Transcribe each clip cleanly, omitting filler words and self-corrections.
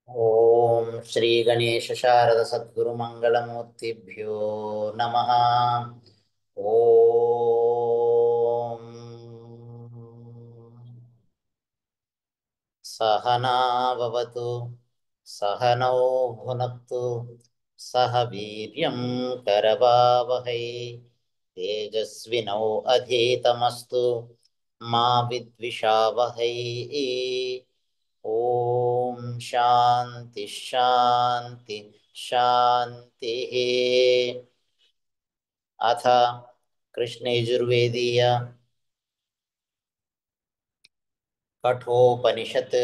ఓం శ్రీ గణేశ శారద సద్గురు మంగళమూర్తిభ్యో నమ. ఓం సహనావతు సహనౌ భునక్తు సహ వీర్యం కరవావహై తేజస్వినౌ అధీతమస్తు మా విద్విషావహై. ఓం శాంతి శాంతి శాంతి. అథ కృష్ణయజుర్వేదీయ కఠోపనిషత్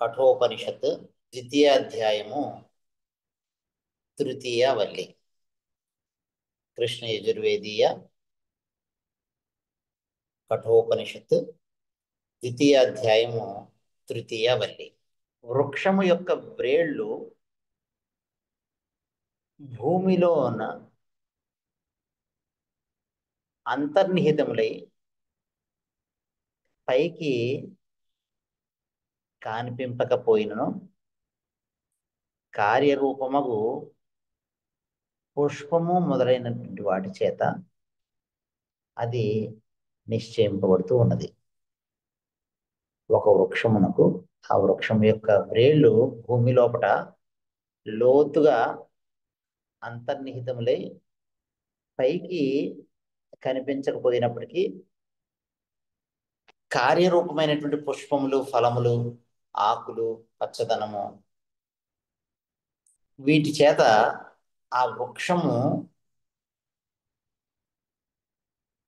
కఠోపనిషత్ ద్వితీయ అధ్యాయము తృతీయ వల్లి. కృష్ణయజుర్వేదీయ కఠోపనిషత్ ద్వితీయ అధ్యాయము తృతీయ వల్లి. వృక్షము యొక్క వ్రేళ్ళు భూమిలోన అంతర్నిహితములై పైకి కానిపింపకపోయినను కార్యరూపమగు పుష్పము మొదలైనటువంటి వాటి చేత అది నిశ్చయింపబడుతూ ఉన్నది. ఒక వృక్షమునకు ఆ వృక్షం యొక్క వ్రేళ్ళు భూమి లోపట లోతుగా అంతర్నిహితములై పైకి కనిపించకపోయినప్పటికీ కార్యరూపమైనటువంటి పుష్పములు, ఫలములు, ఆకులు, పచ్చదనము వీటి చేత ఆ వృక్షము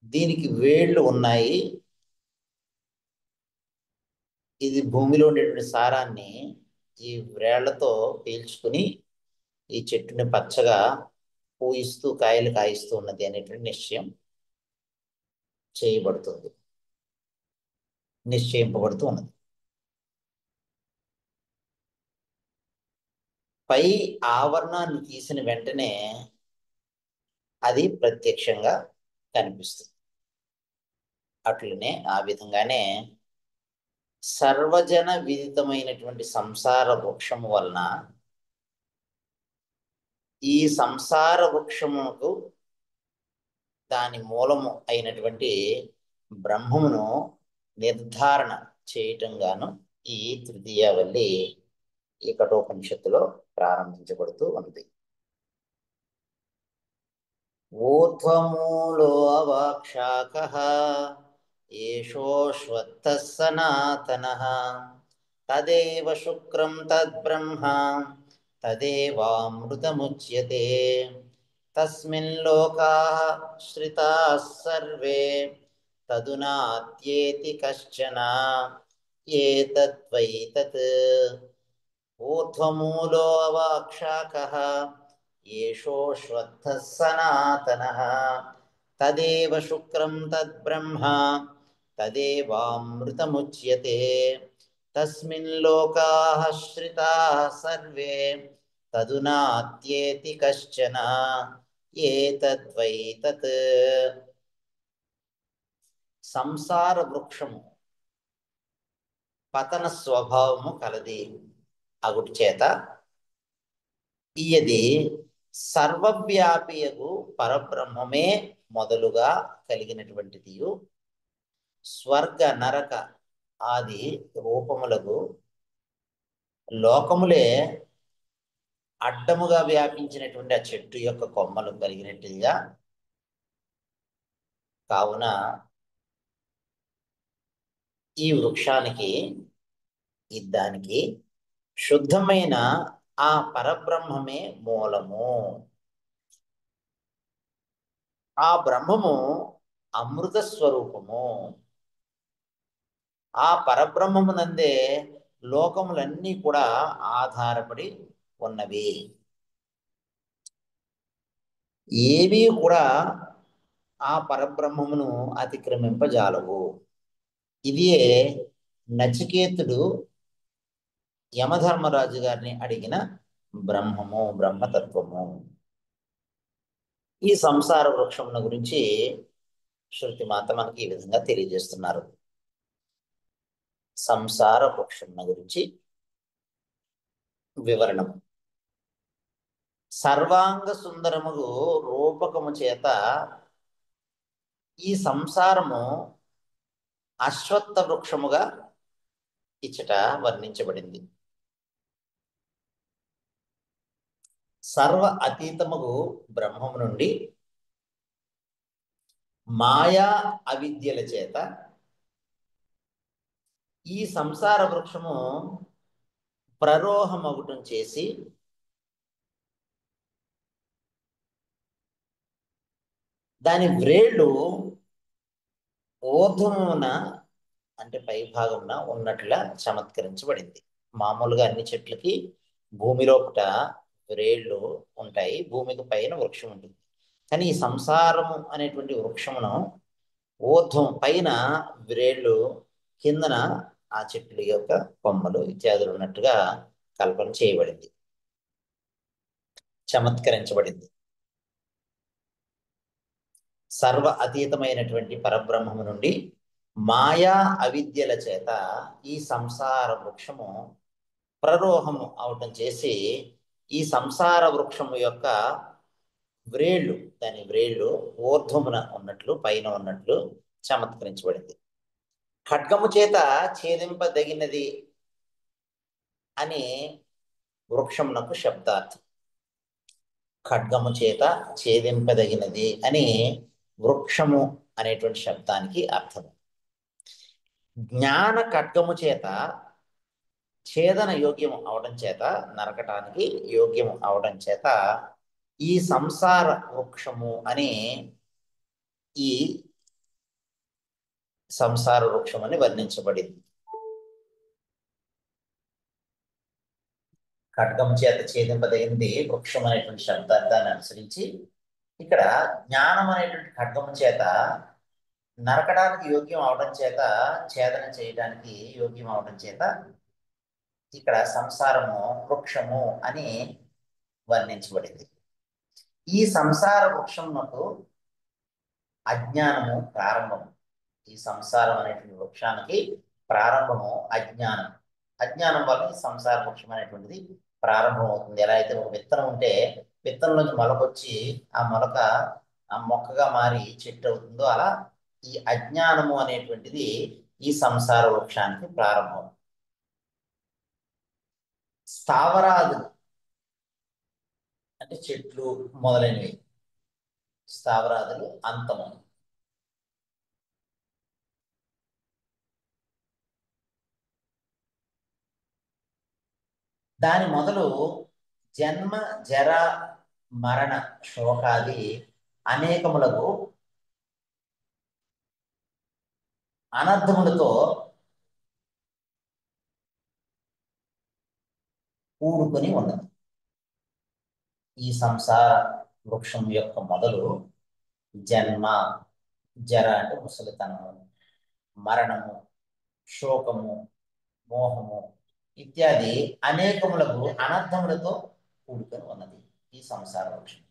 దీనికి వేళ్ళు ఉన్నాయి, ఇది భూమిలో ఉండేటువంటి సారాన్ని ఈ వ్రేళ్లతో పీల్చుకుని ఈ చెట్టుని పచ్చగా పూయిస్తూ కాయలు కాయిస్తూ ఉన్నది అనేటువంటి నిశ్చయింపబడుతూ ఉన్నది. పై ఆవరణాన్ని తీసిన వెంటనే అది ప్రత్యక్షంగా కనిపిస్తుంది. అట్లనే ఆ విధంగానే సర్వజన విదితమైనటువంటి సంసార వృక్షము వలన ఈ సంసార వృక్షముకు దాని మూలము అయినటువంటి బ్రహ్మమును నిర్ధారణ చేయటంగాను ఈ తృతీయ వల్లి ఈ కఠోపనిషత్తులో ప్రారంభించబడుతూ ఉంది. ఊర్ధ్వమూలో అవాక్షాకః ఏషోశ్వత్థః సనాతనః తదేవ శుక్రం తద్బ్రహ్మ తదేవామృతముచ్యతే తస్మిన్ లోకాః శ్రితాః సర్వే తదునాత్యేతి కశ్చన ఏతద్వై తత్. ఊర్ధ్వమూలో అవాక్షాకః ఏషోశ్వత్థః సనాతనః తదేవ శుక్రం తద్బ్రహ్మ తదేవామృతముచ్యతే తస్మిన్ లోకాః శ్రితాః సర్వే తదునాత్యేతి కశ్చన ఏతద్వై తత్. సంసార వృక్షము పతన స్వభావము కలది అగుటి చేత ఈయది సర్వవ్యాపియగు పరబ్రహ్మమే మొదలుగా కలిగినటువంటిది. స్వర్గ నరక ఆది రూపములకు లోకములే అడ్డముగా వ్యాపించినటువంటి ఆ చెట్టు యొక్క కొమ్మలు కలిగినట్టుగా కావున ఈ వృక్షానికి దానికి శుద్ధమైన ఆ పరబ్రహ్మమే మూలము. ఆ బ్రహ్మము అమృత స్వరూపము. ఆ పరబ్రహ్మమునందే లోకములన్నీ కూడా ఆధారపడి ఉన్నవి. ఏవి కూడా ఆ పరబ్రహ్మమును అతిక్రమింపజాలవు. ఇదే నచికేతుడు యమధర్మరాజు గారిని అడిగిన బ్రహ్మతత్వము. ఈ సంసార వృక్షముల గురించి శృతి మాత మనకి ఈ విధంగా తెలియజేస్తున్నారు. సంసార వృక్షం గురించి వివరణము. సర్వాంగ సుందరముగు రూపకము చేత ఈ సంసారము అశ్వత్థ వృక్షముగా ఇచ్చట వర్ణించబడింది. సర్వ అతీతముగు బ్రహ్మము నుండి మాయా అవిద్యల చేత ఈ సంసార వృక్షము ప్రరోహమగుటం చేసి దాని వ్రేళ్ళు ఊర్ధ్వమున అంటే పై భాగమున ఉన్నట్లా చమత్కరించబడింది. మామూలుగా అన్ని చెట్లకి భూమి లోపట వ్రేళ్ళు ఉంటాయి, భూమికి పైన వృక్షం ఉంటుంది. కానీ ఈ సంసారము అనేటువంటి వృక్షమును ఊర్ధ్వం పైన వ్రేళ్ళు, కిందన ఆ చెట్ల యొక్క కొమ్మలు ఇత్యాదులు ఉన్నట్టుగా కల్పన చేయబడింది, చమత్కరించబడింది. సర్వ అతీతమైనటువంటి పరబ్రహ్మము నుండి మాయా అవిద్యల చేత ఈ సంసార వృక్షము ప్రరోహము అవటం చేసి ఈ సంసార వృక్షము యొక్క వ్రేళ్ళు, దాని వ్రేళ్ళు ఊర్ధ్వమున ఉన్నట్లు పైన ఉన్నట్లు చమత్కరించబడింది. ఖడ్గము చేత ఛేదింపదగినది అని వృక్షమునకు శబ్దార్థం. ఖడ్గము చేత ఛేదింపదగినది అని వృక్షము అనేటువంటి శబ్దానికి అర్థం. జ్ఞాన ఖడ్గము చేత ఛేదన యోగ్యము అవడం చేత, నరకటానికి యోగ్యము అవడం చేత ఈ సంసార వృక్షము అని ఈ సంసార వృక్షం అని వర్ణించబడింది. ఖడ్గం చేత ఛేదింపదగింది వృక్షం అనేటువంటి శబ్దార్థాన్ని అనుసరించి ఇక్కడ జ్ఞానం అనేటువంటి ఖడ్గము చేత నరకడానికి యోగ్యం అవడం చేత, ఛేదన చేయడానికి యోగ్యం అవడం చేత ఇక్కడ సంసారము వృక్షము అని వర్ణించబడింది. ఈ సంసార వృక్షమునకు అజ్ఞానము ప్రారంభము. ఈ సంసారం అనేటువంటి వృక్షానికి ప్రారంభము అజ్ఞానం. అజ్ఞానం వల్ల ఈ సంసార వృక్షం అనేటువంటిది ప్రారంభం అవుతుంది. ఎలా అయితే ఒక విత్తనం ఉంటే విత్తనంలోంచి మొలకొచ్చి ఆ మొలక ఆ మొక్కగా మారి చెట్టు అవుతుందో, అలా ఈ అజ్ఞానము అనేటువంటిది ఈ సంసార వృక్షానికి ప్రారంభం. స్థావరాదులు అంటే చెట్లు మొదలైనవి, స్థావరాదులు అంతము. దాని మొదలు జన్మ జర మరణ శోకాది అనేకములకు అనర్థములతో కూడుకొని ఉన్నది. ఈ సంసార వృక్షం యొక్క మొదలు జన్మ, జర అంటే ముసలితనము, మరణము, శోకము, మోహము ఇత్యాది అనేకములకు అనర్థములతో కూడుకొని ఉన్నది ఈ సంసార వృక్షం.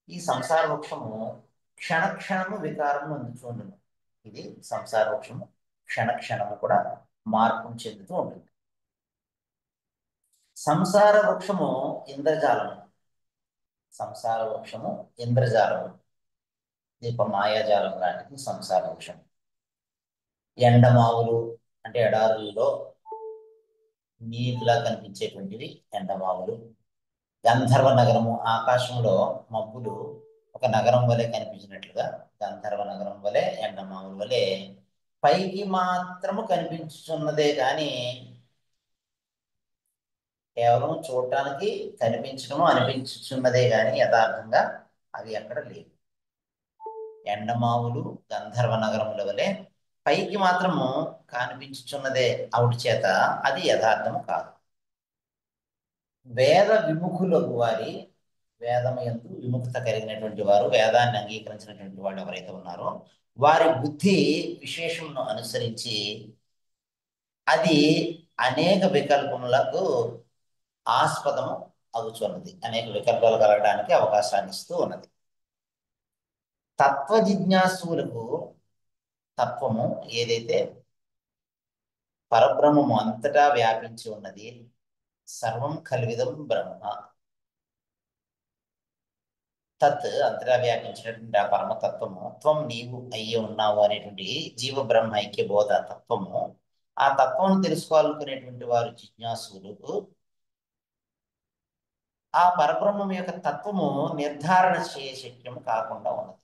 ఈ సంసార వృక్షము క్షణక్షణము వికారము అందుచుండును. ఇది సంసార వృక్షము క్షణక్షణము కూడా మార్పును చెందుతూ ఉంటుంది. సంసార వృక్షము ఇంద్రజాలము. సంసార వృక్షము ఇంద్రజాలము, దీప మాయాజాలం లాంటిది సంసార వృక్షం. ఎండమావులు అంటే ఎడారుల్లో నీటిలా కనిపించేటువంటివి ఎండమావులు. గంధర్వ నగరము, ఆకాశంలో మబ్బులు ఒక నగరం వలె కనిపించినట్లుగా గంధర్వ నగరం వలె ఎండమావుల వలె పైకి మాత్రము కనిపించుతున్నదే కానీ కేవలం చూడటానికి కనిపించడము అనిపించుతున్నదే కానీ యథార్థంగా అవి ఎక్కడ లేవు. ఎండమావులు గంధర్వ నగరముల వలె పైకి మాత్రము కనిపించుచున్నదే అవుటి చేత అది యథార్థము కాదు. వేద విముఖులకు వారి, వేదమయందు విముక్త కలిగినటువంటి వారు, వేదాన్ని అంగీకరించినటువంటి వాళ్ళు ఎవరైతే ఉన్నారో వారి బుద్ధి విశేషమును అనుసరించి అది అనేక వికల్పములకు ఆస్పదము అవుతున్నది, అనేక వికల్పాలు కలగడానికి అవకాశాన్ని ఇస్తూ ఉన్నది. తత్వ జిజ్ఞాసులకు తత్వము ఏదైతే పరబ్రహ్మము అంతటా వ్యాపించి ఉన్నది. సర్వం కల్విదం బ్రహ్మ. తత్ అంతటా వ్యాపించినటువంటి ఆ పరమతత్వము త్వం నీవు అయ్యి ఉన్నావు అనేటువంటి జీవ బ్రహ్మ ఐక్య బోధ తత్వము. ఆ తత్వం తెలుసుకోవాలనుకునేటువంటి వారు జిజ్ఞాసులకు ఆ పరబ్రహ్మం యొక్క తత్వము నిర్ధారణ చేయ శక్యం కాకుండా ఉన్నది.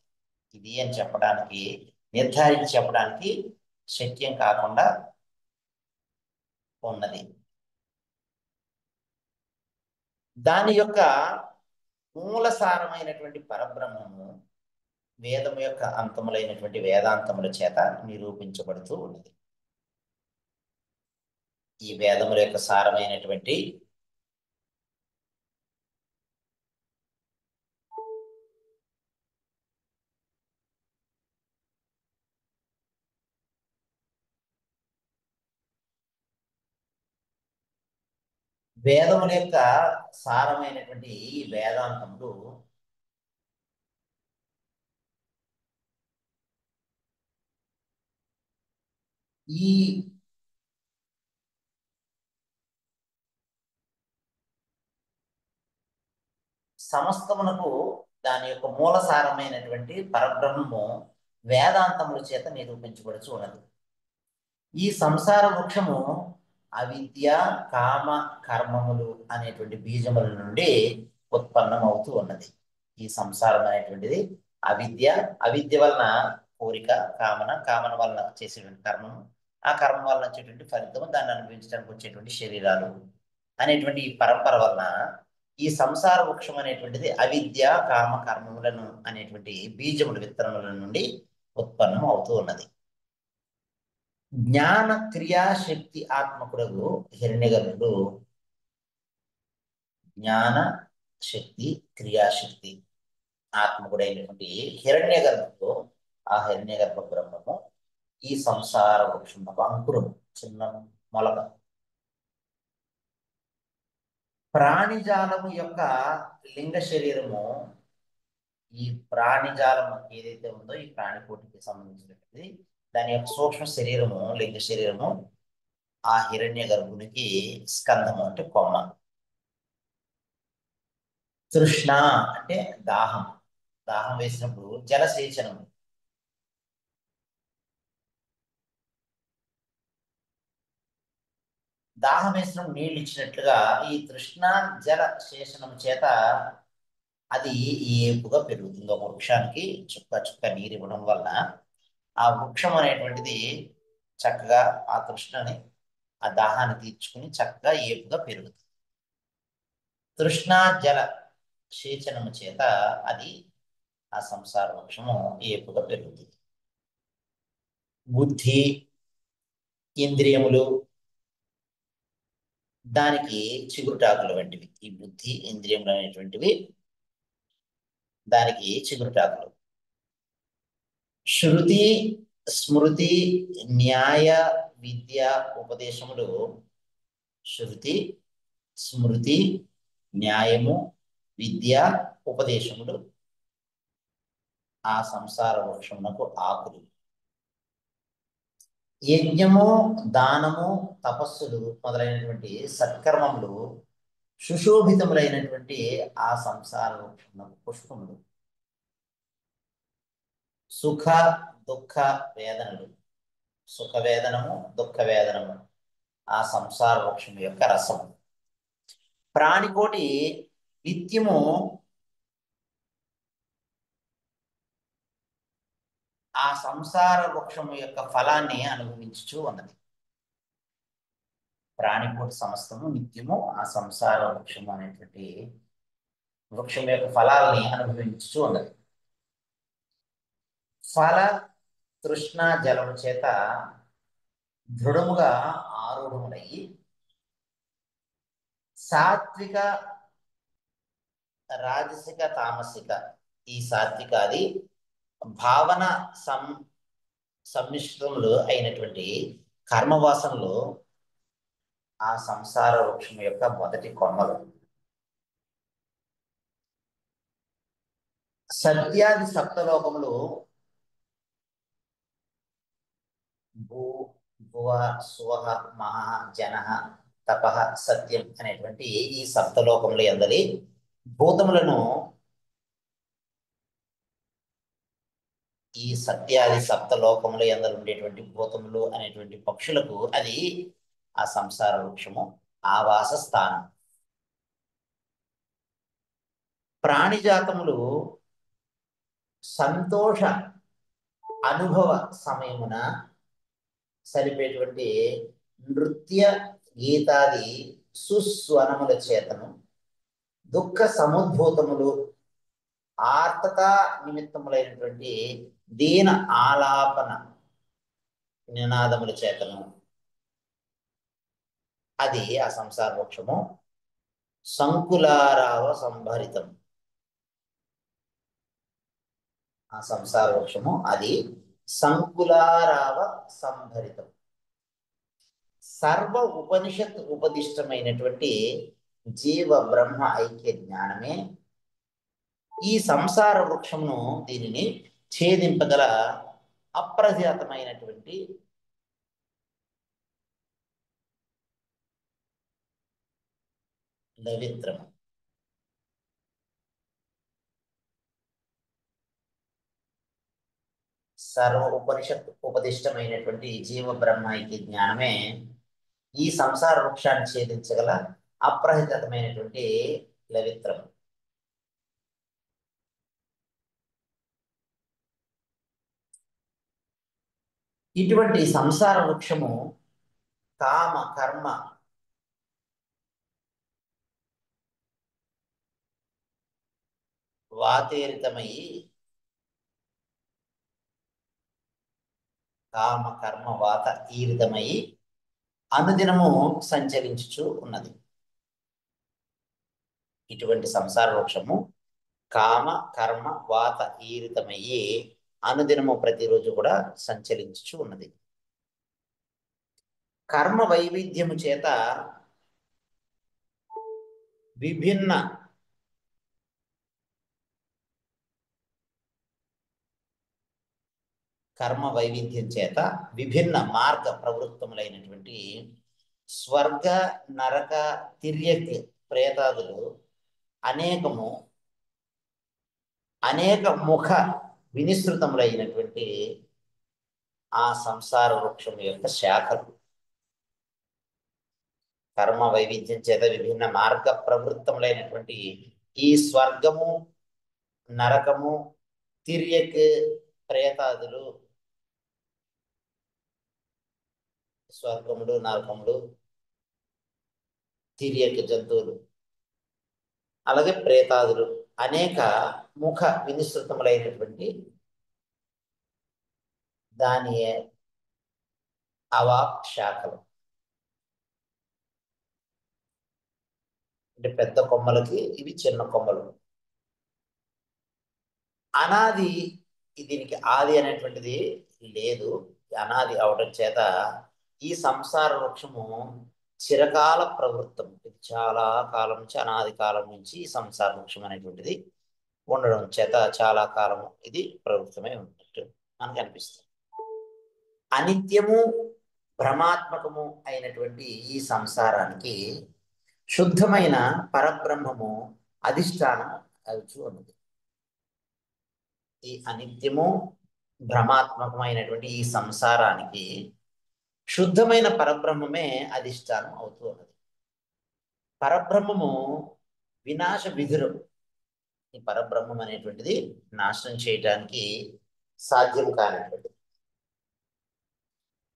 ఇది అని చెప్పడానికి, నిర్ధారించి చెప్పడానికి శక్యం కాకుండా ఉన్నది. దాని యొక్క మూల సారమైనటువంటి పరబ్రహ్మము వేదము యొక్క అంతములైనటువంటి వేదాంతముల చేత నిరూపించబడుతూ ఉన్నది. ఈ వేదముల యొక్క సారమైనటువంటి వేదముల యొక్క సారమైనటువంటి ఈ వేదాంతములు ఈ సమస్తమునకు దాని యొక్క మూల సారమైనటువంటి పరబ్రహ్మము వేదాంతముల చేత నిరూపించబడుచు ఉన్నది. ఈ సంసార వృక్షము అవిద్య, కామ, కర్మములు అనేటువంటి బీజముల నుండి ఉత్పన్నమవుతూ ఉన్నది. ఈ సంసారం అనేటువంటిది అవిద్య, అవిద్య వలన కోరిక, కామన, కామన వలన చేసేటువంటి కర్మము, ఆ కర్మ వలన వచ్చేటువంటి ఫలితము, దాన్ని అనుభవించడానికి వచ్చేటువంటి శరీరాలు అనేటువంటి ఈ పరంపర వలన ఈ సంసార వృక్షం అనేటువంటిది అవిద్య, కామ, కర్మములను అనేటువంటి బీజముల విత్తనముల నుండి ఉత్పన్నం అవుతూ ఉన్నది. జ్ఞాన క్రియాశక్తి ఆత్మకుడు హిరణ్యగర్భుడు జ్ఞాన శక్తి క్రియాశక్తి ఆత్మకుడైనటువంటి హిరణ్యగర్భుడు, ఆ హిరణ్యగర్భ బ్రహ్మము ఈ సంసార వృక్షం అంకురము, చిన్న మొలక. ప్రాణిజాలము యొక్క లింగ శరీరము, ఈ ప్రాణిజాలం ఏదైతే ఉందో ఈ ప్రాణికోటికి సంబంధించినటువంటి దాని యొక్క సూక్ష్మ శరీరము, లింగ శరీరము ఆ హిరణ్య గర్భునికి స్కందము అంటే కొమ్మ. తృష్ణ అంటే దాహం, దాహం వేసినప్పుడు జలసేచనం. దాహం వేసినప్పుడు నీళ్ళు ఇచ్చినట్లుగా ఈ తృష్ణ జల శేషణం చేత అది ఏపుగా పెరుగుతుంది. ఒక వృక్షానికి చుక్క చుక్క నీరు ఇవ్వడం వల్ల ఆ వృక్షం అనేటువంటిది చక్కగా ఆ తృష్ణని, ఆ దాహాన్ని తీర్చుకుని చక్కగా ఏపుగా పెరుగుతుంది. తృష్ణా జల సేచనము చేత అది ఆ సంసార వృక్షము ఏపుగా పెరుగుతుంది. బుద్ధి, ఇంద్రియములు దానికి చిగురుటాకులు వంటివి. ఈ బుద్ధి, ఇంద్రియములు అనేటువంటివి దానికి చిగురుటాకులు. శృతి, స్మృతి, న్యాయ, విద్య ఉపదేశములు, శృతి, స్మృతి, న్యాయము, విద్య ఉపదేశములు ఆ సంసార వృక్షమునకు ఆకులు. యజ్ఞము, దానము, తపస్సులు మొదలైనటువంటి సత్కర్మములు సుశోభితములైనటువంటి ఆ సంసార వృక్షమునకు పుష్పములు. సుఖ దుఃఖ వేదనలు, సుఖ వేదనము, దుఃఖ వేదనము ఆ సంసార వృక్షము యొక్క రసము. ప్రాణికోటి నిత్యము ఆ సంసార వృక్షము యొక్క ఫలాన్ని అనుభవించుచూ ఉన్నది. ప్రాణికోటి సమస్తము నిత్యము ఆ సంసార వృక్షము అనేటువంటి వృక్షం యొక్క ఫలాల్ని అనుభవించుచూ ఉన్నది. ఫల తృష్ణ జలము చేత దృఢముగా ఆరూఢములై సాత్విక, రాజసిక, తామసిక ఈ సాత్వికాది భావన సమ్మిశ్రములు అయినటువంటి కర్మవాసనలు ఆ సంసార వృక్షం యొక్క మొదటి కొమ్మలు. సత్యాది సప్తలోకములు భూ భువ, సువహ, మహ, జన, తపః, సత్యం అనేటువంటి ఈ సప్తలోకముల యందలి భూతములను ఈ సత్యాది సప్తలోకముల యందలి ఉండేటువంటి భూతములు అనేటువంటి పక్షులకు అది ఆ సంసార వృక్షము ఆవాస స్థానం. ప్రాణిజాతములు సంతోష అనుభవ సమయమున సరిపేటువంటి నృత్య గీతాది సుస్వనముల చేతను దుఃఖ సముద్భూతములు ఆర్తత నిమిత్తములైనటువంటి దీన ఆలాపన నినాదముల చేతను అది ఆ సంసార వృక్షము సంకులారావ సంభరితం. ఆ సంసార వృక్షము అది సంకులారావ సంభరితం. సర్వ ఉపనిషత్ ఉపదిష్టమైనటువంటి జీవ బ్రహ్మ ఐక్య జ్ఞానమే ఈ సంసార వృక్షమును దీనిని ఛేదింపగల అప్రజాతమైనటువంటి లవిత్రము. సర్వ ఉపనిషత్ ఉపదిష్టమైనటువంటి జీవ బ్రహ్మ ఐక్య జ్ఞానమే ఈ సంసార వృక్షాన్ని ఛేదించగల అప్రహితమైనటువంటి లవిత్రము. ఇటువంటి సంసార వృక్షము కామ కర్మ వాతేరితమై కామ కర్మ వాత ఈరితమై అనుదినము సంచరించుచు ఉన్నది. ఇటువంటి సంసార వృక్షము కామ కర్మ వాత ఈరితమయ్యి అనుదినము ప్రతిరోజు కూడా సంచరించుచు ఉన్నది. కర్మ వైవిధ్యము చేత విభిన్న కర్మ వైవిధ్యం చేత విభిన్న మార్గ ప్రవృత్తములైనటువంటి స్వర్గ నరక తిర్యక్ ప్రేతాదులు అనేకము అనేక ముఖ వినిశ్రుతములైనటువంటి ఆ సంసార వృక్షం యొక్క శాఖలు. కర్మ వైవిధ్యం చేత విభిన్న మార్గ ప్రవృత్తములైనటువంటి ఈ స్వర్గము నరకము తిర్యక్ ప్రేతాదులు, స్వర్గములు నరకములు తిర్యక్ జంతువులు అలాగే ప్రేతాదులు అనేక ముఖ వినిశ్రుతములైనటువంటి దాని అవాక్ శాఖలు. అంటే పెద్ద కొమ్మలకి ఇవి చిన్న కొమ్మలు. అనాది దీనికి ఆది అనేటువంటిది లేదు. అనాది అవడం చేత ఈ సంసార వృక్షము చిరకాల ప్రవృత్తం. ఇది చాలా కాలం నుంచి అనాది కాలం నుంచి ఈ సంసార వృక్షం అనేటువంటిది ఉండడం చేత చాలా కాలం ఇది ప్రవృత్తమై ఉన్నట్టు మనకు అనిపిస్తుంది. అనిత్యము భ్రమాత్మకము అయినటువంటి ఈ సంసారానికి శుద్ధమైన పరబ్రహ్మము అధిష్టానం అవుతూ ఉన్నది. ఈ అనిత్యము భ్రమాత్మకమైనటువంటి ఈ సంసారానికి శుద్ధమైన పరబ్రహ్మమే అధిష్టానం అవుతూ ఉన్నది. పరబ్రహ్మము వినాశ విధురం. ఈ పరబ్రహ్మం అనేటువంటిది నాశనం చేయటానికి సాధ్యం కానటువంటిది.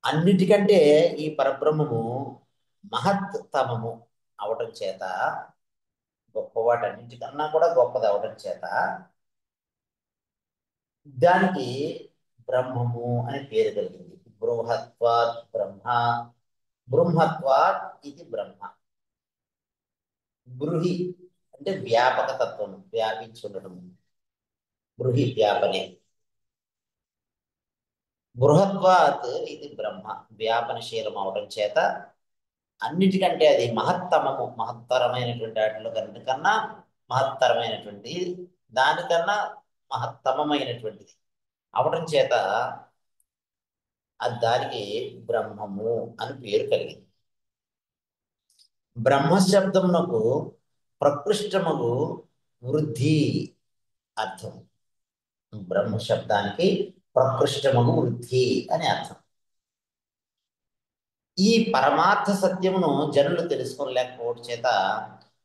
అన్నిటికంటే ఈ పరబ్రహ్మము మహత్తమము అవటం చేత, గొప్పవాటన్నిటికన్నా కూడా గొప్పది అవటం చేత దానికి బ్రహ్మము అనే పేరు కలిగింది. బృహత్వాత్ బ్రహ్మ, బృహత్వాత్ ఇది బ్రహ్మ. బృహి అంటే వ్యాపక తత్వం, వ్యాపించి ఉండటం. బృహి వ్యాపనే. బృహత్వాత్ ఇది బ్రహ్మ, వ్యాపనశీలం అవడం చేత అన్నిటికంటే అది మహత్తమము, మహత్తరమైనటువంటి వాటిలో కన్నా మహత్తరమైనటువంటి, దానికన్నా మహత్తమమైనటువంటిది అవడం చేత దానికి బ్రహ్మము అని పేరు కలిగింది. బ్రహ్మశబ్దమునకు ప్రకృష్టముగు వృద్ధి అర్థం. బ్రహ్మ శబ్దానికి ప్రకృష్టముగు వృద్ధి అని అర్థం. ఈ పరమార్థ సత్యమును జనులు తెలుసుకోలేకపోవడం చేత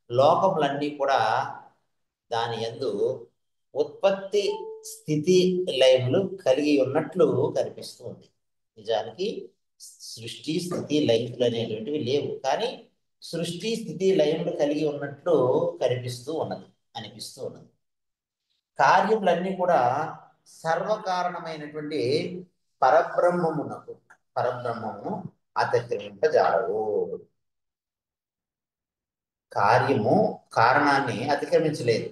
లోకములన్నీ కూడా దాని యందు ఉత్పత్తి స్థితి లయములు కలిగి ఉన్నట్లు కనిపిస్తూ ఉంది. నిజానికి సృష్టి స్థితి లయములు అనేటువంటివి లేవు, కానీ సృష్టి స్థితి లయములు కలిగి ఉన్నట్లు అనిపిస్తూ ఉన్నది. కార్యములన్నీ కూడా సర్వకారణమైనటువంటి పరబ్రహ్మమును అతిక్రమింపజాలవు. కార్యము కారణాన్ని అతిక్రమించలేదు.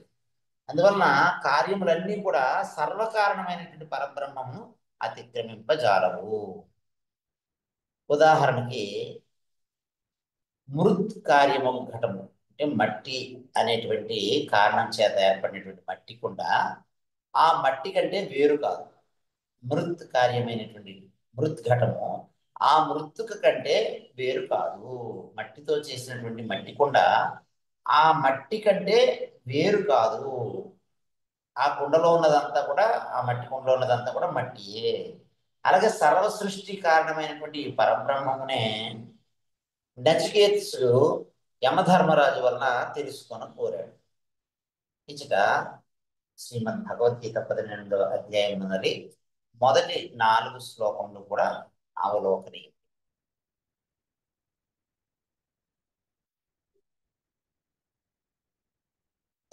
అందువలన కార్యములన్నీ కూడా సర్వకారణమైనటువంటి పరబ్రహ్మమును అతిక్రమింపజాలవు. ఉదాహరణకి మృత్ కార్యము ఘటము అంటే మట్టి అనేటువంటి కారణం చేత ఏర్పడినటువంటి మట్టి కుండ ఆ మట్టి కంటే వేరు కాదు. మృత్ కార్యమైనటువంటి మృత్ ఘటము ఆ మృత్తుక కంటే వేరు కాదు. మట్టితో చేసినటువంటి మట్టి కుండ ఆ మట్టి కంటే వేరు కాదు. ఆ కుండలో ఉన్నదంతా కూడా ఆ మట్టి కుండలో ఉన్నదంతా కూడా మట్టియే. అలాగే సర్వ సృష్టి కారణమైనటువంటి పరబ్రహ్మమునే నచికేతసుడు యమధర్మరాజు వలన తెలుసుకొని కోరాడు. ఇచ్చట శ్రీమద్ భగవద్గీత 12వ అధ్యాయం నుండి మొదటి 4 శ్లోకములు కూడా అవలోకనీయం.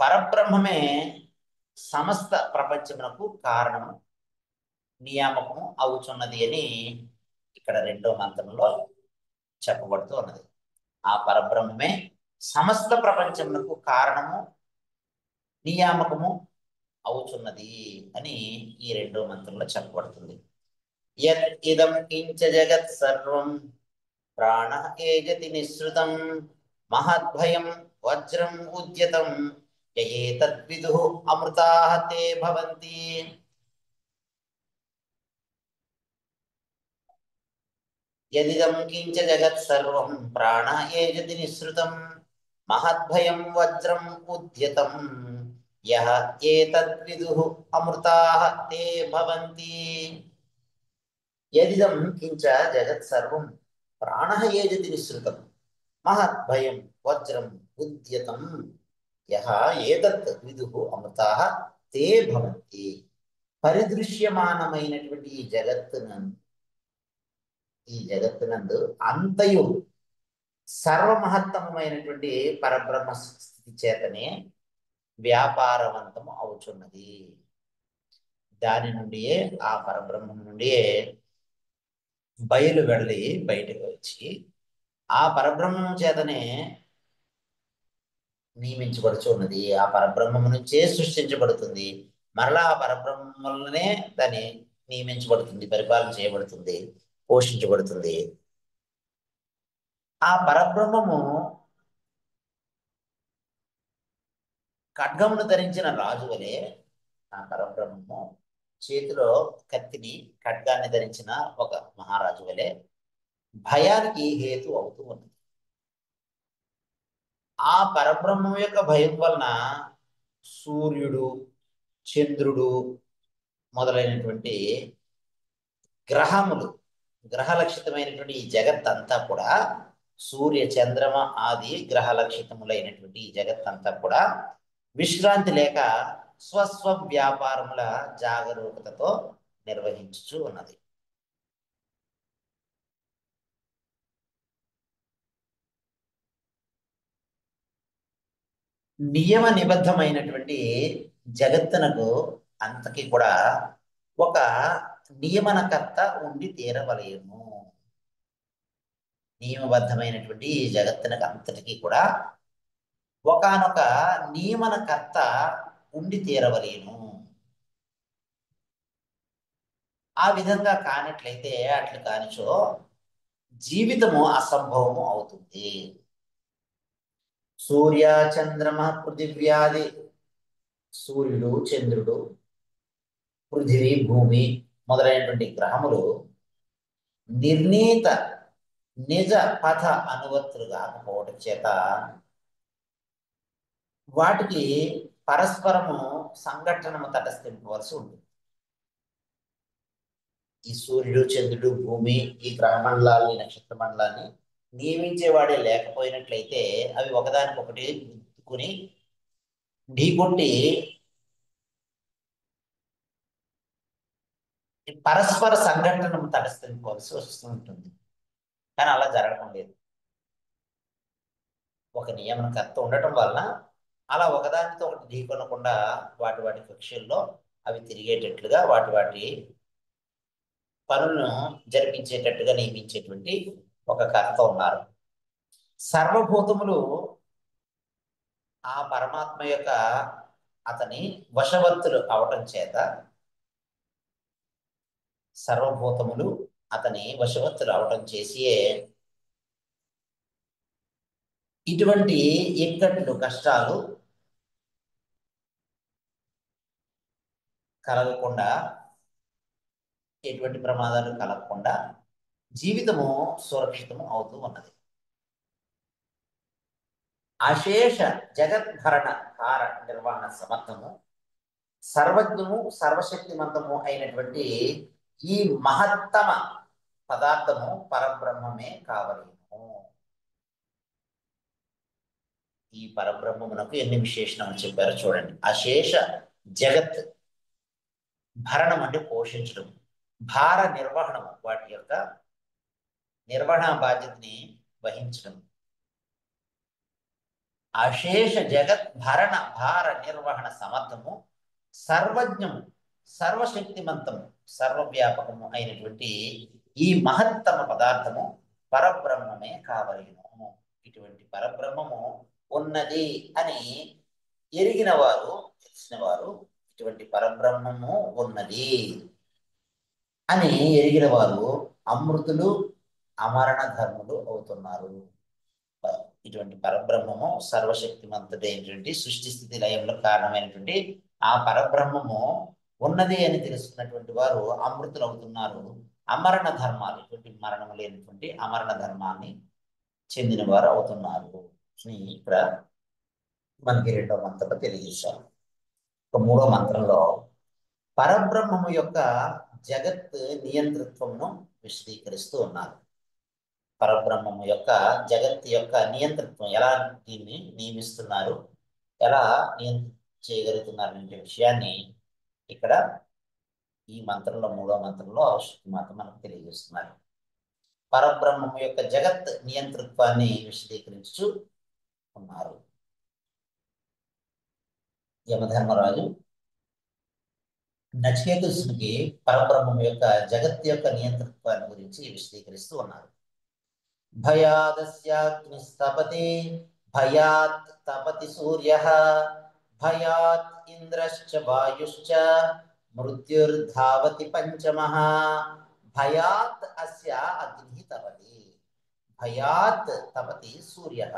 పరబ్రహ్మమే సమస్త ప్రపంచమునకు కారణము నియామకము అవుతున్నది అని ఇక్కడ 2వ మంత్రంలో చెప్పబడుతూ ఉన్నది. ఆ పరబ్రహ్మమే సమస్త ప్రపంచమునకు కారణము నియామకము అవుతున్నది అని ఈ 2వ మంత్రంలో చెప్పబడుతుంది. యత్ ఇదం కించ జగత్ సర్వం ప్రాణ ఏజతి నిశ్రుతం మహద్భయం వజ్రం ఉద్యతం ఏతద్విదు అమృతాః తే భవంతి. యదిదం కించ జగత్ సర్వం ప్రాణ ఏజతి నిశ్రుతం మహద్భయం వజ్రం ఉద్యతం యః ఏతద్విదు అమృతాః తే భవంతి. యదిదం కించ జగత్ సర్వం ప్రాణ ఏజతి నిశ్రుతం మహద్భయం వజ్రం ఉద్యతం యః ఏతత్ విదుః అమృతాః తే భవంతి. పరిదృశ్యమానమైనటువంటి ఈ జగత్తునందు అంతయు సర్వమహత్తమైనటువంటి పరబ్రహ్మ స్థితి చేతనే వ్యాపారవంతము అవుతున్నది. దాని నుండియే ఆ పరబ్రహ్మం నుండియే బయలు వెళ్ళి బయటకు వచ్చి ఆ పరబ్రహ్మం చేతనే నియమించబడుచున్నది. ఆ పరబ్రహ్మము నుంచే సృష్టించబడుతుంది. మరలా ఆ పరబ్రహ్మం వల్లనే దాన్ని నియమించబడుతుంది, పరిపాలన చేయబడుతుంది, పోషించబడుతుంది. ఆ పరబ్రహ్మము ఖడ్గమును ధరించిన రాజు వలె ఆ పరబ్రహ్మము చేతిలో కత్తిని ఖడ్గాన్ని ధరించిన ఒక మహారాజు వలె భయానికి హేతు అవుతూ ఉన్నది. ఆ పరబ్రహ్మం యొక్క భయం వలన సూర్యుడు, చంద్రుడు మొదలైనటువంటి గ్రహములు, గ్రహలక్షితమైనటువంటి ఈ జగత్తంతా కూడా, సూర్య చంద్రమ ఆది గ్రహలక్షితములైనటువంటి ఈ జగత్తంతా కూడా విశ్రాంతి లేక స్వస్వ వ్యాపారముల జాగరూకతతో నిర్వహించుచూ ఉన్నది. నియమ నిబద్ధమైనటువంటి జగత్తునకు అంతకి కూడా ఒక నియమనకర్త ఉండి తీరవలేము. నియమబద్ధమైనటువంటి ఈ జగత్తునకు అంతటికీ కూడా ఒకానొక నియమనకర్త ఉండి తీరవలేను. ఆ విధంగా కానట్లయితే అట్లు కానిచో జీవితము అసంభవము అవుతుంది. సూర్య చంద్రమ పృథివ్యాది, సూర్యుడు, చంద్రుడు, పృథివీ, భూమి మొదలైనటువంటి గ్రహములు నిర్ణీత నిజ పథ అనువర్తులు కాకపోవడం చేత వాటికి పరస్పరము సంఘటనము తటస్థింపవలసి ఉంటుంది. ఈ సూర్యుడు, చంద్రుడు, భూమి, ఈ గ్రహ మండలాన్ని, నక్షత్ర మండలాన్ని నియమించేవాడే లేకపోయినట్లయితే అవి ఒకదానికొకటి గుర్తుకుని ఢీకొట్టి పరస్పర సంఘటనను తటస్థింపవలసి వస్తూ ఉంటుంది. కానీ అలా జరగడం లేదు. ఒక నియమనకర్త ఉండటం వలన అలా ఒకదానితో ఒకటి ఢీకొనకుండా వాటి వాటి కక్షల్లో అవి తిరిగేటట్లుగా వాటి పనులను జరిపించేటట్టుగా నియమించేటువంటి ఒక కర్త ఉన్నారు. సర్వభూతములు ఆ పరమాత్మ యొక్క అతని వశవర్తులు అవటం చేత సర్వభూతములు అతని వశవర్తులు అవటం చేసియే ఇటువంటి ఇక్కట్లు, కష్టాలు కలగకుండా, ఎటువంటి ప్రమాదాలు కలగకుండా జీవితము సురక్షితము అవుతూ ఉన్నది. అశేష జగద్భరణ కార నిర్వహణ సమర్థము, సర్వజ్ఞము, సర్వశక్తిమంతము అయినటువంటి ఈ మహత్తమ పదార్థము పరబ్రహ్మమే కావలేము. ఈ పరబ్రహ్మమునకు ఎన్ని విశేషణాలు చెప్పారో చూడండి. అశేష జగత్, భరణం అంటే పోషించడం, భార నిర్వహణం వాటి యొక్క నిర్వహణ బాధ్యతని వహించడం. అశేష జగత్ భరణ భార నిర్వహణ సమర్థము, సర్వజ్ఞము, సర్వశక్తిమంతము, సర్వవ్యాపకము అయినటువంటి ఈ మహత్తమ పదార్థము పరబ్రహ్మమే కావలేను. ఇటువంటి పరబ్రహ్మము ఉన్నది అని ఎరిగిన వారు, తెలిసిన వారు, ఇటువంటి పరబ్రహ్మము ఉన్నది అని ఎరిగిన వారు అమృతులు, అమరణ ధర్ములు అవుతున్నారు. ఇటువంటి పరబ్రహ్మము సర్వశక్తిమంతుడైనటువంటి సృష్టి స్థితి లయంలో కారణమైనటువంటి ఆ పరబ్రహ్మము ఉన్నది అని తెలుసుకున్నటువంటి వారు అమృతులు అవుతున్నారు. అమరణ ధర్మాలు, ఇటువంటి మరణము లేనటువంటి అమరణ ధర్మాన్ని చెందిన వారు అవుతున్నారు అని ఇక్కడ మనకి రెండో మంత్రంలో తెలియజేశారు. ఒక మూడో మంత్రంలో పరబ్రహ్మము యొక్క జగత్ నియంతృత్వమును విశదీకరిస్తూ ఉన్నారు. పరబ్రహ్మము యొక్క జగత్ యొక్క నియంతృత్వం, ఎలా దీన్ని నియమిస్తున్నారు, ఎలా చేయగలుగుతున్నారు అనే విషయాన్ని ఇక్కడ ఈ మంత్రంలో, మూడో మంత్రంలో శృతిమాత మనకు తెలియజేస్తున్నారు. పరబ్రహ్మము యొక్క జగత్ నియంతృత్వాన్ని విశదీకరించు ఉన్నారు. యమధర్మరాజు నచికేతునికి పరబ్రహ్మము యొక్క జగత్ యొక్క నియంతృత్వాన్ని గురించి విశదీకరిస్తూ ఉన్నారు. భయాదస్యాగ్నిస్తపతి, భయాత్ తపతి సూర్యః, భయాత్ ఇంద్రశ్చ వాయుశ్చ, మృత్యుర్ధావతి పంచమః, భయాత్ అస్య అగ్నిః తపతి, భయాత్ తపతి సూర్యః,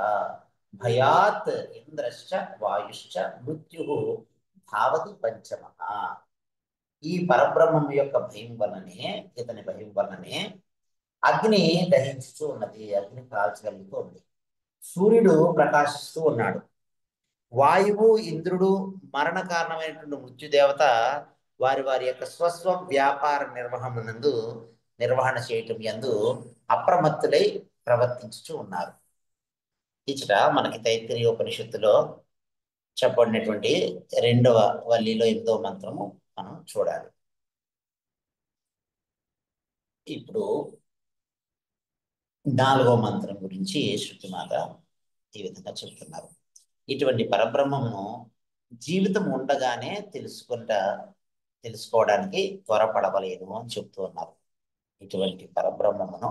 భయాత్ ఇంద్రశ్చ వాయుశ్చ, మృత్యుః ధావతి పంచమః. ఈ పరబ్రహ్మం యొక్క భయం వలనే, ఇతని భయం వలనే అగ్ని దహించుతూ ఉన్నది, అగ్ని కాల్చగలుగుతూ ఉంది. సూర్యుడు ప్రకాశిస్తూ ఉన్నాడు. వాయువు, ఇంద్రుడు, మరణ కారణమైనటువంటి మృత్యుదేవత వారి వారి యొక్క స్వస్వ వ్యాపార నిర్వహణ చేయటం యందు అప్రమత్తులై ప్రవర్తించుతూ ఉన్నారు. ఇచ్చట మనకి తైత్తిరీయ ఉపనిషత్తులో చెప్పబడినటువంటి 2వ వల్లిలో 8వ మంత్రము మనం చూడాలి. ఇప్పుడు 4వ మంత్రం గురించి శృతిమాత ఈ విధంగా చెప్తున్నారు. ఇటువంటి పరబ్రహ్మమును జీవితం ఉండగానే తెలుసుకోవడానికి త్వరపడవలేను అని చెప్తూ ఉన్నారు. ఇటువంటి పరబ్రహ్మమును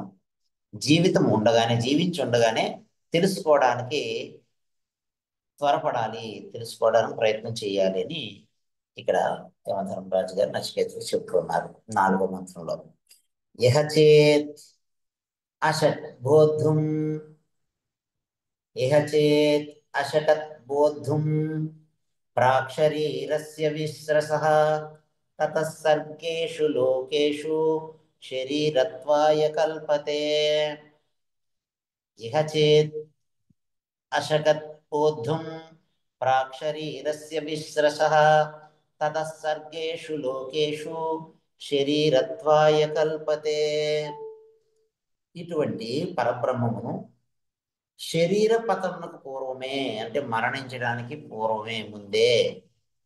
జీవితం ఉండగానే, జీవించి ఉండగానే తెలుసుకోవడానికి త్వరపడాలి, తెలుసుకోవడానికి ప్రయత్నం చేయాలి అని ఇక్కడ యమధర్మరాజు గారు నచికేతుడు చెప్తూ ఉన్నారు 4వ మంత్రంలో. యహ చేత్ అషట్ బోద్ధుం, ఇహ చేత్ అషటత్ బోద్ధుం, ప్రాక్షరీరస్య విశ్రసః, తతః సర్గేషు లోకేషు శరీరత్వాయ కల్పతే ఇహ చేత్ అశకత్ పోద్ధుం ప్రాక్షరీరస్య విశ్రసః తతః సర్గేషు లోకేషు శరీరత్వాయ కల్పతే. ఇటువంటి పరబ్రహ్మమును శరీర పతనకు పూర్వమే, అంటే మరణించడానికి పూర్వమే, ముందే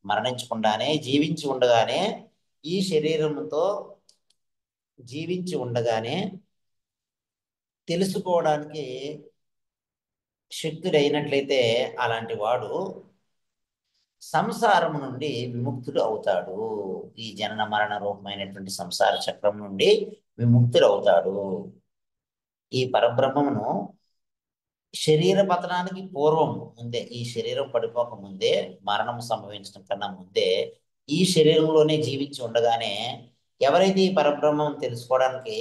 మరణించకుండానే జీవించి ఉండగానే, ఈ శరీరముతో జీవించి ఉండగానే తెలుసుకోవడానికి శక్తుడైనట్లయితే అలాంటి వాడు సంసారము నుండి విముక్తుడు అవుతాడు. ఈ జనన మరణ రూపమైనటువంటి సంసార చక్రం నుండి విముక్తుడు అవుతాడు. ఈ పరబ్రహ్మమును శరీర పతనానికి పూర్వం, ముందే, ఈ శరీరం పడిపోక ముందే, మరణం సంభవించడం కన్నా ముందే, ఈ శరీరంలోనే జీవించి ఉండగానే ఎవరైతే ఈ పరబ్రహ్మం తెలుసుకోవడానికి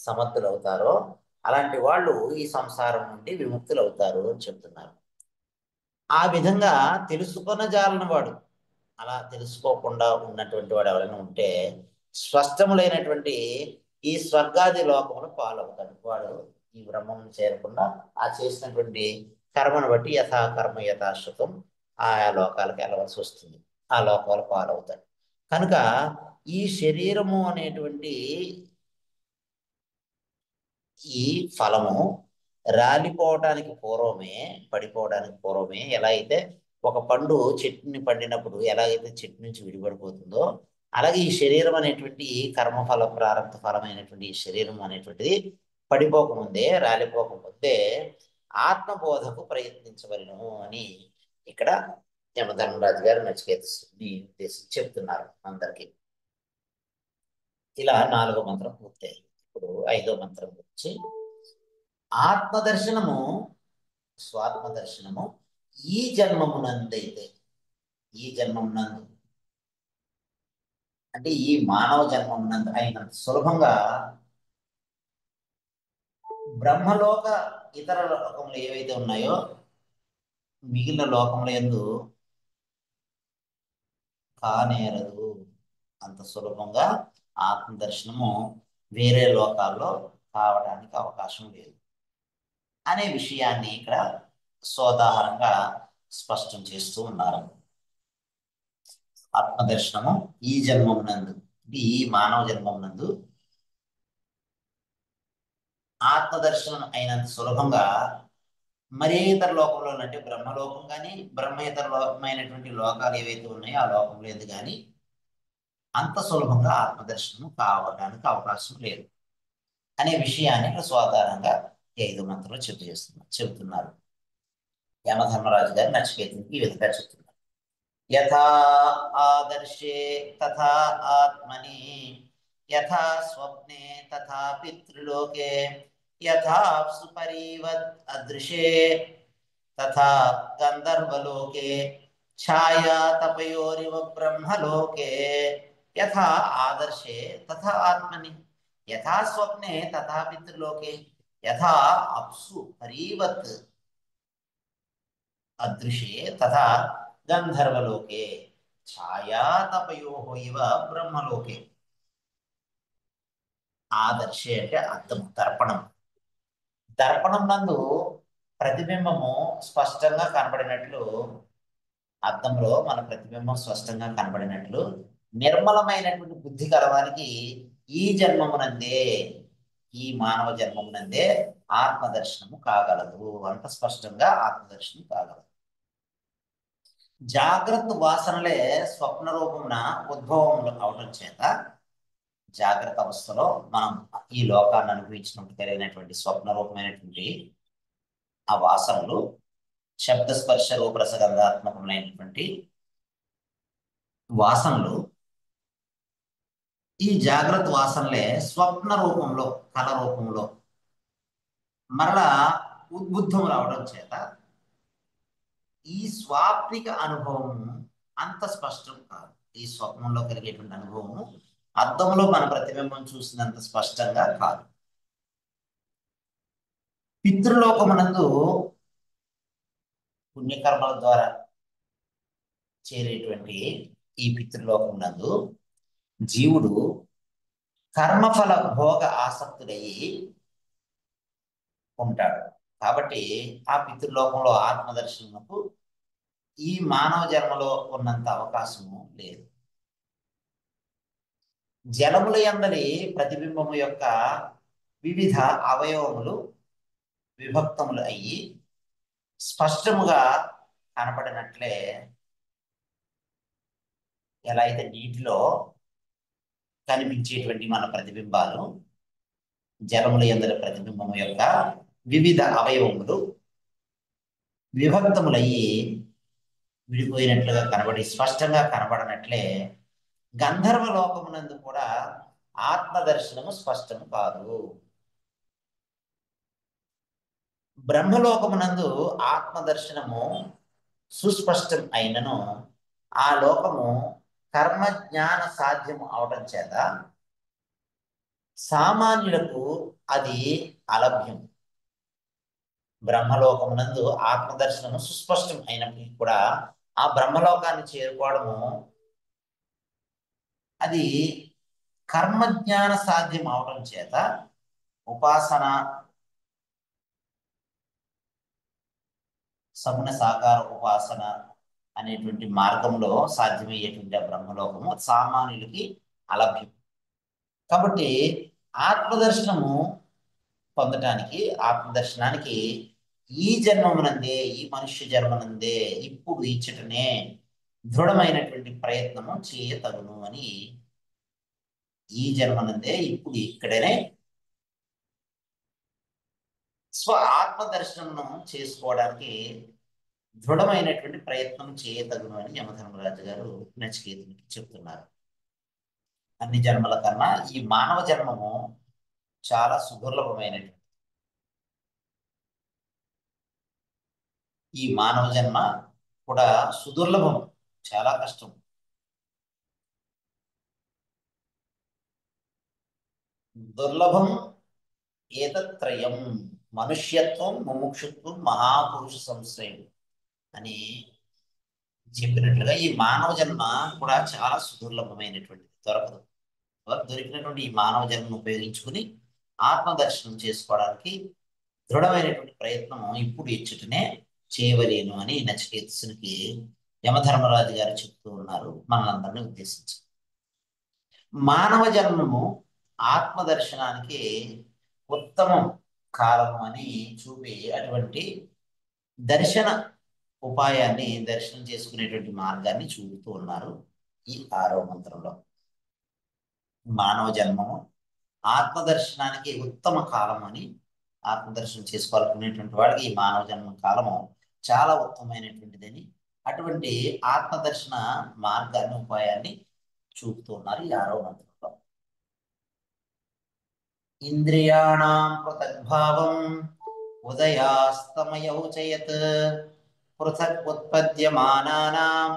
సమర్థులు అవుతారో అలాంటి వాళ్ళు ఈ సంసారం నుండి విముక్తులు అవుతారు అని చెప్తున్నారు. ఆ విధంగా తెలుసుకున్న జాలని వాడు, అలా తెలుసుకోకుండా ఉన్నటువంటి వాడు ఎవరైనా ఉంటే స్పష్టములైనటువంటి ఈ స్వర్గాది లోకములు పాలవుతాడు. వాడు ఈ బ్రహ్మం చేరకుండా ఆ చేసినటువంటి కర్మను బట్టి యథా కర్మ యథాశ్రుతం ఆయా లోకాలకు వెళ్ళవలసి వస్తుంది. ఆ లోకాలు పాలవుతాడు. కనుక ఈ శరీరము అనేటువంటి ఈ ఫలము రాలిపోవడానికి పూర్వమే, పడిపోవడానికి పూర్వమే, ఎలా అయితే ఒక పండు చెట్టుని పండినప్పుడు ఎలా అయితే చెట్టు నుంచి విడిపడిపోతుందో, అలాగే ఈ శరీరం అనేటువంటి కర్మఫల ప్రారంభ ఫలమైనటువంటి ఈ శరీరం అనేటువంటిది పడిపోకముందే, రాలిపోకముందే ఆత్మబోధకు ప్రయత్నించవలను అని ఇక్కడ యమధర్మరాజు గారు నచికేతుని ఉద్దేశించి చెప్తున్నారు అందరికీ. ఇలా 4వ మంత్రం పూర్తయింది. ఇప్పుడు 5వ మంత్రం గురించి. ఆత్మదర్శనము, స్వాత్మ దర్శనము ఈ జన్మమునందైతే, ఈ జన్మమునందు అంటే ఈ మానవ జన్మమునందు అయినంత సులభంగా బ్రహ్మలోక ఇతర లోకములు ఏవైతే ఉన్నాయో మిగిలిన లోకముల యందు కానేరదు. అంత సులభంగా ఆత్మదర్శనము వేరే లోకాల్లో కావడానికి అవకాశం లేదు అనే విషయాన్ని ఇక్కడ సోదాహరంగా స్పష్టం చేస్తూ ఉన్నారు. ఆత్మదర్శనము ఈ జన్మమునందు, ఈ మానవ జన్మమునందు ఆత్మదర్శనం అయినంత సులభంగా మరే ఇతర లోకంలో, అంటే బ్రహ్మలోకం కానీ బ్రహ్మేతర లోకమైనటువంటి లోకాలు ఏవైతే ఉన్నాయో ఆ లోకంలో లేదు కానీ అంత సులభంగా ఆత్మదర్శనం కావడానికి అవకాశం లేదు అనే విషయాన్ని ఇక్కడ స్వాధారంగా 5వ మంత్రంలో చెబుతున్నారు. యమధర్మరాజు గారు నచికేతునికి ఈ విధంగా చెప్తున్నారు. యథా ఆదర్శే తథా ఆత్మని, యథా స్వప్నే తథా పితృలోకే, యథాప్సు పరీవద్ అదృశే తథా గంధర్వలోకే ఛాయా తపయోరివ బ్రహ్మలోకే. యథా ఆదర్శే తథా ఆత్మని, యథా స్వప్నే తథా పితృలోకే, యథా అప్సు పరీవత్ అదృశే తథా గంధర్వలోకే ఛాయా తపయోః ఇవ బ్రహ్మలోకే. ఆదర్శే అంటే అద్దం, దర్పణం. దర్పణం నందు ప్రతిబింబము స్పష్టంగా కనబడినట్లు, అద్దంలో మన ప్రతిబింబం స్పష్టంగా కనబడినట్లు నిర్మలమైనటువంటి బుద్ధి కలవానికి ఈ జన్మమునందే, ఈ మానవ జన్మమునందే ఆత్మదర్శనము కాగలదు. అంత స్పష్టంగా ఆత్మదర్శనం కాగలదు. జాగ్రత్త వాసనలే స్వప్న రూపమున ఉద్భవం అవడం చేత, జాగ్రత్త అవస్థలో మనం ఈ లోకాన్ని అనుభవించినప్పుడు కలిగినటువంటి స్వప్న రూపమైనటువంటి ఆ వాసనలు శబ్దస్పర్శ రూపరసగంధాత్మకమైనటువంటి వాసనలు, ఈ జాగ్రత్త వాసనలే స్వప్న రూపంలో, కళ రూపంలో మరలా ఉద్బుద్ధం రావడం చేత ఈ స్వాప్నిక అనుభవం అంత స్పష్టం కాదు. ఈ స్వప్నంలో కలిగేటువంటి అనుభవము అద్దంలో మన ప్రతిబింబం చూసినంత స్పష్టంగా కాదు. పితృలోకమునందు పుణ్యకర్మల ద్వారా చేరేటువంటి ఈ పితృలోకమునందు జీవుడు కర్మఫల భోగ ఆసక్తుడయ్యి ఉంటాడు. కాబట్టి ఆ పితృలోకంలో ఆత్మదర్శనకు ఈ మానవ జన్మలో ఉన్నంత అవకాశము లేదు. జలముల యందలి ప్రతిబింబము యొక్క వివిధ అవయవములు విభక్తములు అయ్యి స్పష్టముగా కనపడినట్లే, ఎలా అయితే నీటిలో కనిపించేటువంటి మన ప్రతిబింబాలు జలముల యందలి ప్రతిబింబము యొక్క వివిధ అవయవములు విభక్తములయ్యి విడిపోయినట్లుగా కనబడి స్పష్టంగా కనబడనట్లే గంధర్వ లోకమునందు కూడా ఆత్మదర్శనము స్పష్టము కాదు. బ్రహ్మలోకమునందు ఆత్మదర్శనము సుస్పష్టం అయినను ఆ లోకము కర్మ జ్ఞాన సాధ్యము అవటం చేత సామాన్యులకు అది అలభ్యం. బ్రహ్మలోకమునందు ఆత్మదర్శనము సుస్పష్టం అయినప్పటికీ కూడా ఆ బ్రహ్మలోకాన్ని చేరుకోవడము అది కర్మజ్ఞాన సాధ్యం అవటం చేత ఉపాసన సగుణ సాకార ఉపాసన అనేటువంటి మార్గంలో సాధ్యమయ్యేటువంటి ఆ బ్రహ్మలోకము సామాన్యులకి అలభ్యం. కాబట్టి ఆత్మదర్శనము పొందటానికి, ఆత్మదర్శనానికి ఈ జన్మమునందే, ఈ మనుష్య జన్మనందే, ఇప్పుడు ఇచ్చటనే దృఢమైనటువంటి ప్రయత్నము చేయతగును అని, ఈ జన్మనందే ఇప్పుడు ఇక్కడనే స్వ ఆత్మదర్శనము చేసుకోవడానికి దృఢమైనటువంటి ప్రయత్నం చేయతగును అని యమధర్మరాజు గారు నచికేతునికి చెప్తున్నారు. అన్ని జన్మల కన్నా ఈ మానవ జన్మము చాలా సుదుర్లభమైనటువంటి, ఈ మానవ జన్మ కూడా సుదుర్లభం, చాలా కష్టం. దుర్లభం ఏతత్రయం మనుష్యత్వం ముముక్షుత్వం మహాపురుష సంశ్రయం అని చెప్పినట్లుగా ఈ మానవ జన్మ కూడా చాలా సుదుర్లభమైనటువంటిది, దొరకదు. దొరికినటువంటి ఈ మానవ జన్మను ఉపయోగించుకుని ఆత్మదర్శనం చేసుకోవడానికి దృఢమైనటువంటి ప్రయత్నం ఇప్పుడు ఇచ్చుటనే చేయవలేను అని నచికేతునికి యమధర్మరాజు గారు చెప్తూ ఉన్నారు, మనందరినీ ఉద్దేశించి. మానవ జన్మము ఆత్మదర్శనానికి ఉత్తమం కాలము అని చూపి అటువంటి దర్శన ఉపాయాన్ని, దర్శనం చేసుకునేటువంటి మార్గాన్ని చూపుతూ ఉన్నారు ఈ 6వ మంత్రంలో. మానవ జన్మము ఆత్మదర్శనానికి ఉత్తమ కాలం అని, ఆత్మదర్శనం చేసుకోవాలనుకునేటువంటి వాడికి ఈ మానవ జన్మ కాలము చాలా ఉత్తమమైనటువంటిదని, అటువంటి ఆత్మదర్శన మార్గాన్ని, ఉపాయాన్ని చూపుతూ ఉన్నారు ఈ 6వ మంత్రంలో. ఇంద్రియాణం పృథగ్భావం ఉదయాస్తమయౌ చయత్ పృథక్ ఉత్పద్యమానానాం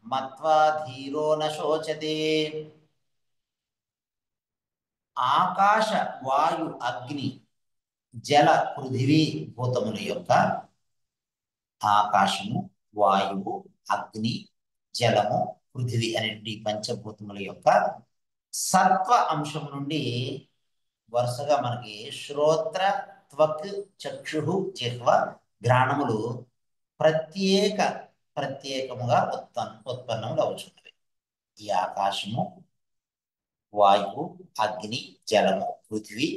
మత్వా ధీరో న శోచతే. ఆకాశ వాయు అగ్ని జల పృథివీ భూతముల యొక్క, ఆకాశము, వాయువు, అగ్ని, జలము, పృథివీ అనేటువంటి పంచభూతముల యొక్క సత్వ అంశం నుండి వరుసగా మనకి శ్రోత్ర, త్వక్, చక్షు, జిహ్వ, ఘ్రాణములు ప్రత్యేకముగా ఉత్పన్నములు అవుతున్నవి. ఈ ఆకాశము, వాయువు, అగ్ని, జలము, పృథివీ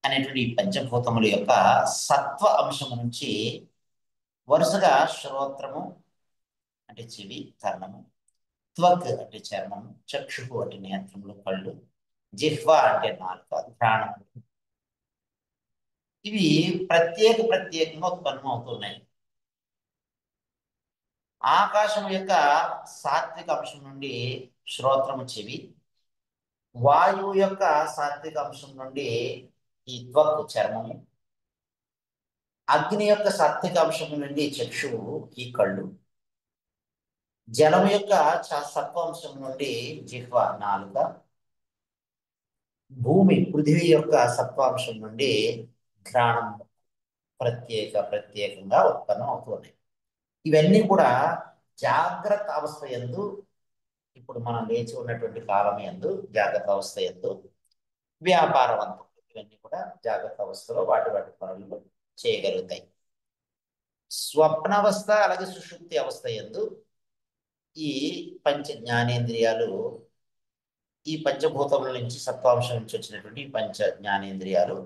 అనేటువంటి పంచభూతముల యొక్క సత్వ అంశము నుంచి వరుసగా శ్రోత్రము అంటే చెవి, కర్ణము, త్వక్ అంటే చర్మము, చక్షు అంటే నేత్రములు, కళ్ళు, జిహ్వ అంటే నాలుక, ఘ్రాణములు, ఇవి ప్రత్యేకంగా ఉత్పన్నం అవుతున్నాయి. ఆకాశం యొక్క సాత్విక అంశం నుండి శ్రోత్రము చెవి, వాయువు యొక్క సాత్విక అంశం నుండి ఈ త్వక్ చర్మము, అగ్ని యొక్క సాత్విక అంశం నుండి చక్షువు ఈ కళ్ళు, జలము యొక్క సత్వాంశం నుండి జిహ్వ నాలుక, భూమి పృథివీ యొక్క సత్వాంశం నుండి ఘ్రాణం ప్రత్యేకంగా ఉత్పన్నం అవుతున్నాయి. ఇవన్నీ కూడా జాగ్రత్త అవస్థ యందు, ఇప్పుడు మనం లేచి ఉన్నటువంటి కాలం యందు, జాగ్రత్త అవస్థ యందు వ్యాపారవంతం. ఇవన్నీ కూడా జాగ్రత్త అవస్థలో వాటి వాటి పనులు చేయగలుగుతాయి. స్వప్నావస్థ అలాగే సుషుప్తి అవస్థ యందు ఈ పంచ జ్ఞానేంద్రియాలు, ఈ పంచభూతముల నుంచి సత్వాంశం నుంచి వచ్చినటువంటి ఈ పంచ జ్ఞానేంద్రియాలు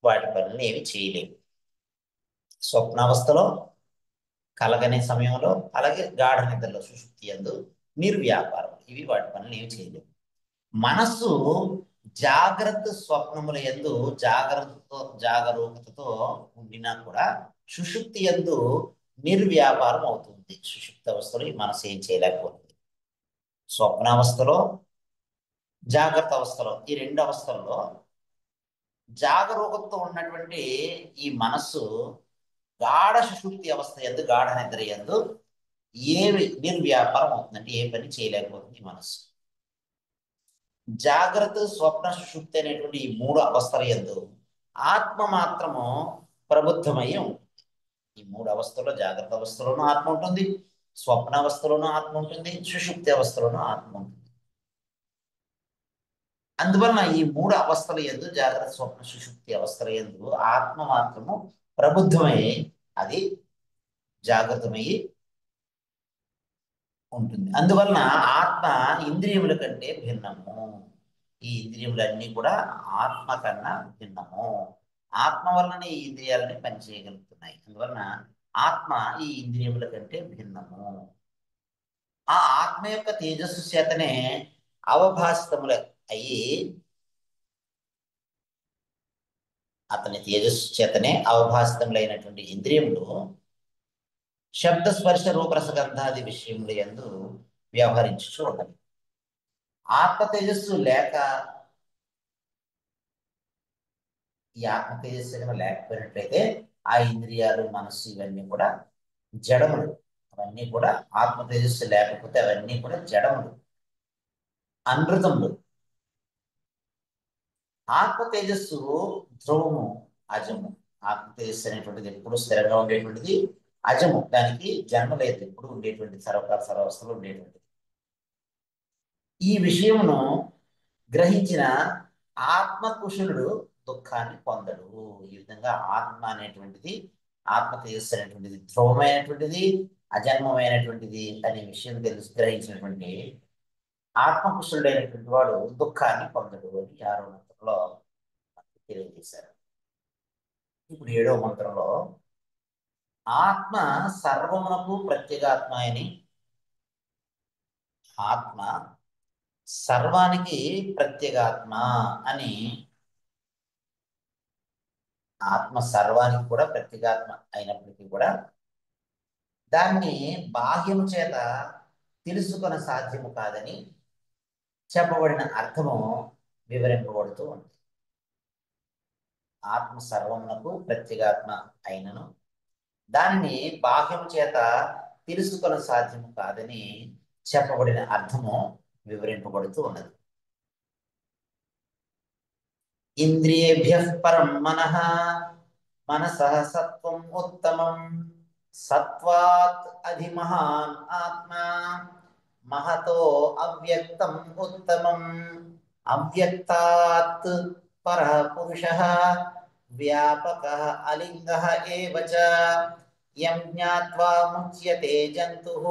వాటి పనులను ఏమి చేయలేవు. స్వప్నావస్థలో, కలగనే సమయంలో, అలాగే గాఢ నిద్రలో సుషుప్తి యందు నిర్వ్యాపారం, ఇవి వాటి పనులు ఏమి చేయలేవు. మనస్సు జాగ్రత్త స్వప్నముల యందు జాగరూకతతో ఉండినా కూడా సుషుప్తి యందు నిర్వ్యాపారం అవుతుంది. సుషుప్తి అవస్థలో ఈ మనసు ఏం చేయలేకపోతుంది. స్వప్నావస్థలో, జాగ్రత్త అవస్థలో, ఈ రెండు అవస్థల్లో జాగరూకతతో ఉన్నటువంటి ఈ మనస్సు గాఢ సుషుప్తి అవస్థ యందు, గాఢ నిద్ర యందు ఏమి నిర్వ్యాపారం అవుతుందంటే ఏ పని చేయలేకపోతుంది ఈ మనస్సు. జాగ్రత్త, స్వప్న, సుషుప్తి అనేటువంటి ఈ మూడు అవస్థల యందు ఆత్మ మాత్రము ప్రబుద్ధమై ఉంటుంది. ఈ మూడు అవస్థల్లో జాగ్రత్త అవస్థలోనూ ఆత్మ ఉంటుంది, స్వప్న అవస్థలోనూ ఆత్మ ఉంటుంది, సుషుప్తి అవస్థలోనూ ఆత్మ ఉంటుంది. అందువలన ఈ మూడు అవస్థల యందు, జాగ్రత్త, స్వప్న, సుషుప్తి అవస్థల యందు ఆత్మ మాత్రము ప్రబుద్ధమై అది జాగ్రత్తమయ్యి ఉంటుంది. అందువలన ఆత్మ ఇంద్రియముల కంటే భిన్నము. ఈ ఇంద్రియములన్నీ కూడా ఆత్మ కన్నా భిన్నము. ఆత్మ వలన ఈ ఇంద్రియాలని పనిచేయగలుగుతున్నాయి. అందువలన ఆత్మ ఈ ఇంద్రియముల కంటే భిన్నము. ఆ ఆత్మ యొక్క తేజస్సు చేతనే అవభాసితముల అయ్యి, అతని తేజస్సు చేతనే అవభాసితములైనటువంటి ఇంద్రియములు శబ్ద, స్పర్శ, రూపరసగంధాది విషయముల యందు వ్యవహరించుచు ఉండాలి. ఆత్మ తేజస్సు లేక, ఈ ఆత్మ తేజస్సు కనుక లేకపోయినట్లయితే ఆ ఇంద్రియాలు, మనస్సు ఇవన్నీ కూడా జడములు. అవన్నీ కూడా ఆత్మ తేజస్సు లేకపోతే అవన్నీ కూడా జడములు, అనృతములు. ఆత్మ తేజస్సు ధ్రువము, అజము. ఆత్మ తేజస్సు అనేటువంటిది ఎప్పుడు స్థిరంగా ఉండేటువంటిది, అజము. దానికి జన్మ లేదు, ఎప్పుడు ఉండేటువంటిది, సర్వకాల సర్వస్థలో ఉండేటువంటిది. ఈ విషయమును గ్రహించిన ఆత్మకుశలుడు దుఃఖాన్ని పొందడు. ఈ విధంగా ఆత్మ అనేటువంటిది, ఆత్మ తేజస్సు అనేటువంటిది ధ్రువమైనటువంటిది, అజన్మమైనటువంటిది అనే విషయం గ్రహించినటువంటి ఆత్మకుశలుడైనటువంటి వాడు దుఃఖాన్ని పొందడు అని 6వ మంత్రంలో తెలియజేశారు. ఇప్పుడు 7వ మంత్రంలో ఆత్మ సర్వమునకు ప్రత్యేగాత్మ అని, ఆత్మ సర్వానికి ప్రత్యేగాత్మ అని, ఆత్మ సర్వానికి కూడా ప్రత్యేగాత్మ అయినప్పటికీ కూడా దాన్ని బాహ్యము చేత తెలుసుకొన సాధ్యము కాదని చెప్పబడిన అర్థము వివరింపబడుతూ ఉంది. ఆత్మ సర్వమునకు ప్రత్యేగాత్మ అయినను దానిని బాహ్యము చేత తెలుసుకొన సాధ్యము కాదని చెప్పబడిన అర్థము వివరింపబడుతూ ఉన్నది. ఇంద్రియేభ్యః పరం మనః, మనసః సత్వం ఉత్తమం, సత్వాత్ అధిమహాన్ ఆత్మా, మహతో అవ్యక్తం ఉత్తమం, అవ్యక్తాత్ పరః పురుషః, వ్యాపకః అలింగః ఏవ చ, యం జ్ఞాత్వా ముచ్యతే జంతుః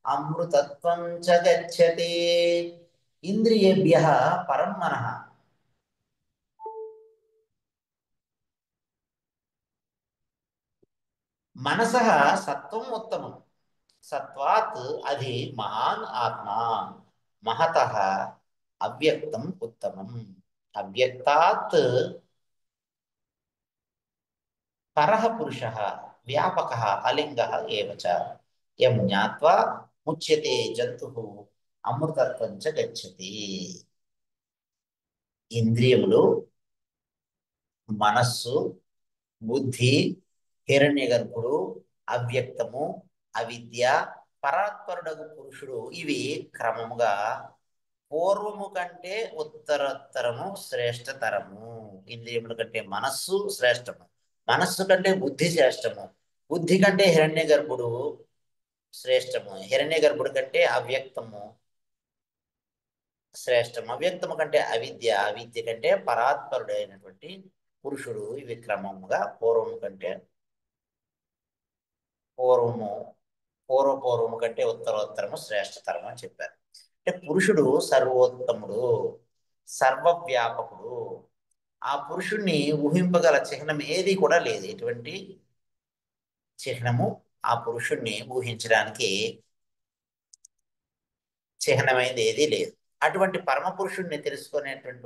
అమృతత్వం చ గచ్చతి. ఇంద్రియేభ్యః పరం మనః, మనసః సత్వం ఉత్తమం, సత్వాత్ అది మహాన్ ఆత్మ, మహతః అవ్యక్తం ఉత్తమం, అవ్యక్తాత్ పరః పురుషః, వ్యాపకః అలింగః ఏవ చ, యం జ్ఞాత్వా ముచ్యతే జంతుః అమృతత్వం చ గచ్చతి. ఇంద్రియములు, మనస్సు, బుద్ధి, హిరణ్యగర్భుడు, అవ్యక్తము, అవిద్య, పరాత్పరుడగు పురుషుడు, ఇవి క్రమముగా పూర్వము కంటే ఉత్తరోత్తరము శ్రేష్టతరము. ఇంద్రియముల కంటే మనస్సు శ్రేష్టము, మనస్సు కంటే బుద్ధి శ్రేష్టము, బుద్ధి కంటే హిరణ్యగర్భుడు శ్రేష్టము, హిరణ్యగర్భుడి కంటే అవ్యక్తము శ్రేష్టం. అవ్యక్తము కంటే అవిద్య, అవిద్య కంటే పరాత్పరుడైనటువంటి పురుషుడు. ఇవి క్రమముగా పూర్వము కంటే పూర్వము పూర్వపూర్వము కంటే ఉత్తరోత్తరము శ్రేష్టతరం అని చెప్పారు. అంటే పురుషుడు సర్వోత్తముడు, సర్వవ్యాపకుడు. ఆ పురుషుణ్ణి ఊహింపగల చిహ్నం ఏది కూడా లేదు. ఎటువంటి చిహ్నము ఆ పురుషుణ్ణి ఊహించడానికి చిహ్నమైనది ఏదీ లేదు. అటువంటి పరమ పురుషుణ్ణి తెలుసుకునేటువంటి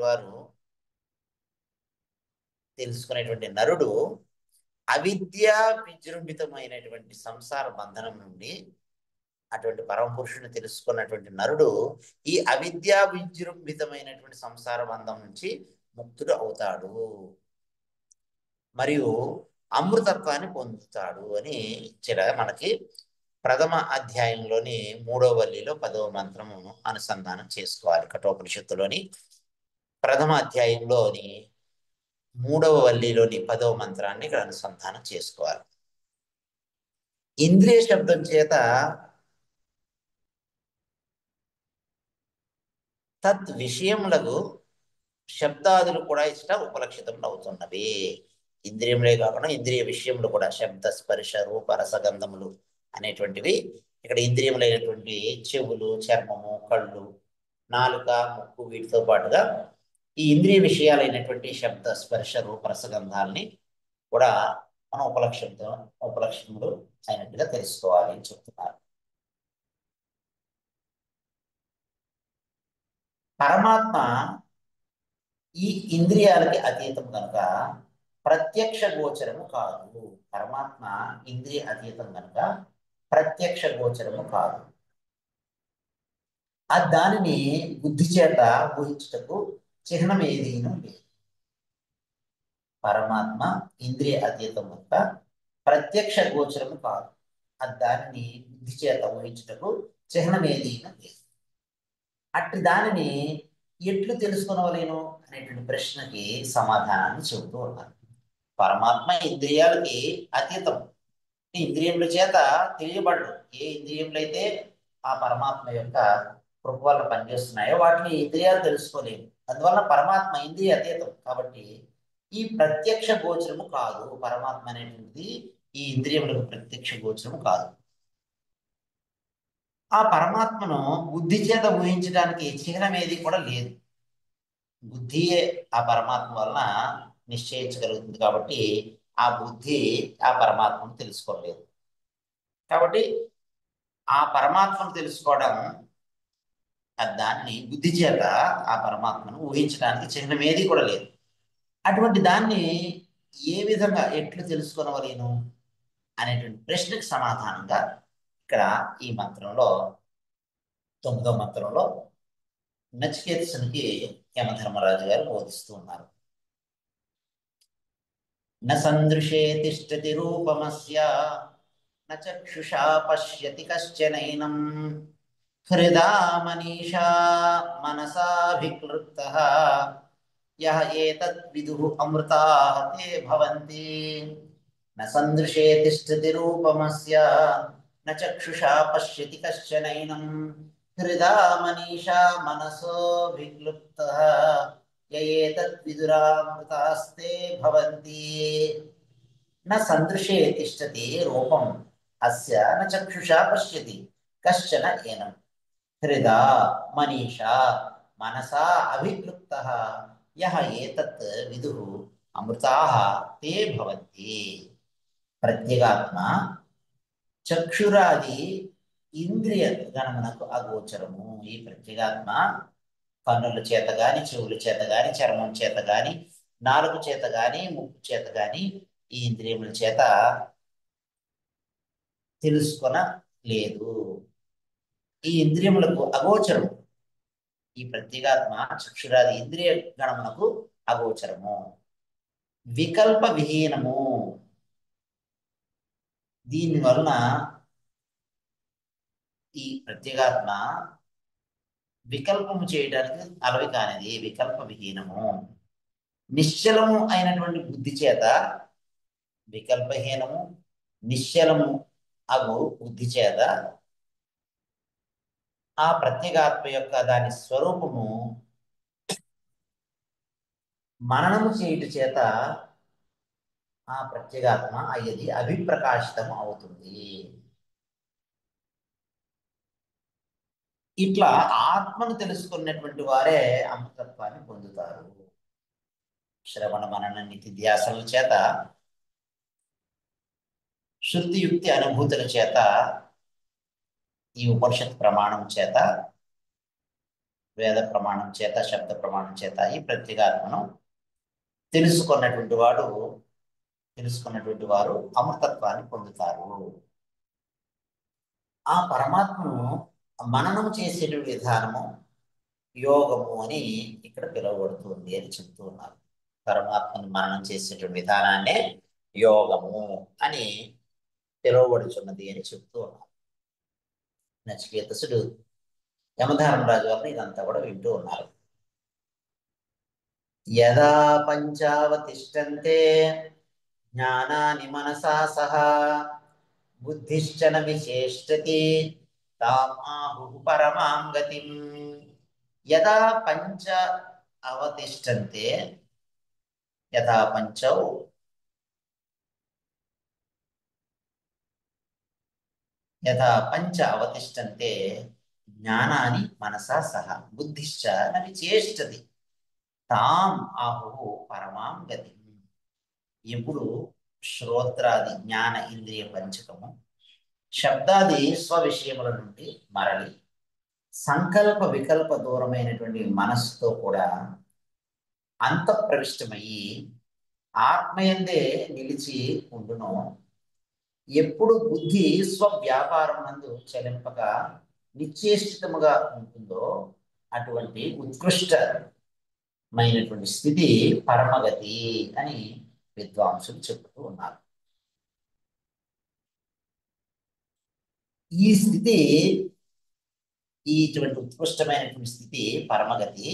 నరుడు అవిద్యా విజృంభితమైనటువంటి సంసార బంధనం నుండి, అటువంటి పరమ పురుషుని తెలుసుకున్నటువంటి నరుడు ఈ అవిద్యా విజృంభితమైనటువంటి సంసార బంధం నుంచి ముక్తుడు అవుతాడు, మరియు అమృతత్వాన్ని పొందుతాడు అని ఇచ్చిన మనకి ప్రథమ అధ్యాయంలోని 3వ వల్లిలో 10వ మంత్రము అనుసంధానం చేసుకోవాలి. కఠోపనిషత్తులోని ప్రథమ అధ్యాయంలోని 3వ వల్లిలోని 10వ మంత్రాన్ని ఇక్కడ అనుసంధానం చేసుకోవాలి. ఇంద్రియ శబ్దం చేత తద్ విషయములకు శబ్దాదులు కూడా ఇష్ట ఉపలక్షితములు అవుతున్నవి. ఇంద్రియములే కాకుండా ఇంద్రియ విషయములు కూడా శబ్ద స్పర్శ రూప రసగంధములు అనేటువంటివి ఇక్కడ ఇంద్రియములైనటువంటి చెవులు, చర్మము, కళ్ళు, నాలుక, ముక్కు వీటితో పాటుగా ఈ ఇంద్రియ విషయాలైనటువంటి శబ్ద స్పర్శ రూప రసగంధాలని కూడా మనం ఉపలక్షణములు అయినట్టుగా తెలుసుకోవాలి అని చెప్తున్నారు. పరమాత్మ ఈ ఇంద్రియాలకి అతీతం కనుక ప్రత్యక్ష గోచరము కాదు. పరమాత్మ ఇంద్రియ అతీతం కనుక ప్రత్యక్ష గోచరము కాదు. దానిని బుద్ధి చేత ఊహించుటకు చిహ్నం ఏదీను లేదు. పరమాత్మ ఇంద్రియ అతీతం కనుక ప్రత్యక్ష గోచరము కాదు. దానిని బుద్ధి చేత ఊహించుటకు చిహ్నం ఏదీను లేదు. అట్టి దానిని ఎట్లు తెలుసుకొనవలేను అనేటువంటి ప్రశ్నకి సమాధానాన్ని చెబుతూ ఉన్నారు. పరమాత్మ ఇంద్రియాలకి అతీతం, ఇంద్రియముల చేత తెలియబడడు. ఏ ఇంద్రియములైతే ఆ పరమాత్మ యొక్క కృప వల్ల పనిచేస్తున్నాయో వాటిని ఇంద్రియాలు తెలుసుకోలేవు. అందువలన పరమాత్మ ఇంద్రియ అతీతం కాబట్టి ఈ ప్రత్యక్ష గోచరము కాదు. పరమాత్మ అనేటువంటిది ఈ ఇంద్రియములకు ప్రత్యక్ష గోచరము కాదు. ఆ పరమాత్మను బుద్ధి చేత ఊహించడానికి చిహ్నం ఏది కూడా లేదు. బుద్ధియే ఆ పరమాత్మ వలన నిశ్చయించగలుగుతుంది కాబట్టి ఆ బుద్ధి ఆ పరమాత్మను తెలుసుకోలేదు. కాబట్టి ఆ పరమాత్మను తెలుసుకోవడం, దాన్ని బుద్ధి చేత ఆ పరమాత్మను ఊహించడానికి చిహ్నం ఏది కూడా లేదు. అటువంటి దాన్ని ఏ విధంగా ఎట్లు తెలుసుకొనవలేను అనేటువంటి ప్రశ్నకు సమాధానంగా ఇక్కడ ఈ మంత్రంలో 9వ మంత్రంలో నచికేతసునికి యమధర్మరాజు గారు బోధిస్తూ ఉన్నారు. న సందృశే తిష్టతి రూపమస్య న చక్షుషా పశ్యతి కశ్చనైనం హృదా మనీషా మనసాభిక్లుప్తః యః ఏతద్ విదుః అమృతాః తే భవంతి. న సందృశే తిష్టతి రూపమస్య న చక్షుషా పశ్యతి కశ్చనైనం హృదా మనీషా మనసోభిక్లుప్తః య ఏతద్ విదురామృతాస్తే భవంతి. న సందృశే తిష్టతి రూపం అస్య న చక్షుషా పశ్యతి కశ్చన ఏనం హృదా మనీషా మనసా అభిక్లుప్తః యః ఏతత్ విదుః అమృతాః తే భవంతి. ప్రత్యేగాత్మ చక్షురాది ఇంద్రియ గణమునకు అగోచరము. ఈ ప్రత్యేగాత్మ కన్నుల చేత గాని, చెవుల చేత గాని, చర్మం చేత గాని, నాలుక చేత గాని, ముక్కు చేత గాని, ఈ ఇంద్రియముల చేత తెలుసుకొనలేదు. ఈ ఇంద్రియములకు అగోచరము. ఈ ప్రత్యేగాత్మ చక్షురాది ఇంద్రియ గణమునకు అగోచరము, వికల్ప విహీనము. దీని వలన ఈ ప్రత్యేగాత్మ వికల్పము చేయడానికి అలవి కానిది, వికల్ప విహీనము. నిశ్చలము అయినటువంటి బుద్ధి చేత, వికల్పహీనము నిశ్చలము అగు బుద్ధి చేత ఆ ప్రత్యేగాత్మ యొక్క దాని స్వరూపము మననము చేయుట చేత ఆ ప్రత్యేగాత్మ అయ్యది అభిప్రకాశితం అవుతుంది. ఇట్లా ఆత్మను తెలుసుకున్నటువంటి వారే అమృతత్వాన్ని పొందుతారు. శ్రవణ మనన నిధిధ్యాసనల చేత, శృతి యుక్తి అనుభూతుల చేత, ఈ ఉపనిషత్ ప్రమాణం చేత, వేద ప్రమాణం చేత, శబ్ద ప్రమాణం చేత ఈ ప్రత్యేగాత్మను తెలుసుకున్నటువంటి వారు అమృతత్వాన్ని పొందుతారు. ఆ పరమాత్మను మననం చేసే విధానము యోగము అని ఇక్కడ పిలువబడుతుంది అని చెప్తూ ఉన్నారు. పరమాత్మను మననం చేసేటువంటి విధానాన్నే యోగము అని పిలువబడుచున్నది అని చెప్తూ ఉన్నారు. నచికేతసుడు యమధర్మరాజు వారిని ఇదంతా కూడా వింటూ ఉన్నారు. యదా పంచావతిష్టంతే జ్ఞానాని మనసా సహా బుద్ధిశ్చన విశేషతి తాం ఆహుః పరమాం గతిం. యదా పంచ అవతిష్టంతే, యథా పంచౌ యథా పంచ అవతిష్టంతే జ్ఞానాని మనసా సహ బుద్ధిశ్చ న విచేష్టతి తాం ఆహుః పరమాం గతిం. ఎప్పుడు శ్రోత్రాది జ్ఞాన ఇంద్రియ పంచకము శబ్దాది స్వవిషయముల నుండి మరలి సంకల్ప వికల్ప దూరమైనటువంటి మనస్సుతో కూడా అంతఃప్రవిష్టమయ్యి ఆత్మయందే నిలిచి ఉండునో, ఎప్పుడు బుద్ధి స్వవ్యాపారం నందు చలింపక నిశ్చేష్టితముగా ఉంటుందో అటువంటి ఉత్కృష్టమైనటువంటి స్థితి పరమగతి అని విద్వాంసులు చెబుతూ ఉన్నారు. ఈ స్థితి, ఇటువంటి ఉత్కృష్టమైనటువంటి స్థితి పరమగతి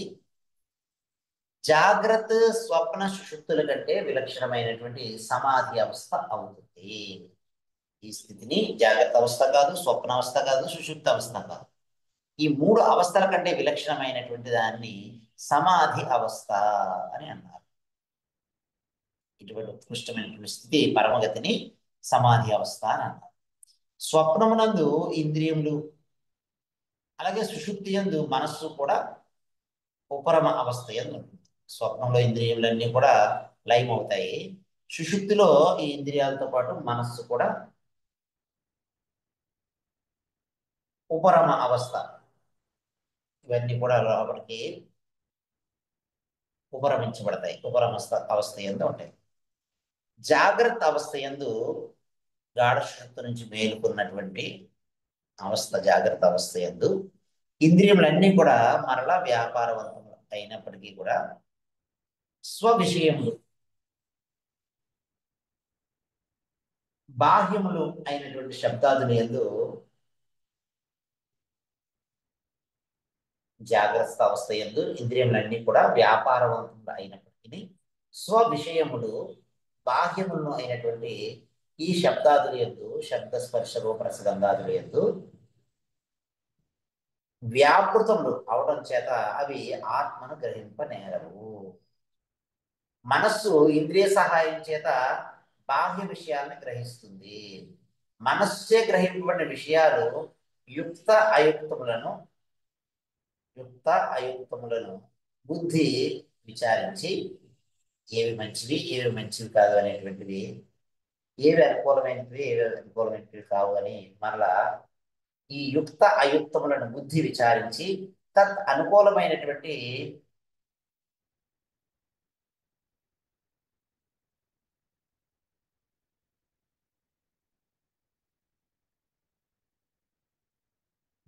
జాగ్రత్త స్వప్న సుషుప్తుల కంటే విలక్షణమైనటువంటి సమాధి అవస్థ అవుతుంది. ఈ స్థితిని జాగ్రత్త అవస్థ కాదు, స్వప్న అవస్థ కాదు, సుషుప్త అవస్థ కాదు, ఈ మూడు అవస్థల కంటే విలక్షణమైనటువంటి దాన్ని సమాధి అవస్థ అని అన్నారు. ఇటువంటి ఉత్కృష్టమైనటువంటి స్థితి పరమగతిని సమాధి అవస్థ అని అన్నారు. స్వప్నమునందు ఇంద్రియములు, అలాగే సుషుప్తి యందు మనస్సు కూడా ఉపరమ అవస్థ యందు ఉంటుంది. స్వప్నంలో ఇంద్రియములన్నీ కూడా లయమవుతాయి. సుషుప్తిలో ఈ ఇంద్రియాలతో పాటు మనస్సు కూడా ఉపరమ అవస్థ, ఇవన్నీ కూడా లోపలికి ఉపరమించబడతాయి. అవస్థ యందు ఉంటాయి. జాగ్రత్త అవస్థ యందు గాఢ సుషుప్తి నుంచి మేలుకున్నటువంటి అవస్థ, జాగ్రత్త అవస్థ యందు ఇంద్రియములన్నీ కూడా మరలా వ్యాపారవంతం అయినప్పటికీ కూడా స్వవిషయములు, బాహ్యములు అయినటువంటి శబ్దాదుల యందు జాగ్రత్త అవస్థ యందు ఇంద్రియములన్నీ కూడా వ్యాపారవంతం అయినప్పటికీ స్వవిషయములు బాహ్యములను అయినటువంటి ఈ శబ్దాదుల యందు, శబ్ద స్పర్శ రూప రసగంధాదుల యందు వ్యాపృతములు అవడం చేత అవి ఆత్మను గ్రహింపనేరవు. మనస్సు ఇంద్రియ సహాయం చేత బాహ్య విషయాలను గ్రహిస్తుంది. మనస్సే గ్రహింపబడిన విషయాలు యుక్త అయుక్తములను బుద్ధి విచారించి ఏవి మంచివి, ఏవి మంచివి కాదు అనేటువంటివి, ఏవి అనుకూలమైనవి, ఏవి అనుకూలమైనవి కావు అని మరలా ఈ యుక్త అయుక్తములను బుద్ధి విచారించి తత్ అనుకూలమైనటువంటి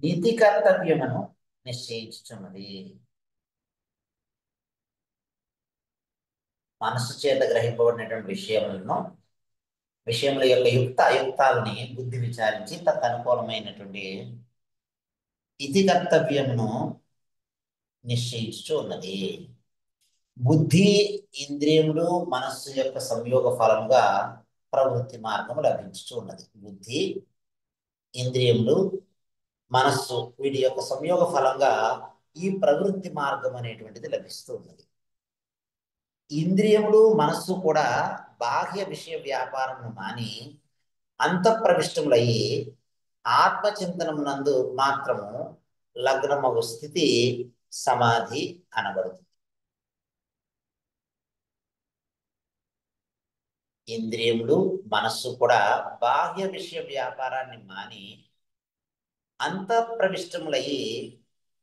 నీతి కర్తవ్యమును నిశ్చయించుచున్నది. మనస్సు చేత గ్రహింపబడినటువంటి విషయముల యొక్క యుక్త అయుక్తాలని బుద్ధి విచారించి తత్ అనుకూలమైనటువంటి ఇతి కర్తవ్యమును నిశ్చయించుచు ఉన్నది. బుద్ధి, ఇంద్రియములు, మనస్సు యొక్క సంయోగ ఫలముగా ప్రవృత్తి మార్గము లభించుచు ఉన్నది. బుద్ధి, ఇంద్రియములు, మనస్సు వీటి యొక్క సంయోగ ఫలంగా ఈ ప్రవృత్తి మార్గం అనేటువంటిది లభిస్తూ ఉన్నది. ఇంద్రియములు మనస్సు కూడా బాహ్య విషయ వ్యాపారమును మాని అంతఃప్రవిష్టములయ్యి ఆత్మచింతనమునందు మాత్రము లగ్నమగు స్థితి సమాధి అనబడుతుంది. ఇంద్రియములు మనస్సు కూడా బాహ్య విషయ వ్యాపారాన్ని మాని అంతఃప్రవిష్టములయ్యి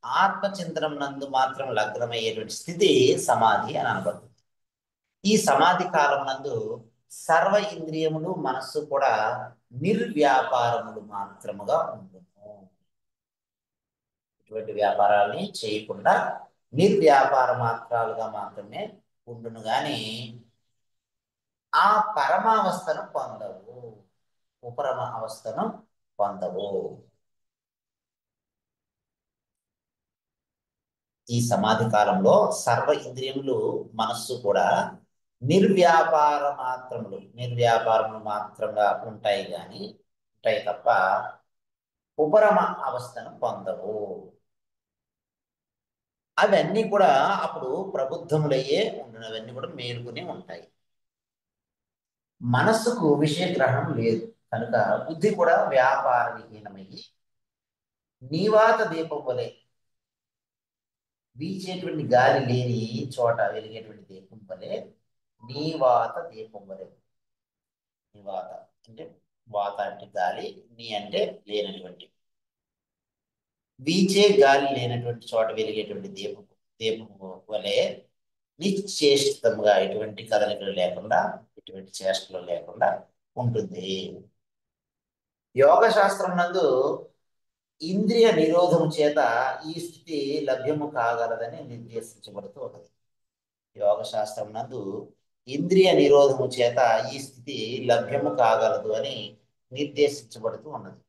ఆత్మచింతనం నందు మాత్రం లగ్నమయ్యేటువంటి స్థితి సమాధి అని అనబడుతుంది. ఈ సమాధి కాలం నందు సర్వ ఇంద్రియములు మనస్సు కూడా నిర్వ్యాపారములు మాత్రముగా ఉండును. ఇటువంటి వ్యాపారాలని చేయకుండా నిర్వ్యాపార మాత్రాలుగా మాత్రమే ఉండును గాని ఆ పరమావస్థను పొందవు, ఉపరమ అవస్థను పొందవు. ఈ సమాధి కాలంలో సర్వ ఇంద్రియములు మనస్సు కూడా నిర్వ్యాపారములు మాత్రంగా ఉంటాయి తప్ప ఉపరమ అవస్థను పొందవు. అవన్నీ కూడా అప్పుడు ప్రబుద్ధములయ్యే ఉండినవన్నీ కూడా మేలుకుని ఉంటాయి. మనస్సుకు విషయ గ్రహణం లేదు కనుక బుద్ధి కూడా వ్యాపార విహీనమయ్యి నీవాత దీపం వలె వీచేటువంటి గాలి లేని చోట వెలిగేటువంటి దీపం వలె నీవాత దీపం వలె. నీవాత అంటే వాత అంటే గాలి, నీ అంటే లేనటువంటి, వీచే గాలి లేనటువంటి చోట వెలిగేటువంటి దీపము వలె నిశ్చేష్టముగా ఎటువంటి కదలికలు లేకుండా ఎటువంటి చేష్టలు లేకుండా ఉంటుంది. యోగ శాస్త్రం నందు ఇంద్రియ నిరోధము చేత ఈ స్థితి లభ్యము కాగలదని నిర్దేశించబడుతూ ఉన్నది. యోగ శాస్త్రం నందు ఇంద్రియ నిరోధము చేత ఈ స్థితి లభ్యము కాగలదు అని నిర్దేశించబడుతూ ఉన్నది.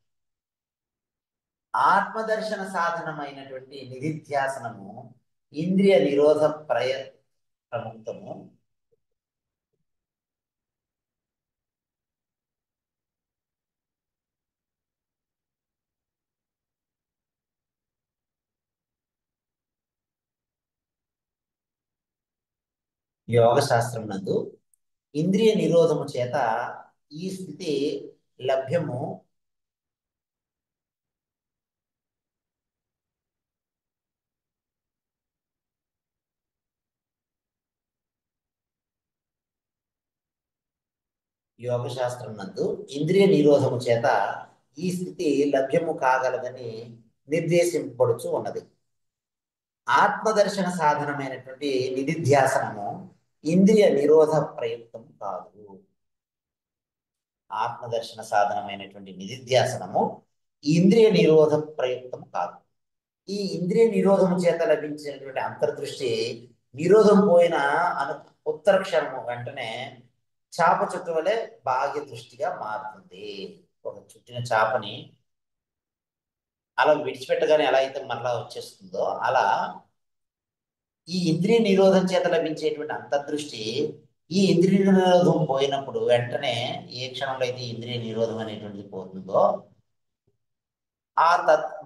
ఆత్మదర్శన సాధనమైనటువంటి నిధిధ్యాసనము ఇంద్రియ నిరోధ ప్రముక్తము. యోగ శాస్త్రం నందు ఇంద్రియ నిరోధము చేత ఈ స్థితి లభ్యము యోగ శాస్త్రం నందు ఇంద్రియ నిరోధము చేత ఈ స్థితి లభ్యము కాగలదని నిర్దేశింపబడుచు ఉన్నది. ఆత్మదర్శన సాధనమైనటువంటి నిధిధ్యాసనము ఇంద్రియ నిరోధ ప్రయుక్తం కాదు. ఆత్మదర్శన సాధనమైనటువంటి నిధిధ్యాసనము ఇంద్రియ నిరోధ ప్రయుక్తం కాదు. ఈ ఇంద్రియ నిరోధము చేత లభించినటువంటి అంతర్దృష్టి నిరోధం పోయిన ఉత్తర క్షణము వెంటనే చేప చుట్టు వలె బాహ్య దృష్టిగా మారుతుంది. ఒక చుట్టిన చేపని అలా విడిచిపెట్టగానే ఎలా అయితే మరలా వచ్చేస్తుందో అలా ఈ ఇంద్రియ నిరోధం చేత లభించేటువంటి అంతర్దృష్టి ఈ ఇంద్రియ నిరోధం పోయినప్పుడు వెంటనే ఏ క్షణంలో అయితే ఇంద్రియ నిరోధం అనేటువంటిది పోతుందో ఆ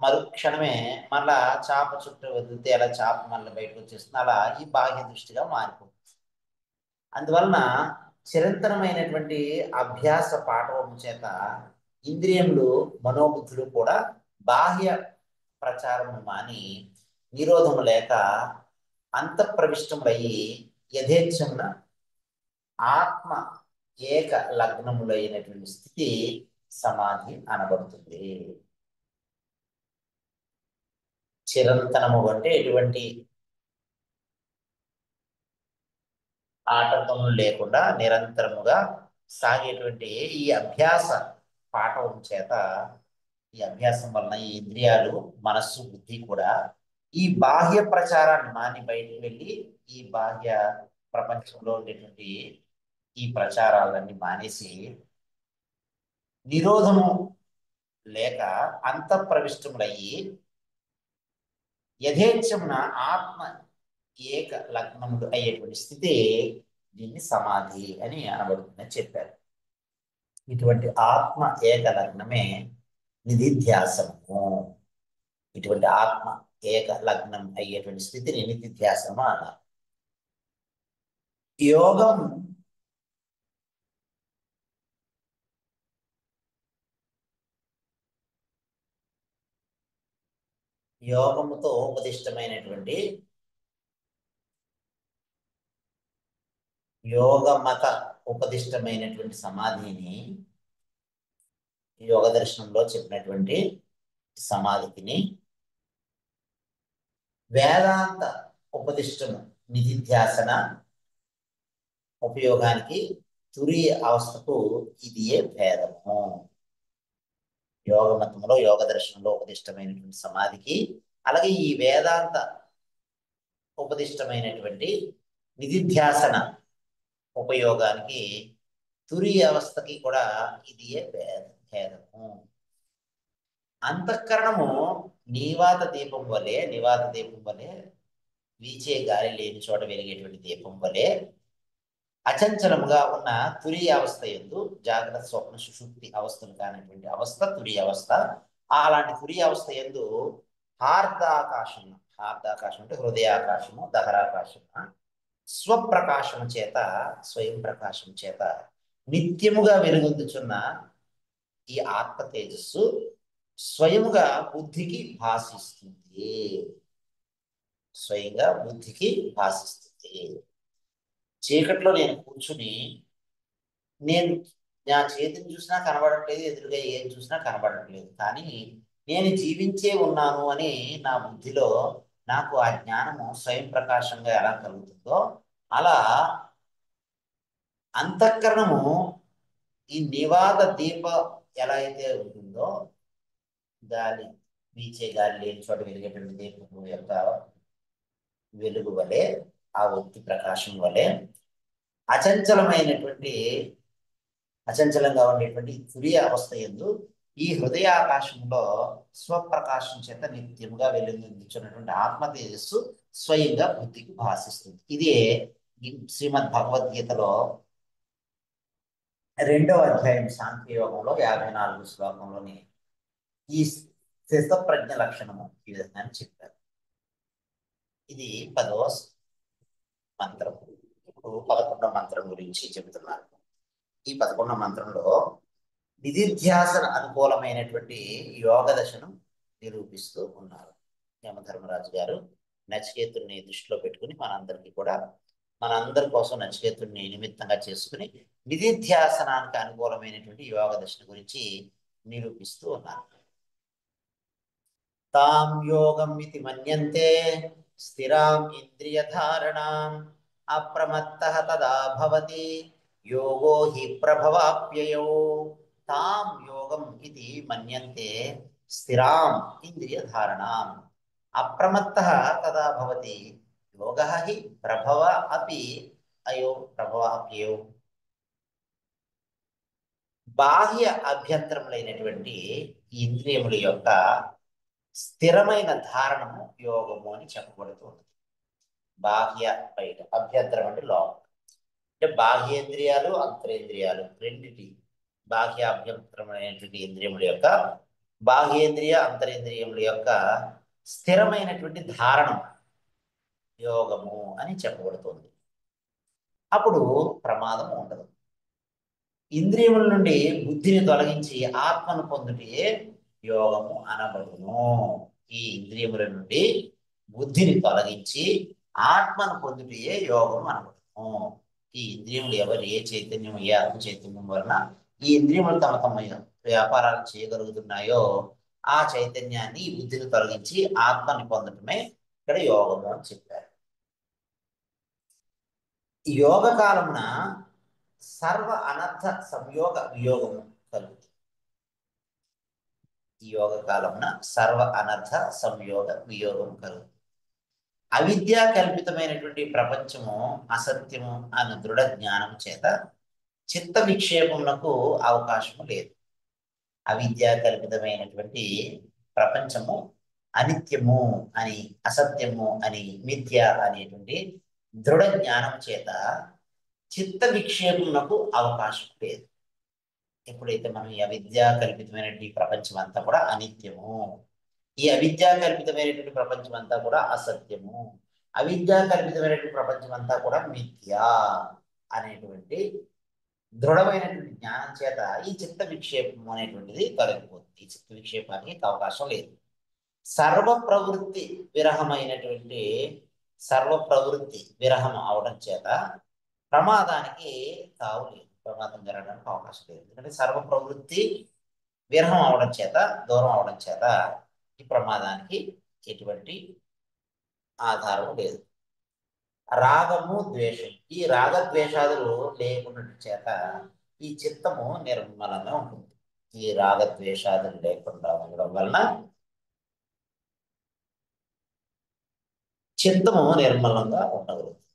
మరుక్షణమే మళ్ళా చేప చుట్టూ వదిలితే అలా చేప మళ్ళీ బయటకు వచ్చేస్తుంది. అలా ఈ బాహ్య దృష్టిగా మారిపోతుంది. అందువలన చిరంతనమైనటువంటి అభ్యాస పాఠవము చేత ఇంద్రియములు మనోబుద్ధులు కూడా బాహ్య ప్రచారము మాని నిరోధము లేక అంతఃప్రవిష్టములయ్యి యథేచ్ఛమున ఆత్మ ఏక లగ్నములైనటువంటి స్థితి సమాధి అనబడుతుంది. చిరంతనము అంటే ఎటువంటి ఆటంకములు లేకుండా నిరంతరముగా సాగేటువంటి ఈ అభ్యాస పాఠం చేత ఈ అభ్యాసం వలన ఈ ఇంద్రియాలు మనస్సు బుద్ధి కూడా ఈ బాహ్య ప్రచారాన్ని మాని బయటికి వెళ్ళి ఈ బాహ్య ప్రపంచంలో ఉండేటువంటి ఈ ప్రచారాలన్నీ మానేసి నిరోధము లేక అంతఃప్రవిష్టములయ్యి యథేచ్ఛమున ఆత్మ ఏక లగ్నములు అయ్యేటువంటి స్థితి దీన్ని సమాధి అని అనబడుతుందని చెప్పారు. ఇటువంటి ఆత్మ ఏక లగ్నమే నిధిధ్యాసనము. ఇటువంటి ఆత్మ ఏక లగ్నం అయ్యేటువంటి స్థితిని నిధిధ్యాసనం అన్నారు. యోగం యోగముతో ఉపదిష్టమైనటువంటి యోగమత ఉపదిష్టమైనటువంటి సమాధిని యోగ దర్శనంలో చెప్పినటువంటి సమాధిని వేదాంత ఉపదిష్టము నిధిధ్యాసన ఉపయోగానికి తురీయ అవస్థకు ఇదియే భేదము. యోగ మతంలో యోగ దర్శనంలో ఉపదిష్టమైనటువంటి సమాధికి, అలాగే ఈ వేదాంత ఉపదిష్టమైనటువంటి నిధిధ్యాసన ఉపయోగానికి తురీయ అవస్థకి కూడా ఇదియే భేదము. అంతఃకరణము నివాత దీపం వలె వీచే గాలి లేని చోట వెలిగేటువంటి దీపం వలె అచంచలముగా ఉన్న తురీయ అవస్థ యందు జాగ్రత్త స్వప్న సుషుప్తి అవస్థలు కానటువంటి అవస్థ తురీయ అవస్థ. అలాంటి తురీయ అవస్థ యందు హార్దాకాశం అంటే హృదయాకాశము, దహరాకాశము స్వప్రకాశము చేత, స్వయం ప్రకాశం చేత నిత్యముగా వెలుగొందుచున్న ఈ ఆత్మ తేజస్సు స్వయముగా బుద్ధికి భాషిస్తుంది. స్వయంగా బుద్ధికి భాషిస్తుంది. చీకట్లో నేను కూర్చుని నేను నా చేతిని చూసినా కనబడట్లేదు, ఎదురుగా ఏం చూసినా కనబడట్లేదు, కానీ నేను జీవించే ఉన్నాను అని నా బుద్ధిలో నాకు ఆ జ్ఞానము స్వయం ప్రకాశంగా ఎలా కలుగుతుందో, అలా అంతఃకరణము ఈ నివాద దీప ఎలా అయితే ఉంటుందో, గాలి వీచే గాలి లేని చోట వెలిగేటువంటి దీపము యొక్క వెలుగు వలె, ఆ ఒత్తి ప్రకాశం వలె అచంచలంగా ఉండేటువంటి తురీయ అవస్థ యందు ఈ హృదయాకాశంలో స్వప్రకాశం చేత నిత్యముగా వెలుగొందుచున్నటువంటి ఆత్మ తేజస్సు స్వయంగా బుద్ధికి భాషిస్తుంది. ఇదే శ్రీమద్ భగవద్గీతలో 2వ అధ్యాయం సాంఖ్యయోగంలో 54వ శ్లోకంలోని ఈ స్థిత ప్రజ్ఞ లక్షణము ఈ విధంగా చెప్పారు. ఇది 10వ మంత్రం. ఇప్పుడు 11వ మంత్రం గురించి చెబుతున్నారు. ఈ 11వ మంత్రంలో నిధిధ్యాసన అనుకూలమైనటువంటి యోగ దశను నిరూపిస్తూ ఉన్నారు యమధర్మరాజు గారు. నచికేతుడిని దృష్టిలో పెట్టుకుని మనందరి కోసం నచికేతుడిని నిమిత్తంగా చేసుకుని నిధిధ్యాసనానికి అనుకూలమైనటువంటి యోగ దశను గురించి నిరూపిస్తూ ఉన్నారు. తాం యోగం ఇది మన్యంతే స్థిరాం ఇంద్రియధారణాం అప్రమత్తః తదా భవతి యోగో హి ప్రభవాప్యయో. తాం యోగం ఇది మన్యంతే స్థిరాం ఇంద్రియధారణాం అప్రమత్తః తదా భవతి యోగః హి ప్రభవ అప్యయో. బాహ్య అభ్యంతరములైనటువంటి ఇంద్రియముల యొక్క స్థిరమైన ధారణము యోగము అని చెప్పబడుతుంది. బాహ్య బయట, అభ్యంతరం అంటే లోపల, అంటే బాహ్యేంద్రియాలు అంతరేంద్రియాలు రెండిటి బాహ్య అభ్యంతరమైనటువంటి ఇంద్రియముల యొక్క, బాహ్యేంద్రియ అంతరేంద్రియముల యొక్క స్థిరమైనటువంటి ధారణం యోగము అని చెప్పబడుతుంది. అప్పుడు ప్రమాదం ఉండదు. ఇంద్రియముల నుండి బుద్ధిని తొలగించి ఆత్మను పొందుటే యోగము అనబడును. ఈ ఇంద్రియముల నుండి బుద్ధిని తొలగించి ఆత్మను పొందుటే యోగము అనబడును. ఈ ఇంద్రియములు ఏ చైతన్యం, ఏ ఆత్మ చైతన్యం వలన ఈ ఇంద్రియములు తమ తమ వ్యాపారాలు చేయగలుగుతున్నాయో ఆ చైతన్యాన్ని, ఈ బుద్ధిని తొలగించి ఆత్మని పొందటమే ఇక్కడ యోగము అని చెప్పారు. యోగ కాలమున సర్వ అనర్థ సంయోగ వియోగము కలుగుతుంది. ఈ యోగ కాలమున సర్వ అనర్థ సంయోగ వియోగం కలుగుతుంది. అవిద్యా కల్పితమైనటువంటి ప్రపంచము అసత్యము అన్న దృఢ జ్ఞానం చేత చిత్త విక్షేపమునకు అవకాశము లేదు. అవిద్యా కల్పితమైనటువంటి ప్రపంచము అనిత్యము అని, అసత్యము అని, మిథ్య అనేటువంటి దృఢ జ్ఞానం చేత చిత్త విక్షేపమునకు అవకాశం లేదు. ఎప్పుడైతే మనం ఈ అవిద్యా కల్పితమైనటువంటి ప్రపంచం అంతా కూడా అనిత్యము, ఈ అవిద్యా కల్పితమైనటువంటి ప్రపంచం అంతా కూడా అసత్యము, అవిద్యా కల్పితమైనటువంటి ప్రపంచం అంతా కూడా మిథ్య అనేటువంటి దృఢమైనటువంటి జ్ఞానం చేత ఈ చిత్త విక్షేపం అనేటువంటిది తొలగిపోతుంది. ఈ చిత్త విక్షేపానికి అవకాశం లేదు. సర్వ ప్రవృత్తి విరహమైనటువంటి సర్వ ప్రవృత్తి విరహం అవడం చేత ప్రమాదానికి తావు లేదు, ప్రమాదం జరగడానికి అవకాశం లేదు. ఎందుకంటే సర్వ ప్రవృత్తి విరహం అవడం చేత, దూరం అవడం చేత ఈ ప్రమాదానికి ఎటువంటి ఆధారం లేదు. రాగము ద్వేషం, ఈ రాగద్వేషాదులు లేకుండా చేత ఈ చిత్తము నిర్మలంగా ఉంటుంది. ఈ రాగద్వేషాదులు లేకుండా ఉండడం వలన చిత్తము నిర్మలంగా ఉండగలుగుతుంది.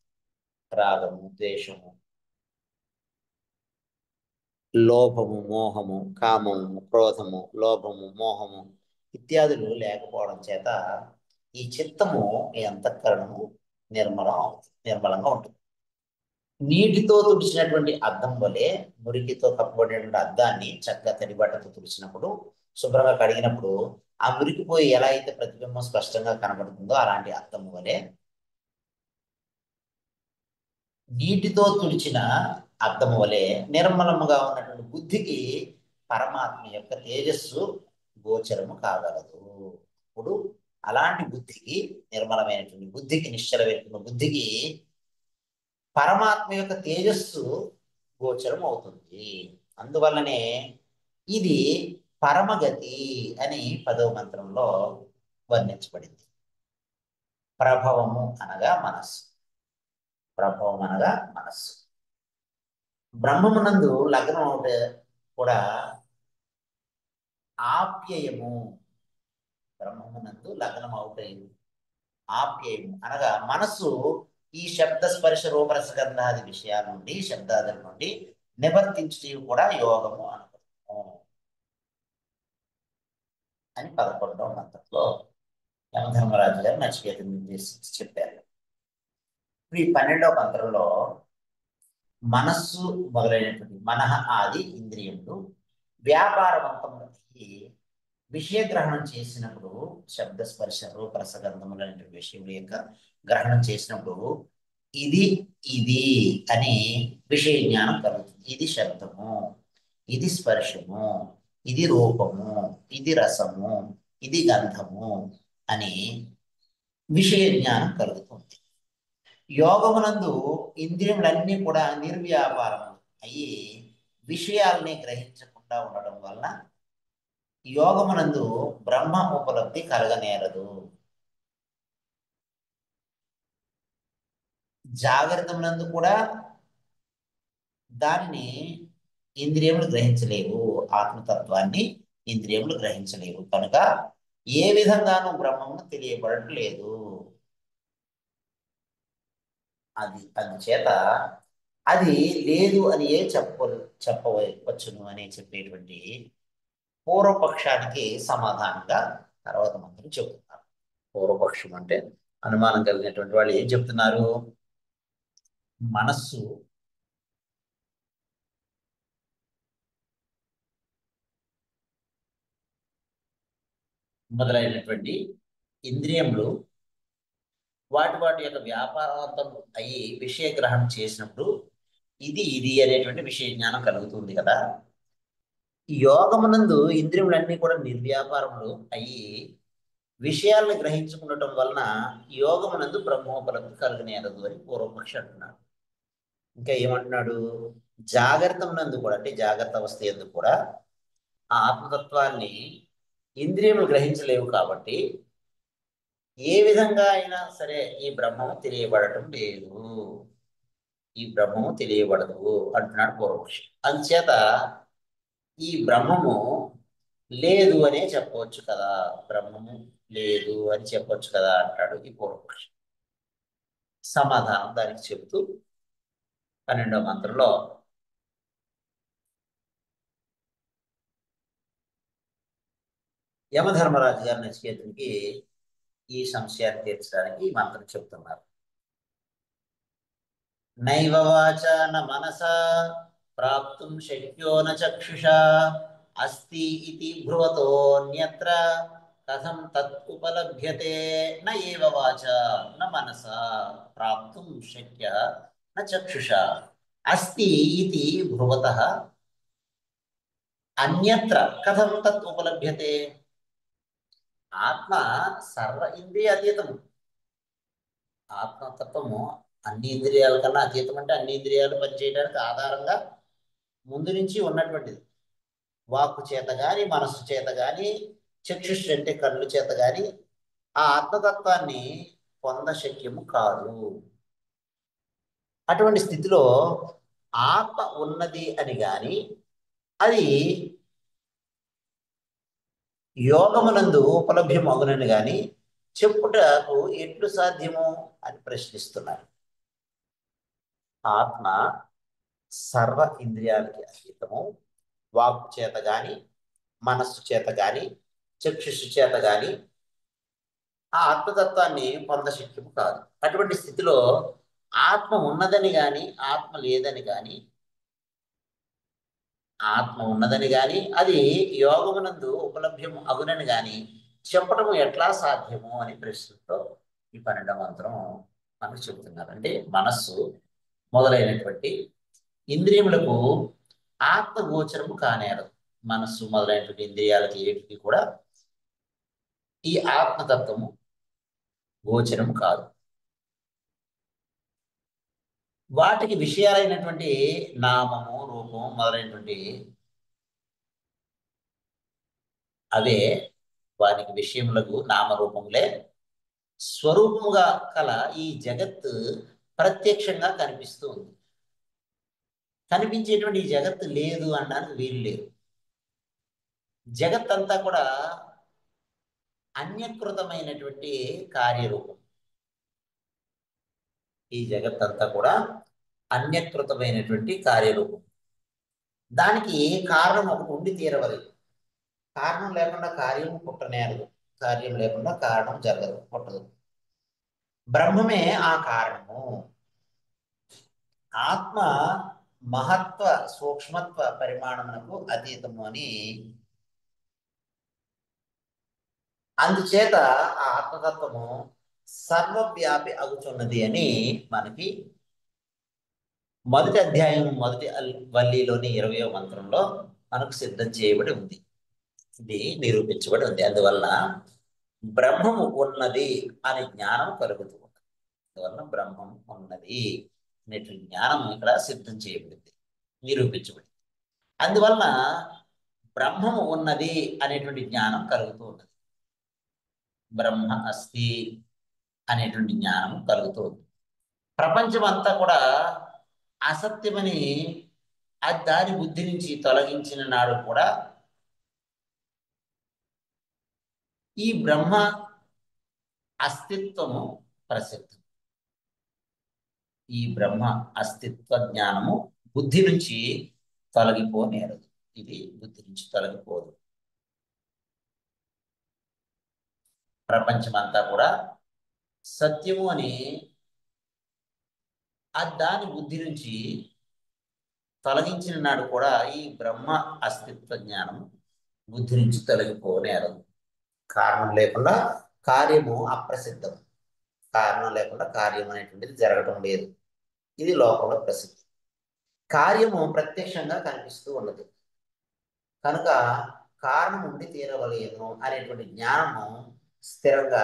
రాగము ద్వేషము, లోభము మోహము, కామము క్రోధము, లోభము మోహము ఇత్యాదులు లేకపోవడం చేత ఈ చిత్తము, ఈ అంతఃకరణము నిర్మలంగా ఉంటుంది. నీటితో తుడిచినటువంటి అద్దం వలె మురికితో కప్పబడినటువంటి అద్దాన్ని చక్కగా తడి బట్టతో తుడిచినప్పుడు, శుభ్రంగా కడిగినప్పుడు ఆ మురికిపోయి ఎలా అయితే ప్రతిబింబం స్పష్టంగా కనబడుతుందో అలాంటి అద్దం వలె నీటితో తుడిచిన అద్దము వలె నిర్మలముగా ఉన్నటువంటి బుద్ధికి పరమాత్మ యొక్క తేజస్సు గోచరము కాగలదు. ఇప్పుడు అలాంటి బుద్ధికి, నిర్మలమైనటువంటి బుద్ధికి, నిశ్చలమైనటువంటి బుద్ధికి పరమాత్మ యొక్క తేజస్సు గోచరం అవుతుంది. అందువల్లనే ఇది పరమగతి అని 10వ మంత్రంలో వర్ణించబడింది. ప్రభవము అనగా మనస్సు, ప్రభవం అనగా మనస్సు. బ్రహ్మమునందు లగ్నం ఒకటి కూడా ఆప్యయము, బ్రహ్మమునందు లగ్నం అవుతాయి. ఆప్యయము అనగా మనస్సు ఈ శబ్ద స్పర్శ రూపరసగంధాది విషయాల నుండి, శబ్దాదుల నుండి నివర్తించేవి కూడా యోగము అనుకుంటాము అని 11వ మంత్రంలో యమధర్మరాజు గారు నచికేతుని నిర్దేశించి చెప్పారు. ఇప్పుడు ఈ 12వ మంత్రంలో మనస్సు మొదలైనటువంటి మనః ఆది ఇంద్రియములు వ్యాపారవంతములకి విషయగ్రహణం చేసినప్పుడు, శబ్ద స్పర్శ రూపరసగంధములైన విషయముల యొక్క గ్రహణం చేసినప్పుడు ఇది ఇది అని విషయ జ్ఞానం కలుగుతుంది. ఇది శబ్దము, ఇది స్పర్శము, ఇది రూపము, ఇది రసము, ఇది గంధము అని విషయ జ్ఞానం కలుగుతుంది. యోగమునందు ఇంద్రియములన్నీ కూడా నిర్వ్యాపారం అయ్యి విషయాల్ని గ్రహించకుండా ఉండడం వలన యోగమునందు బ్రహ్మ ఉపలబ్ధి కలగనేరదు. జాగ్రత్తమునందు కూడా దానిని ఇంద్రియములు గ్రహించలేవు, ఆత్మతత్వాన్ని ఇంద్రియములు గ్రహించలేవు. కనుక ఏ విధంగానూ బ్రహ్మమును తెలియబడట్లేదు. అందుచేత అది లేదు అని చెప్పవచ్చును అని చెప్పేటువంటి పూర్వపక్షానికి సమాధానంగా తర్వాత మంత్రం చెబుతున్నారు. పూర్వపక్షం అంటే అనుమానం కలిగినటువంటి వాళ్ళు ఏం చెప్తున్నారు? మనస్సు మొదలైనటువంటి ఇంద్రియములు వాటి యొక్క వ్యాపారవంతం అయ్యి విషయ గ్రహణం చేసినప్పుడు ఇది ఇది అనేటువంటి విషయ జ్ఞానం కలుగుతుంది కదా. యోగమునందు ఇంద్రియములన్నీ కూడా నిర్వ్యాపారములు అయ్యి విషయాలను గ్రహించుకుండటం వలన యోగమునందు బ్రహ్మోపలబ్ధి కలుగనేరదు అని పూర్వపక్షి అంటున్నాడు. ఇంకా ఏమంటున్నాడు? జాగ్రత్తమునందు కూడా, అంటే జాగ్రత్త అవస్థ యందు కూడా ఆ ఆత్మతత్వాన్ని ఇంద్రియములు గ్రహించలేవు కాబట్టి ఏ విధంగా అయినా సరే ఈ బ్రహ్మము తెలియబడటం లేదు, ఈ బ్రహ్మము తెలియబడదు అంటున్నాడు పూర్వపక్షి. అందుచేత ఈ బ్రహ్మము లేదు అనే చెప్పవచ్చు కదా, బ్రహ్మము లేదు అని చెప్పొచ్చు కదా అంటాడు ఈ పూర్వపక్షి. సమాధానం దానికి చెబుతూ 12వ మంత్రంలో యమధర్మరాజు గారి నచికేతునికి ఈ సంశయాన్ని తీర్చడానికి ఈ మంత్రం చెబుతున్నారు. నైవ వాచా న మనసా ప్రాప్తుం శక్యో న చక్షుషా అస్తి ఇతి భ్రువతోన్యత్ర కథం తత్ ఉపలభ్యతే న ఏవ వాచ న మనసా ప్రాప్తుం శక్య న చక్షుషా అస్తి ఇతి భ్రువతః అన్యత్ర కథం తత్ ఉపలభ్యతే. ఆత్మ సర్వ ఇంద్రియ అతీతము. ఆత్మతత్వము అన్ని ఇంద్రియాల కన్నా అతీతం, అంటే అన్ని ఇంద్రియాలు పనిచేయడానికి ఆధారంగా ముందు నుంచి ఉన్నటువంటిది. వాక్కు చేత గాని, మనస్సు చేత గాని, చక్షుష్ అంటే కళ్ళు చేత గాని ఆ ఆత్మతత్వాన్ని పొందశక్యము కాదు. అటువంటి స్థితిలో ఆత్మ ఉన్నది అని గాని అది యోగమునందు ఉపలభ్యమగునని గాని చెప్పుటకు ఎట్లు సాధ్యము అని ప్రశ్నిస్తున్నారు. ఆత్మ సర్వ ఇంద్రియాలకి అతీతము. వాక్కు చేత గాని, మనస్సు చేత గాని, చక్షుషు చేత గాని ఆ ఆత్మతత్వాన్ని పొందశక్యము కాదు. అటువంటి స్థితిలో ఆత్మ ఉన్నదని గాని, ఆత్మ లేదని గాని, ఆత్మ ఉన్నదని గాని అది యోగమునందు ఉపలభ్యం అగునని గాని చెప్పటము ఎట్లా సాధ్యము అని ప్రశ్నతో ఈ 12వ మంత్రం మనకు చెబుతున్నారు. అంటే మనస్సు మొదలైనటువంటి ఇంద్రియములకు ఆత్మ గోచరము కానేరదు. మనస్సు మొదలైనటువంటి ఇంద్రియాలకి ఏటికి కూడా ఈ ఆత్మతత్వము గోచరం కాదు. వాటికి విషయాలైనటువంటి నామము, రూపము మొదలైనటువంటి అవే వానికి విషయములకు నామరూపములే స్వరూపముగా కల ఈ జగత్తు ప్రత్యక్షంగా కనిపిస్తూ ఉంది. కనిపించేటువంటి ఈ జగత్తు లేదు అనడానికి వీలు లేదు. జగత్ అంతా కూడా అన్యకృతమైనటువంటి కార్యరూపం. ఈ జగత్ అంతా కూడా అన్యకృతమైనటువంటి కార్యరూపం. దానికి కారణం ఒకటి ఉండి తీరవలేదు. కారణం లేకుండా కార్యం పుట్టనేరదు, కార్యం లేకుండా కారణం జరగదు, పుట్టదు. బ్రహ్మమే ఆ కారణము. ఆత్మ మహత్వ సూక్ష్మత్వ పరిమాణమునకు అతీతము అని, అందుచేత ఆ ఆత్మతత్వము సర్వవ్యాపి అగుచున్నది అని మనకి మొదటి అధ్యాయం మొదటి వల్లిలోని 20వ మంత్రంలో మనకు సిద్ధం చేయబడి ఉంది. ఇది నిరూపించబడి ఉంది. అందువల్ల బ్రహ్మము ఉన్నది అనే జ్ఞానం కలుగుతూ ఉంది. అందువల్ల బ్రహ్మం ఉన్నది అనేటువంటి జ్ఞానం ఇక్కడ సిద్ధం చేయబడింది, నిరూపించబడింది. అందువలన బ్రహ్మము ఉన్నది అనేటువంటి జ్ఞానం కలుగుతూ ఉన్నది. బ్రహ్మ అస్తి అనేటువంటి జ్ఞానం కలుగుతూ ఉంది. ప్రపంచం అంతా కూడా అసత్యమని దాని బుద్ధి నుంచి తొలగించిన నాడు కూడా ఈ బ్రహ్మ అస్తిత్వము ప్రసిద్ధం. ఈ బ్రహ్మ అస్తిత్వ జ్ఞానము బుద్ధి నుంచి తొలగిపోనేరదు. ఇది బుద్ధి నుంచి తొలగిపోదు. ప్రపంచమంతా కూడా సత్యము అని దాని బుద్ధి నుంచి తొలగించిన నాడు కూడా ఈ బ్రహ్మ అస్తిత్వ జ్ఞానం బుద్ధి నుంచి తొలగిపోనేరదు. కారణం లేకుండా కార్యము అప్రసిద్ధం. కారణం లేకుండా కార్యం అనేటువంటిది జరగటం లేదు. ఇది లోకంలో ప్రసిద్ధి. కార్యము ప్రత్యక్షంగా కనిపిస్తూ ఉన్నది కనుక కారణం ఉండి తీరవలేను అనేటువంటి జ్ఞానము స్థిరంగా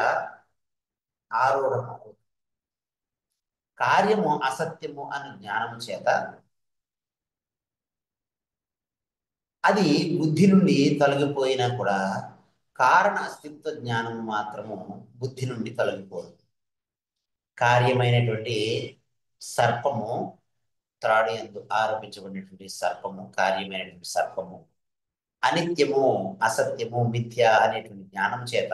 ఆరూఢమవుతుంది. కార్యము అసత్యము అనే జ్ఞానము చేత అది బుద్ధి నుండి తొలగిపోయినా కూడా కారణ అస్తిత్వ జ్ఞానము మాత్రము బుద్ధి నుండి తొలగిపోదు. కార్యమైనటువంటి సర్పము, త్రాడు యందు ఆరోపించబడినటువంటి సర్పము, కార్యమైనటువంటి సర్పము అనిత్యము, అసత్యము, మిథ్య అనేటువంటి జ్ఞానం చేత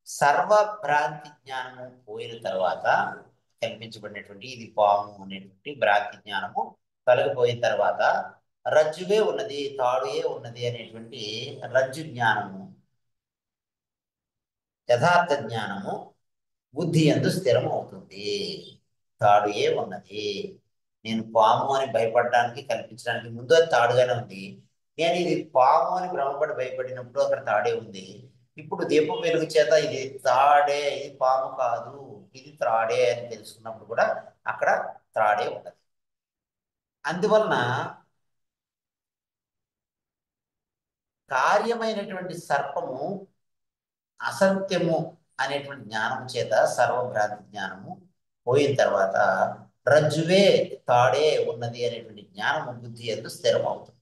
సర్వ భ్రాంతి జ్ఞానము పోయిన తర్వాత కల్పించబడినటువంటి ఇది పాము అనేటువంటి భ్రాంతి జ్ఞానము తొలగిపోయిన తర్వాత రజ్జువే ఉన్నది, తాడుయే ఉన్నది అనేటువంటి రజ్జు జ్ఞానము, యథార్థ జ్ఞానము బుద్ధి యందు స్థిరం అవుతుంది. తాడుయే ఉన్నది. నేను పాము అని భయపడడానికి కల్పించడానికి ముందు అది తాడుగానే ఉంది. నేను ఇది పాము అని భ్రమపడి భయపడినప్పుడు అక్కడ తాడే ఉంది. ఇప్పుడు దీపం వెలుగు చేత ఇది త్రాడే, ఇది పాము కాదు, ఇది త్రాడే అని తెలుసుకున్నప్పుడు కూడా అక్కడ త్రాడే ఉన్నది. అందువలన కార్యమైనటువంటి సర్పము అసత్యము అనేటువంటి జ్ఞానము చేత సర్వభ్రాంతి జ్ఞానము పోయిన తర్వాత రజ్జువే తాడే ఉన్నది అనేటువంటి జ్ఞానము బుద్ధి యందు స్థిరమవుతుంది.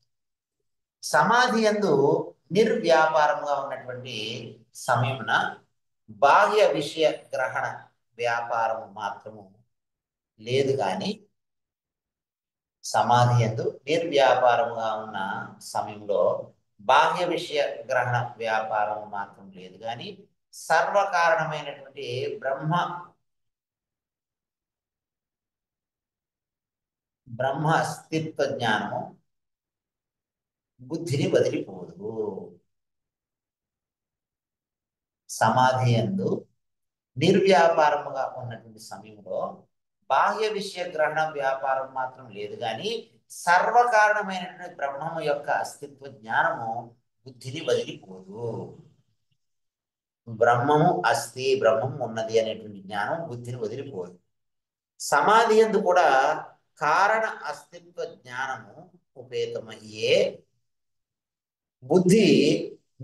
సమాధి యందు నిర్వ్యాపారంగా ఉన్నటువంటి సమయమున బాహ్య విషయ గ్రహణ వ్యాపారము మాత్రము లేదు కానీ, సమాధి యందు నిర్వ్యాపారముగా ఉన్న సమయంలో బాహ్య విషయ గ్రహణ వ్యాపారము మాత్రం లేదు కానీ, సర్వకారణమైనటువంటి బ్రహ్మ అస్తిత్వ జ్ఞానము బుద్ధిని వదిలిపోదు. సమాధి యందు నిర్వ్యాపారముగా ఉన్నటువంటి సమయంలో బాహ్య విషయ గ్రహణ వ్యాపారం మాత్రం లేదు కానీ, సర్వకారణమైనటువంటి బ్రహ్మము యొక్క అస్తిత్వ జ్ఞానము బుద్ధిని వదిలిపోదు. బ్రహ్మము అస్తి, బ్రహ్మం ఉన్నది అనేటువంటి జ్ఞానం బుద్ధిని వదిలిపోదు. సమాధి యందు కూడా కారణ అస్తిత్వ జ్ఞానము ఉపేతమయ్యే బుద్ధి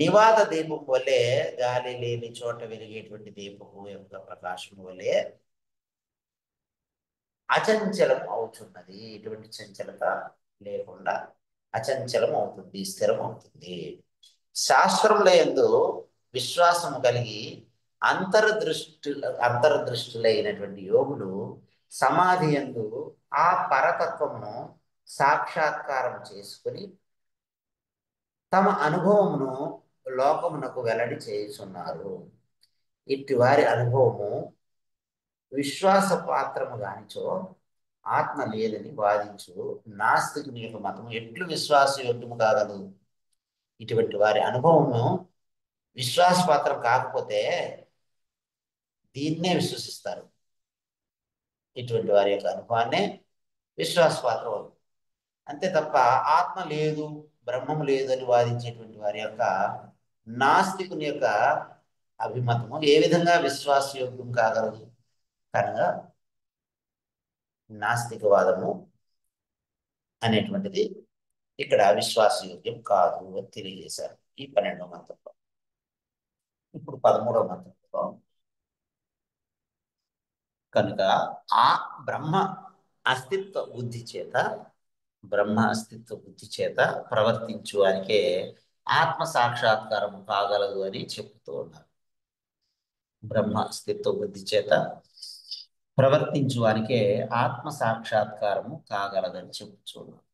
నివాత దీపం వలె, గాలి లేని చోట వెలిగేటువంటి దీపము యొక్క ప్రకాశం వలె అచంచలం అవుతున్నది. ఇటువంటి చంచలత లేకుండా అచంచలం అవుతుంది, స్థిరం అవుతుంది. శాస్త్రముల యందు విశ్వాసము కలిగి అంతర్దృష్టులైనటువంటి యోగులు సమాధి యందు ఆ పరతత్వమును సాక్షాత్కారం చేసుకుని తమ అనుభవమును లోకమునకు వెల్లడి చేయుచున్నారు. ఇట్టి వారి అనుభవము విశ్వాసపాత్రము గానిచో ఆత్మ లేదని వాదించు నాస్తికుని యొక్క మతము ఎట్లు విశ్వాసయోగ్యము కాగలదు. ఇటువంటి వారి అనుభవము విశ్వాసపాత్రం కాకపోతే దీన్నే విశ్వసిస్తారు. ఇటువంటి వారి యొక్క అనుభవాన్నే విశ్వాసపాత్రం అవుతుంది. అంతే తప్ప ఆత్మ లేదు, బ్రహ్మం లేదు అని వాదించేటువంటి వారి యొక్క నాస్తికుని యొక్క అభిమతము ఏ విధంగా విశ్వాసయోగ్యం కాగలదు. కనుక నాస్తికవాదము అనేటువంటిది ఇక్కడ విశ్వాసయోగ్యం కాదు అని తెలియజేశారు ఈ 12వ మంత్రంలో. ఇప్పుడు 13వ మంత్రంలో కనుక ఆ బ్రహ్మ అస్తిత్వ బుద్ధి చేత ప్రవర్తించు వారికే ఆత్మ సాక్షాత్కారం కాగలదు అని చెప్తూ ఉన్నారు. బ్రహ్మ అస్తిత్వ బుద్ధి చేత ప్రవర్తించు వారికే ఆత్మ సాక్షాత్కారము కాగలదని చెప్పుచున్నారు.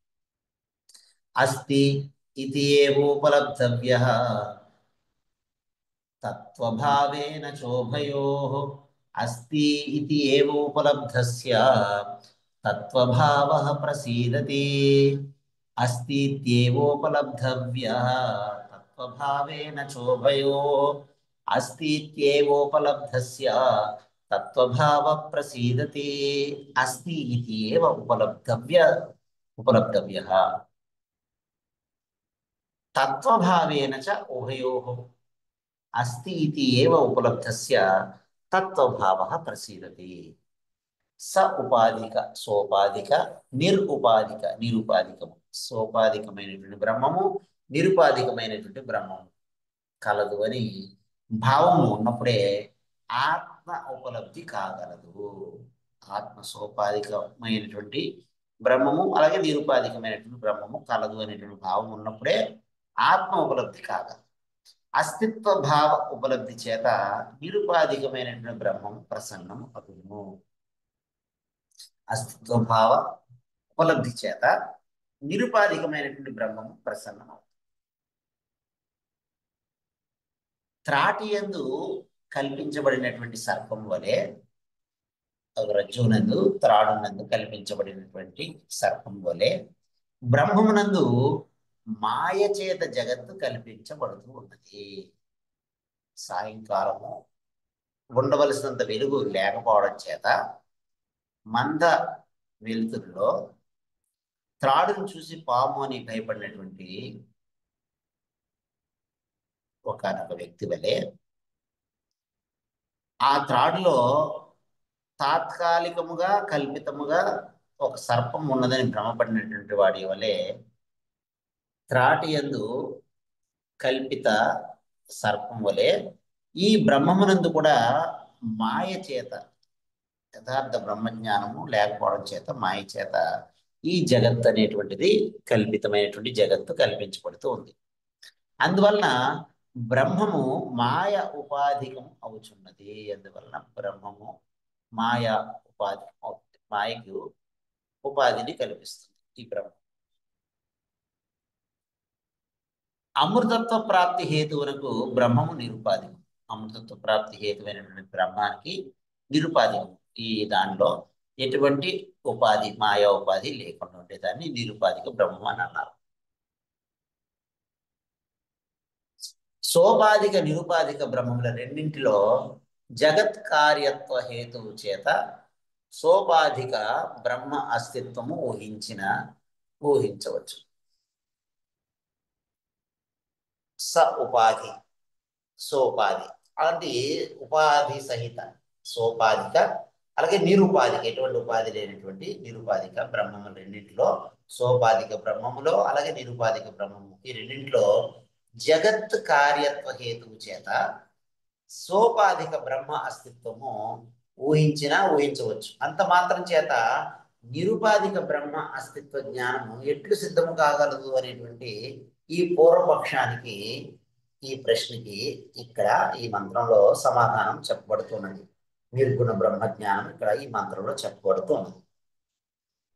అస్తి ఇది ఏవోపలబ్ధవ్యః తత్వభావేన చోభయోః. అస్తి ఇది ఏవోపలబ్ధస్య తత్వభావః ప్రసీదతి. అస్తి ఇత్యేవోపలబ్ధవ్యః తత్వభావేన చోభయోః. అస్తి ఇత్యేవోపలబ్ధస్య తత్వభావః ప్రసీదతి. అస్తి ఇది ఏవ ఉపలబ్ధవ్యః తత్వభావేన చ ఉభయోః. అస్తి ఇది ఏవ ఉపలబ్ధస్య తత్వభావః ప్రసీదతి. స ఉపాధిక, సోపాధిక, నిరుపాధికము. సోపాధికమైనటువంటి బ్రహ్మము, నిరుపాధికమైనటువంటి బ్రహ్మము కలదు అని భావము ఉన్నప్పుడే ఆత్మ ఉపలబ్ధి కాగలదు. ఆత్మ సోపాధికమైనటువంటి బ్రహ్మము అలాగే నిరుపాధికమైనటువంటి బ్రహ్మము కలదు అనేటువంటి భావం ఉన్నప్పుడే ఆత్మ ఉపలబ్ధి కాగలదు. అస్తిత్వ భావ ఉపలబ్ధి చేత నిరుపాధికమైనటువంటి బ్రహ్మము ప్రసన్నం అగును. అస్తిత్వ భావ ఉపలబ్ధి చేత నిరుపాధికమైనటువంటి బ్రహ్మము ప్రసన్నం అవుతుంది. త్రాటి యందు కల్పించబడినటువంటి సర్పం వలె, రజ్జునందు త్రాడునందు కల్పించబడినటువంటి సర్పం వలె బ్రహ్మమునందు మాయ చేత జగత్తు కల్పించబడుతూ ఉన్నది. సాయంకాలము ఉండవలసినంత వెలుగు లేకపోవడం చేత మంద వెలుతురులో త్రాడును చూసి పాము అని భయపడినటువంటి ఒకానొక వ్యక్తి వలె ఆ త్రాడులో తాత్కాలికముగా కల్పితముగా ఒక సర్పం ఉన్నదని భ్రమపడినటువంటి వాడి వలె త్రాటి యందు కల్పిత సర్పం వలె ఈ బ్రహ్మమునందు కూడా మాయ చేత యథార్థ బ్రహ్మజ్ఞానము లేకపోవడం చేత మాయ చేత ఈ జగత్ అనేటువంటిది కల్పితమైనటువంటి జగత్తు కల్పించబడుతూ ఉంది. అందువలన బ్రహ్మము మాయ ఉపాధికం అవుతున్నది. అందువలన బ్రహ్మము మాయ ఉపాధికం అవుతుంది. మాయకు ఉపాధిని కల్పిస్తుంది ఈ బ్రహ్మ. అమృతత్వ ప్రాప్తి హేతువునకు బ్రహ్మము నిరుపాధికం. అమృతత్వ ప్రాప్తి హేతువైనటువంటి బ్రహ్మానికి నిరుపాధికం. ఈ దానిలో ఎటువంటి ఉపాధి మాయా ఉపాధి లేకుండా ఉండేదాన్ని నిరుపాధిక బ్రహ్మం అని అన్నారు. సోపాధిక నిరుపాధిక బ్రహ్మముల రెండింటిలో జగత్ కార్యత్వ హేతువు చేత సోపాధిక బ్రహ్మ అస్తిత్వము ఊహించవచ్చు. స ఉపాధి సోపాధి అలాంటి ఉపాధి సహిత సోపాధిక అలాగే నిరుపాధిక ఎటువంటి ఉపాధి లేనటువంటి నిరుపాధిక బ్రహ్మము రెండింటిలో సోపాధిక బ్రహ్మములో అలాగే నిరుపాధిక బ్రహ్మము ఈ రెండింటిలో జగత్ కార్యత్వ హేతువు చేత సోపాధిక బ్రహ్మ అస్తిత్వము ఊహించవచ్చు. అంత మాత్రం చేత నిరుపాధిక బ్రహ్మ అస్తిత్వ జ్ఞానము ఎట్లు సిద్ధము కాగలదు అనేటువంటి ఈ పూర్వపక్షానికి ఈ ప్రశ్నకి ఇక్కడ ఈ మంత్రంలో సమాధానం చెప్పబడుతున్నది. నిర్గుణ బ్రహ్మ జ్ఞానం ఇక్కడ ఈ మంత్రంలో చెప్పబడుతున్నది.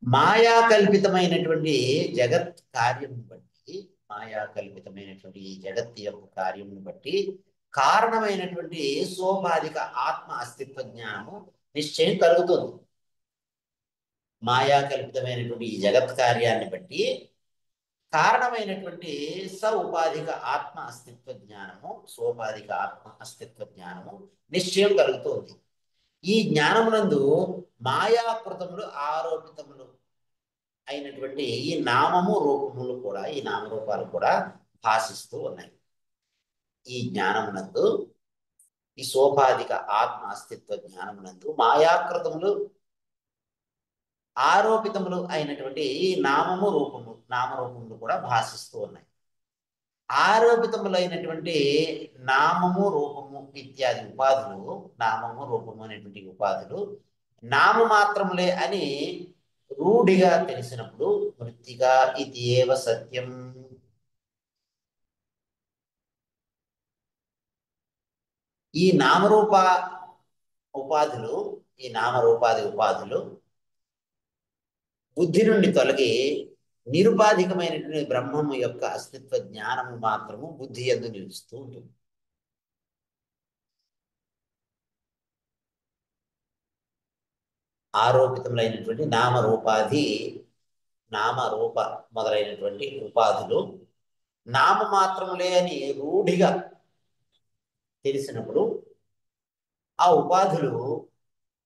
మాయా కల్పితమైనటువంటి జగత్ కార్యం బట్టి మాయా కల్పితమైనటువంటి ఈ జగత్ యొక్క కార్యం బట్టి కారణమైనటువంటి సోపాధిక ఆత్మ అస్తిత్వ జ్ఞానము నిశ్చయం కలుగుతుంది. మాయా కల్పితమైనటువంటి ఈ జగత్ కార్యాన్ని బట్టి కారణమైనటువంటి స ఉపాధిక ఆత్మ అస్తిత్వ జ్ఞానము సోపాధిక ఆత్మ అస్తిత్వ జ్ఞానము నిశ్చయం కలుగుతుంది. ఈ జ్ఞానమునందు మాయాకృతములు ఆరోపితములు అయినటువంటి ఈ నామము రూపములు కూడా ఈ నామరూపాలు కూడా భాషిస్తూ ఉన్నాయి. ఈ జ్ఞానమునందు ఈ సోపాధిక ఆత్మ అస్తిత్వ జ్ఞానమునందు మాయాకృతములు ఆరోపితములు అయినటువంటి ఈ నామరూపములు కూడా భాషిస్తూ ఉన్నాయి. ఆరోపితములైనటువంటి నామము రూపము ఇత్యాది ఉపాధులు నామము రూపము అనేటువంటి ఉపాధులు నామమాత్రములే అని రూఢిగా తెలిసినప్పుడు మృత్తిగా ఇది ఏవ సత్యం ఈ నామరూపాది ఉపాధులు బుద్ధి నుండి తొలగి నిరుపాధికమైనటువంటి బ్రహ్మము యొక్క అస్తిత్వ జ్ఞానము మాత్రము బుద్ధి యందు నిలుస్తూ ఉంటుంది. ఆరోపితములైనటువంటి నామరూప మొదలైనటువంటి ఉపాధులు నామమాత్రములే అని రూఢిగా తెలిసినప్పుడు ఆ ఉపాధులు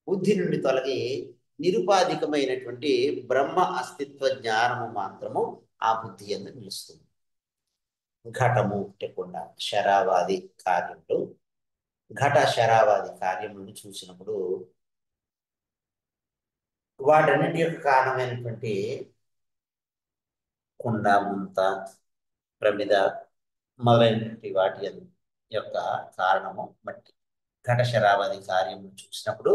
బుద్ధి నుండి తొలగి నిరుపాధికమైనటువంటి బ్రహ్మ అస్తిత్వ జ్ఞానము మాత్రము ఆ బుద్ధి యందు నిలుస్తుంది. ఘటము కుండ శరావాది కార్యములు ఘట శరావాది కార్యములను చూసినప్పుడు వాటన్నిటి యొక్క కారణమైనటువంటి కుండ ముంత ప్రమిద మొదలైనటువంటి వాటి యొక్క కారణము మట్టి. ఘట శరావాది కార్యములు చూసినప్పుడు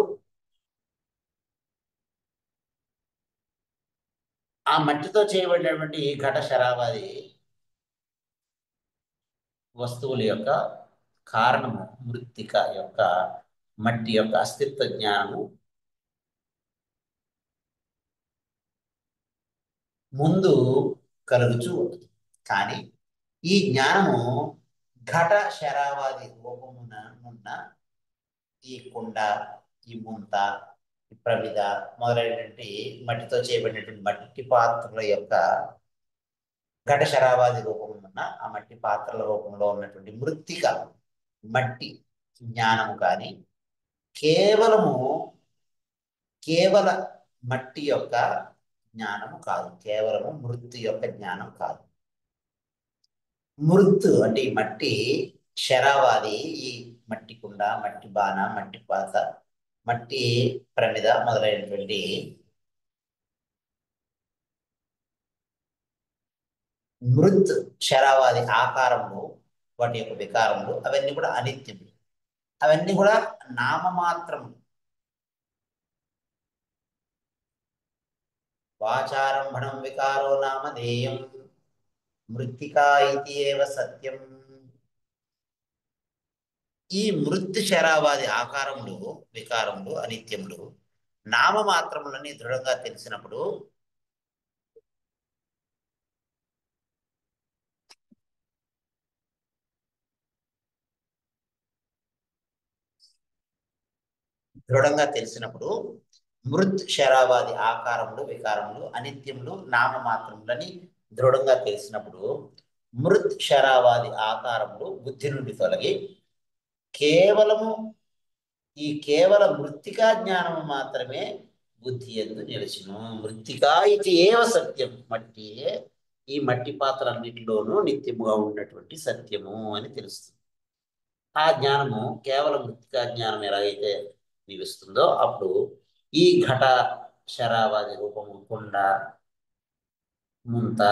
ఆ మట్టితో చేయబడినటువంటి ఘట శరావాది వస్తువుల యొక్క కారణము మృత్తిక యొక్క మట్టి యొక్క అస్తిత్వ జ్ఞానము ముందు కలుగుచూ ఉంటుంది. కానీ ఈ జ్ఞానము ఘట శరావాది రూపమున ఉన్న ఈ కుండ ఈ ముంత ఈ ప్రమిద మొదలైనటువంటి మట్టితో చేయబడినటువంటి మట్టి పాత్రల యొక్క ఘట శరావాది రూపమున ఉన్న ఆ మట్టి పాత్రల రూపంలో ఉన్నటువంటి మృత్తిక మట్టి జ్ఞానము కానీ కేవల మట్టి యొక్క జ్ఞానము కాదు. కేవలము మృత్తు యొక్క జ్ఞానం కాదు. మృత్తు అంటే ఈ మట్టి శరావాది ఈ మట్టి కుండ, మట్టి బాణ, మట్టి పాత, మట్టి ప్రమిద మొదలైనటువంటి మృత్ శరావాది ఆకారములు, వాటి యొక్క వికారములు అవన్నీ కూడా అనిత్యములు. అవన్నీ కూడా నామమాత్రములు. వాచారంభణం వికారో నామధేయం మృత్తికా ఇతి ఏవ సత్యం. ఈ మృత్ శరావాది ఆకారములు, వికారములు, అనిత్యములు నామమాత్రములని దృఢంగా తెలిసినప్పుడు మృత్ శరావాది ఆకారములు, వికారములు, అనిత్యములు, నామమాత్రములని దృఢంగా తెలిసినప్పుడు మృత్ శరావాది ఆకారములు బుద్ధి నుండి తొలగి కేవలము కేవల మృత్తికా జ్ఞానము మాత్రమే బుద్ధి యందు నిలిచును. మృత్తికా ఇది ఏవ సత్యం. మట్టియే ఈ మట్టి పాత్రలన్నిటిలోనూ నిత్యముగా ఉన్నటువంటి సత్యము అని తెలుస్తుంది. ఆ జ్ఞానము కేవలం మృత్తికా జ్ఞానం ఎలాగైతే నిలుస్తుందో అప్పుడు ఈ ఘట శరావాది రూపము, కుండ, ముంత,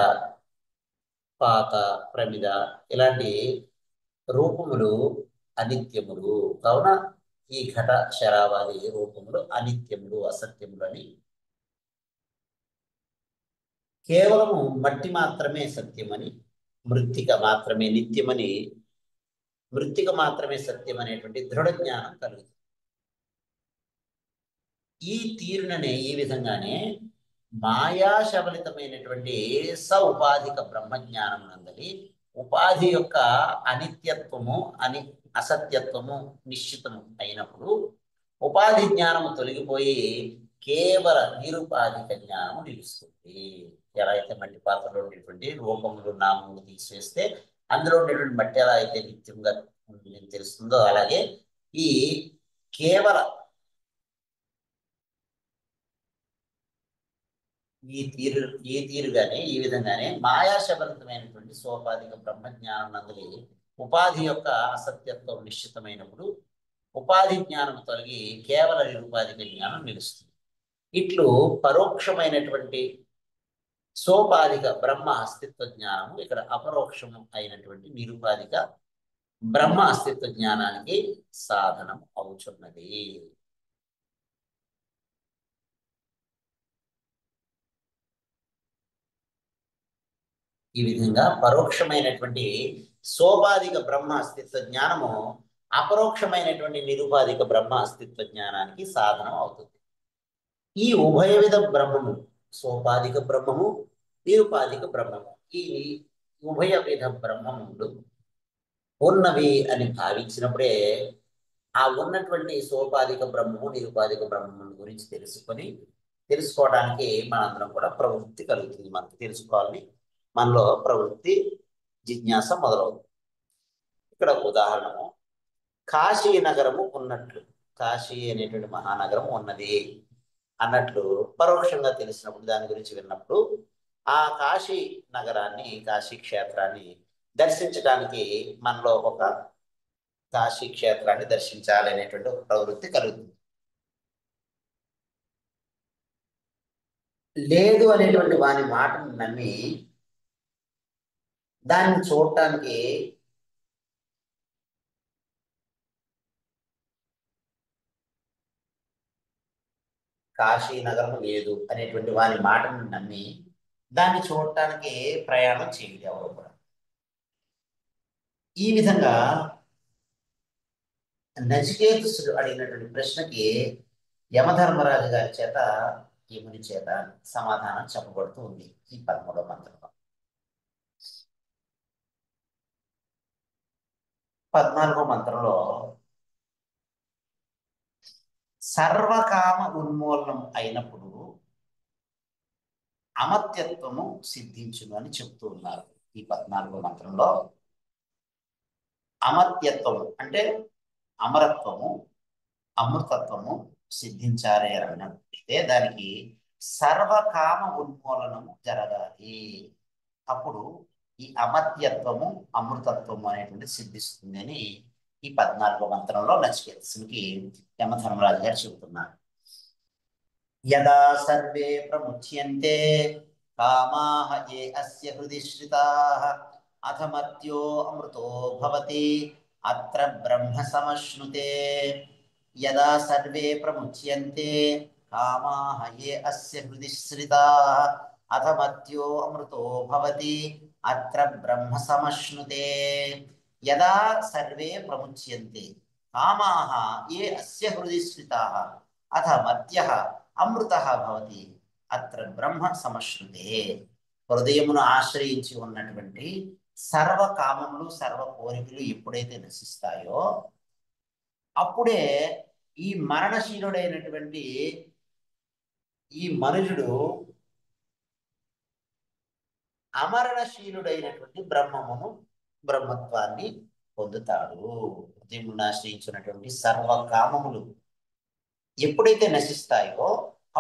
పాత, ప్రమిద ఇలాంటి రూపములు అనిత్యములు. కావున ఈ ఘట శరావాది రూపములు అనిత్యములు, అసత్యములు అని, కేవలము మట్టి మాత్రమే సత్యమని, మృత్తిక మాత్రమే నిత్యమని, మృత్తిక మాత్రమే సత్యం అనేటువంటి దృఢ జ్ఞానం కలుగుతుంది. ఈ తీరుననే ఈ విధంగానే మాయాశబలితమైనటువంటి ఉపాధిక బ్రహ్మజ్ఞానం నందలి ఉపాధి యొక్క అనిత్యత్వము, అసత్యత్వము నిశ్చితము అయినప్పుడు ఉపాధి జ్ఞానము తొలగిపోయి కేవల నిరుపాధిక జ్ఞానము నిలుస్తుంది. ఎలా అయితే మట్టి పాత్రలో ఉండేటువంటి రూపములు, నామములు తీసివేస్తే అందులో ఉండేటువంటి మట్టి ఎలా అయితే నిత్యంగా తెలుస్తుందో అలాగే ఈ కేవల ఈ తీరుగానే ఈ విధంగానే మాయాశబలితమైనటువంటి సోపాధిక బ్రహ్మజ్ఞానం నందలి ఉపాధి యొక్క అసత్యత్వం నిశ్చితమైనప్పుడు ఉపాధి జ్ఞానం తొలగి కేవల నిరుపాధిక జ్ఞానం నిలుస్తుంది. ఇట్లు పరోక్షమైనటువంటి సోపాధిక బ్రహ్మ అస్తిత్వ జ్ఞానము ఇక్కడ అపరోక్షము అయినటువంటి నిరుపాధిక బ్రహ్మ అస్తిత్వ జ్ఞానానికి సాధనం అవుతున్నది. ఈ విధంగా పరోక్షమైనటువంటి సోపాధిక బ్రహ్మ అస్తిత్వ జ్ఞానము అపరోక్షమైనటువంటి నిరుపాధిక బ్రహ్మ అస్తిత్వ జ్ఞానానికి సాధనం అవుతుంది. ఈ ఉభయ విధ బ్రహ్మము, సోపాధిక బ్రహ్మము, నిరుపాధిక బ్రహ్మము, ఈ ఉభయ విధ బ్రహ్మములు ఉన్నవి అని భావించినప్పుడే ఆ ఉన్నటువంటి సోపాధిక బ్రహ్మము, నిరుపాధిక బ్రహ్మము గురించి తెలుసుకోవడానికి మనందరం కూడా ప్రవృత్తి కలుగుతుంది. మనకు తెలుసుకోవాలని మనలో ప్రవృత్తి, జిజ్ఞాస మొదలవుతుంది. ఇక్కడ ఉదాహరణము కాశీ నగరము ఉన్నట్లు, కాశీ అనేటువంటి మహానగరం ఉన్నది అన్నట్లు పరోక్షంగా తెలిసినప్పుడు, దాని గురించి విన్నప్పుడు ఆ కాశీ నగరాన్ని, కాశీ క్షేత్రాన్ని దర్శించడానికి మనలో ఒక కాశీ క్షేత్రాన్ని దర్శించాలి అనేటువంటి ఒక ప్రవృత్తి కలుగుతుంది. లేదు అనేటువంటి వాని మాటను నమ్మి దాన్ని చూడటానికి కాశీ నగరం లేదు అనేటువంటి వాని మాటను నమ్మి దాన్ని చూడటానికి ప్రయాణం చేయదు ఎవరు కూడా. ఈ విధంగా నచికేతుడు అడిగినటువంటి ప్రశ్నకి యమధర్మరాజు గారి చేత, యముని చేత సమాధానం చెప్పబడుతూ ఉంది ఈ 13వ మంత్రంలో. 14వ మంత్రంలో సర్వకామ ఉన్మూలనం అయినప్పుడు అమర్త్యత్వము సిద్ధించును అని చెప్తూ ఉన్నారు. ఈ 14వ మంత్రంలో అమర్త్యత్వము అంటే అమరత్వము, అమృతత్వము సిద్ధించాలి అని అన్నట్లయితే దానికి సర్వకామ ఉన్మూలనము జరగాలి. అప్పుడు ఈ అమర్త్యత్వము అమృతత్వము అనేటువంటి సిద్ధిస్తుంది అని ఈ 14వ మంత్రంలో నచికేతసునికి యమధర్మరాజు గారు చెబుతున్నారు. యదా సర్వే ప్రముచ్యంతే కామాః ఏ అస్య హృది శ్రితాః అథ మర్త్యో అమృతో భవతి అత్ర బ్రహ్మ సమశ్నుతే. యదా సర్వే ప్రముచ్యంతే కామాః ఏ అస్య హృది శ్రితాః అథ మర్త్యో అమృతో భవతి అత్ర బ్రహ్మ సమశ్నుతే. యదా సర్వే ప్రముచ్యంతే కామాః ఏ అస్య హృది శ్రితాః అథ మర్త్యః అమృతః భవతి అత్ర బ్రహ్మ సమశ్నుతే. హృదయమును ఆశ్రయించి ఉన్నటువంటి సర్వ కామములు సర్వ కోరికలు ఎప్పుడైతే నశిస్తాయో అప్పుడే ఈ మరణశీలుడైనటువంటి ఈ మనుషుడు అమరణశీలుడైనటువంటి బ్రహ్మత్వాన్ని పొందుతాడు. హృదయమును ఆశ్రయించినటువంటి సర్వ కామములు ఎప్పుడైతే నశిస్తాయో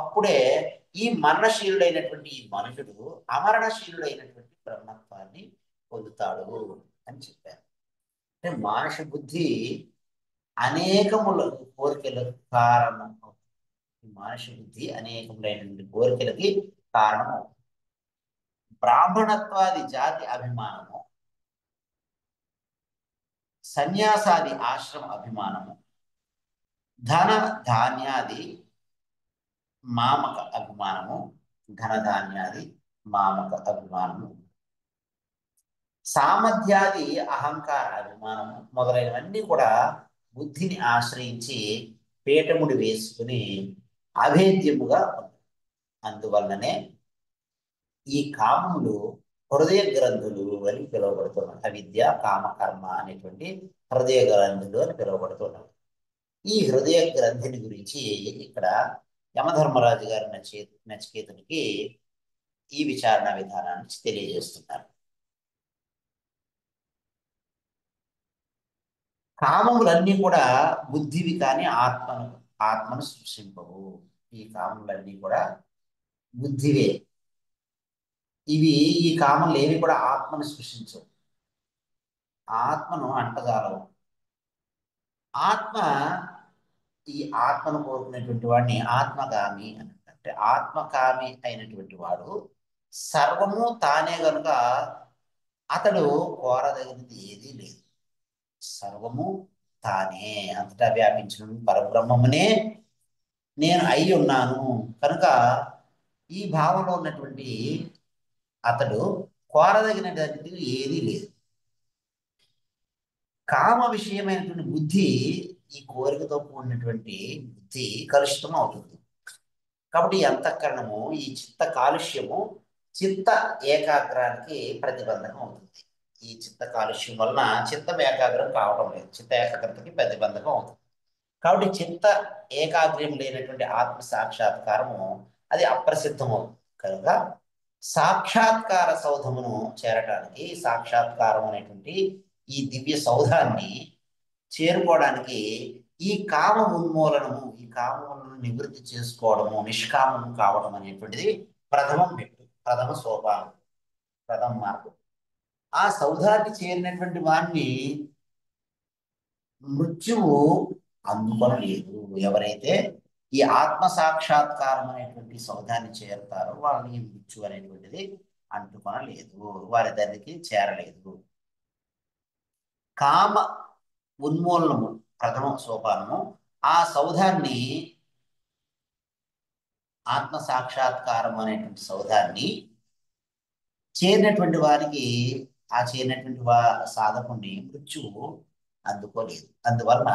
అప్పుడే ఈ మరణశీలుడైనటువంటి ఈ మనుషుడు అమరణశీలుడైనటువంటి బ్రహ్మత్వాన్ని పొందుతాడు అని చెప్పారు. అంటే మానవ బుద్ధి అనేకముల కోరికలకు కారణం అవుతుంది. మానవ బుద్ధి అనేకములైనటువంటి కోరికలకి కారణం అవుతుంది. బ్రాహ్మణత్వాది జాతి అభిమానము, సన్యాసాది ఆశ్రమ అభిమానము, ధన ధాన్యాది మామక అభిమానము, ధనధాన్యాది మామక అభిమానము, సామర్థ్యాది అహంకార అభిమానము మొదలైనవన్నీ కూడా బుద్ధిని ఆశ్రయించి పీఠముడి వేసుకుని అభేద్యముగా ఉన్నాయి. అందువల్లనే ఈ కామములు హృదయ గ్రంథులు అని పిలువబడుతున్నాయి. అవిద్య కామ కర్మ అనేటువంటి హృదయ గ్రంథులు అని పిలువబడుతున్నాయి. ఈ హృదయ గ్రంథిని గురించి ఇక్కడ యమధర్మరాజు గారు నచికేతునికి ఈ విచారణ విధానాన్ని తెలియజేస్తున్నారు. కామములన్నీ కూడా బుద్ధివి కానీ ఆత్మను సృష్టింపవు. ఈ కామములన్నీ కూడా బుద్ధివే. ఈ కామములు ఏవి కూడా ఆత్మను సృష్టించవు, ఆత్మను అంటజాలవు. ఆత్మ ఈ ఆత్మను కోరుకునేటువంటి వాడిని ఆత్మగామి అని. అంటే ఆత్మకామి అయినటువంటి వాడు సర్వము తానే గనుక అతడు కోరదగినది ఏదీ లేదు. సర్వము తానే అంతటా వ్యాపించిన పరబ్రహ్మమునే నేను అయి ఉన్నాను కనుక ఈ భావంలో ఉన్నటువంటి అతడు కోరదగినటువంటి ఏదీ లేదు. కామ విషయమైనటువంటి బుద్ధి, ఈ కోరికతో కూడినటువంటి బుద్ధి కలుషితం అవుతుంది. కాబట్టి ఈ అంతఃకరణము, ఈ చిత్త కాలుష్యము చిత్త ఏకాగ్రానికి ప్రతిబంధకం అవుతుంది. ఈ చిత్త కాలుష్యం వలన చిత్తం ఏకాగ్రం కావడం లేదు, చిత్త ఏకాగ్రతకి ప్రతిబంధకం అవుతుంది. కాబట్టి చిత్త ఏకాగ్ర్యం లేనటువంటి ఆత్మ సాక్షాత్కారము అది అప్రసిద్ధం అవుతుంది. కనుక సాక్షాత్కార సౌధమును చేరటానికి, సాక్షాత్కారం అనేటువంటి ఈ దివ్య సౌధాన్ని చేరుకోవడానికి ఈ కామ ఉన్మూలనము, ఈ కామములను నివృత్తి చేసుకోవడము, నిష్కామము కావడం అనేటువంటిది ప్రథమ సోపానం, ప్రథమ మార్గం. ఆ సౌధాన్ని చేరినటువంటి వాణ్ణి మృత్యువు అందుకొనలేదు. ఎవరైతే ఈ ఆత్మ సాక్షాత్కారం అనేటువంటి సౌధాన్ని చేరుతారో వాళ్ళని మృత్యు అనేటువంటిది అంటుకొనలేదు, వారి దగ్గరికి చేరలేదు. కామ ఉన్మూలనము ప్రథమ సోపానము. ఆ సౌధాన్ని, ఆత్మ సాక్షాత్కారం అనేటువంటి సౌధాన్ని చేరినటువంటి వారికి, ఆ చేరినటువంటి సాధకుని మృత్యువు అందుకోలేదు. అందువలన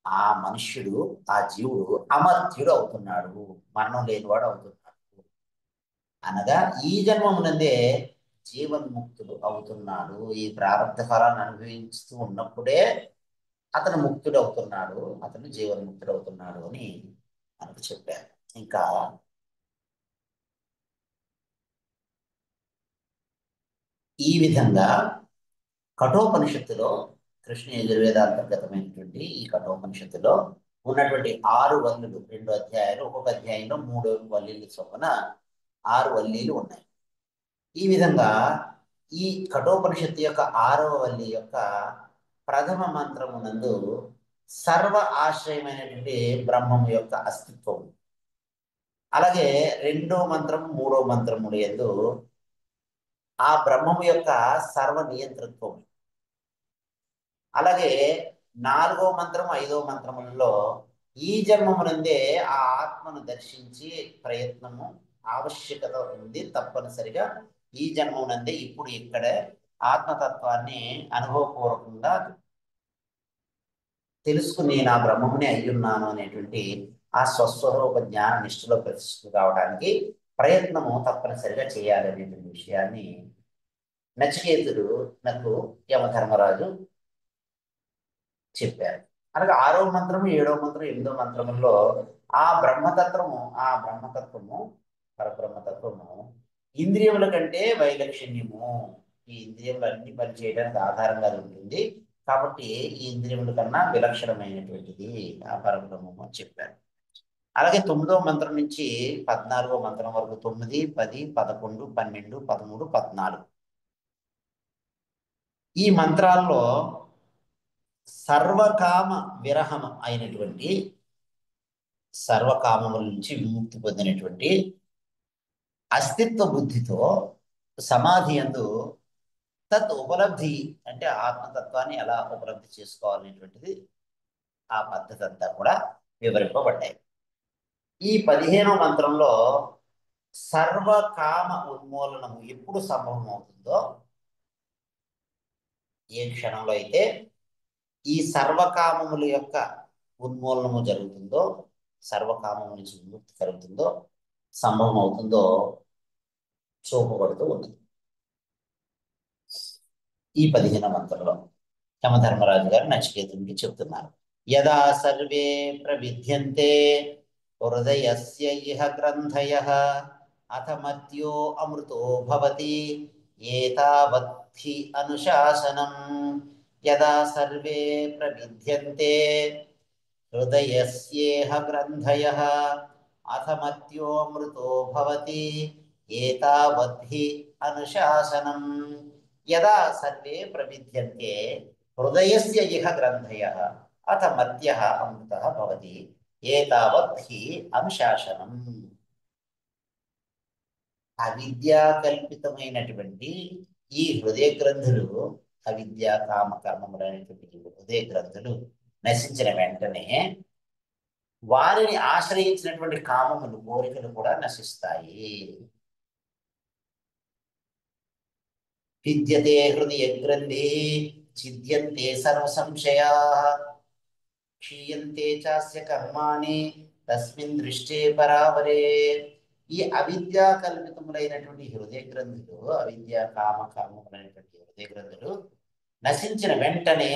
ఆ మనుష్యుడు, ఆ జీవుడు అమర్త్యుడు అవుతున్నాడు, మరణం లేనివాడు అవుతున్నాడు. అనగా ఈ జన్మమునందే జీవన్ముక్తుడు అవుతున్నాడు. ఈ ప్రారంభ ఫలాన్ని అనుభవిస్తూ ఉన్నప్పుడే అతను ముక్తుడు అవుతున్నాడు, అతను జీవన్ముక్తుడు అవుతున్నాడు అని మనకు చెప్పారు. ఇంకా ఈ విధంగా కఠోపనిషత్తులో, కృష్ణ యజుర్వేదాంతర్గతమైనటువంటి ఈ కఠోపనిషత్తులో ఉన్నటువంటి 6 వల్లులు, 2 అధ్యాయాలు, ఒక్కొక్క అధ్యాయంలో 3 వల్లీలు చొప్పున 6 వల్లీలు ఉన్నాయి. ఈ విధంగా ఈ కఠోపనిషత్తు యొక్క 6వ వల్లి యొక్క ప్రథమ మంత్రమునందు సర్వ ఆశ్రయమైనటువంటి బ్రహ్మము యొక్క అస్తిత్వం, అలాగే 2వ మంత్రం 3వ మంత్రములు యందు ఆ బ్రహ్మము యొక్క సర్వ నియంతృత్వం, అలాగే 4వ మంత్రం 5వ మంత్రములలో ఈ జన్మమునందే ఆ ఆత్మను దర్శించి ప్రయత్నము ఆవశ్యకత ఉంది, తప్పనిసరిగా ఈ జన్మమునందే ఇప్పుడు ఇక్కడే ఆత్మతత్వాన్ని అనుభవపూర్వకంగా తెలుసుకుని నా బ్రహ్మమునే అయ్యున్నాను అనేటువంటి ఆ స్వస్వరూప జ్ఞాన నిష్ఠలో ప్రతిష్ఠ కావడానికి ప్రయత్నము తప్పనిసరిగా చేయాలనేటువంటి విషయాన్ని నచికేతుడు నాకు యమధర్మరాజు చెప్పారు. అలాగే 6వ మంత్రము 7వ మంత్రం 8వ మంత్రములో ఆ బ్రహ్మతత్వము పరబ్రహ్మతత్వము ఇంద్రియముల కంటే వైలక్షణ్యము, ఈ ఇంద్రియములు అన్ని పనిచేయడానికి ఆధారంగా అది ఉంటుంది కాబట్టి ఈ ఇంద్రియముల కన్నా విలక్షణమైనటువంటిది ఆ పరబ్రహ్మము అని చెప్పారు. అలాగే 9వ మంత్రం నుంచి 14వ మంత్రం వరకు 9, 10, 11, 12, 13, 14 ఈ మంత్రాల్లో సర్వకామ విరహం అయినటువంటి, సర్వకామముల నుంచి విముక్తి పొందినటువంటి అస్తిత్వ బుద్ధితో సమాధి యందు తత్ ఉపలబ్ధి అంటే ఆత్మతత్వాన్ని ఎలా ఉపలబ్ధి చేసుకోవాలనేటువంటిది ఆ పద్ధతి అంతా కూడా వివరింపబడ్డాయి. ఈ 15వ మంత్రంలో సర్వకామ ఉన్మూలనము ఎప్పుడు సంభవం అవుతుందో, ఏ క్షణంలో అయితే ఈ సర్వకామముల యొక్క ఉన్మూలనము జరుగుతుందో, సర్వకామము నుంచి విముక్తి కలుగుతుందో, సంభవం అవుతుందో చూపబడుతూ ఉన్నది. ఈ 15వ మంత్రంలో యమధర్మరాజు గారు నచికేతునికి చెప్తున్నారు. యదా సర్వే ప్రవిధ్యంతే హృదయస్య ఇహ గ్రంథయః అథ మర్త్యో అమృతో భవతి ఏతావద్ధి అనుశాసనం. యదా సర్వే ప్రవిధ్యంతే హృదయస్యేహ గ్రంథయః అథ మర్త్యో అమృతో భవతి ఏతావద్ధి అనుశాసనం. యదా సర్వే ప్రవిధ్యంతే హృదయస్య ఇహ గ్రంథయః అథ మర్త్యః అమృతః భవతి ఏతావద్ధి అనుశాసనం. అవిద్యా కల్పితమైనటువంటి ఈ హృదయ గ్రంథులు, అవిద్యా కామ కర్మములైనటువంటి హృదయ గ్రంథులు నశించిన వెంటనే వారిని ఆశ్రయించినటువంటి కామములు, కోరికలు కూడా నశిస్తాయి. విద్యతే హృదయ గ్రంథి ఛిద్యంతే సర్వ సంశయా క్షీయంతే చాస్య కర్మాణి తస్మిన్ దృష్టే పరావరే. ఈ అవిద్యా కల్పితములైనటువంటి హృదయ గ్రంథులు, అవిద్యా కామ కర్మములైనటువంటి హృదయ గ్రంథులు నశించిన వెంటనే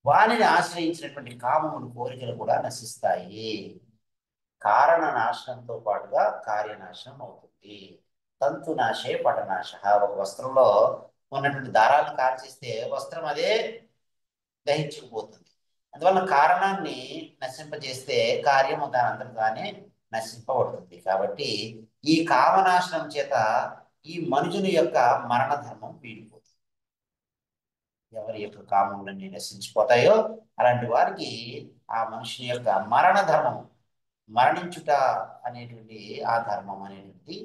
వారిని ఆశ్రయించినటువంటి కామములు, కోరికలు కూడా నశిస్తాయి. కారణ నాశనంతో పాటుగా కార్యనాశనం అవుతుంది. తంతు నాశే పటనాశ. ఒక వస్త్రంలో ఉన్నటువంటి దారాలను కాల్చేస్తే వస్త్రం అదే దహించుకుపోతుంది. అందువల్ల కారణాన్ని నశింపజేస్తే కార్యము దాని అంతటిగానే నశింపబడుతుంది. కాబట్టి ఈ కామనాశనం చేత ఈ మనుషుని యొక్క మరణ ధర్మం వీడిపోతుంది. ఎవరి యొక్క కామములన్నీ నశించిపోతాయో అలాంటి వారికి ఆ మనుషుని యొక్క మరణ ధర్మం, మరణించుట అనేటువంటి ఆ ధర్మం అనేటువంటి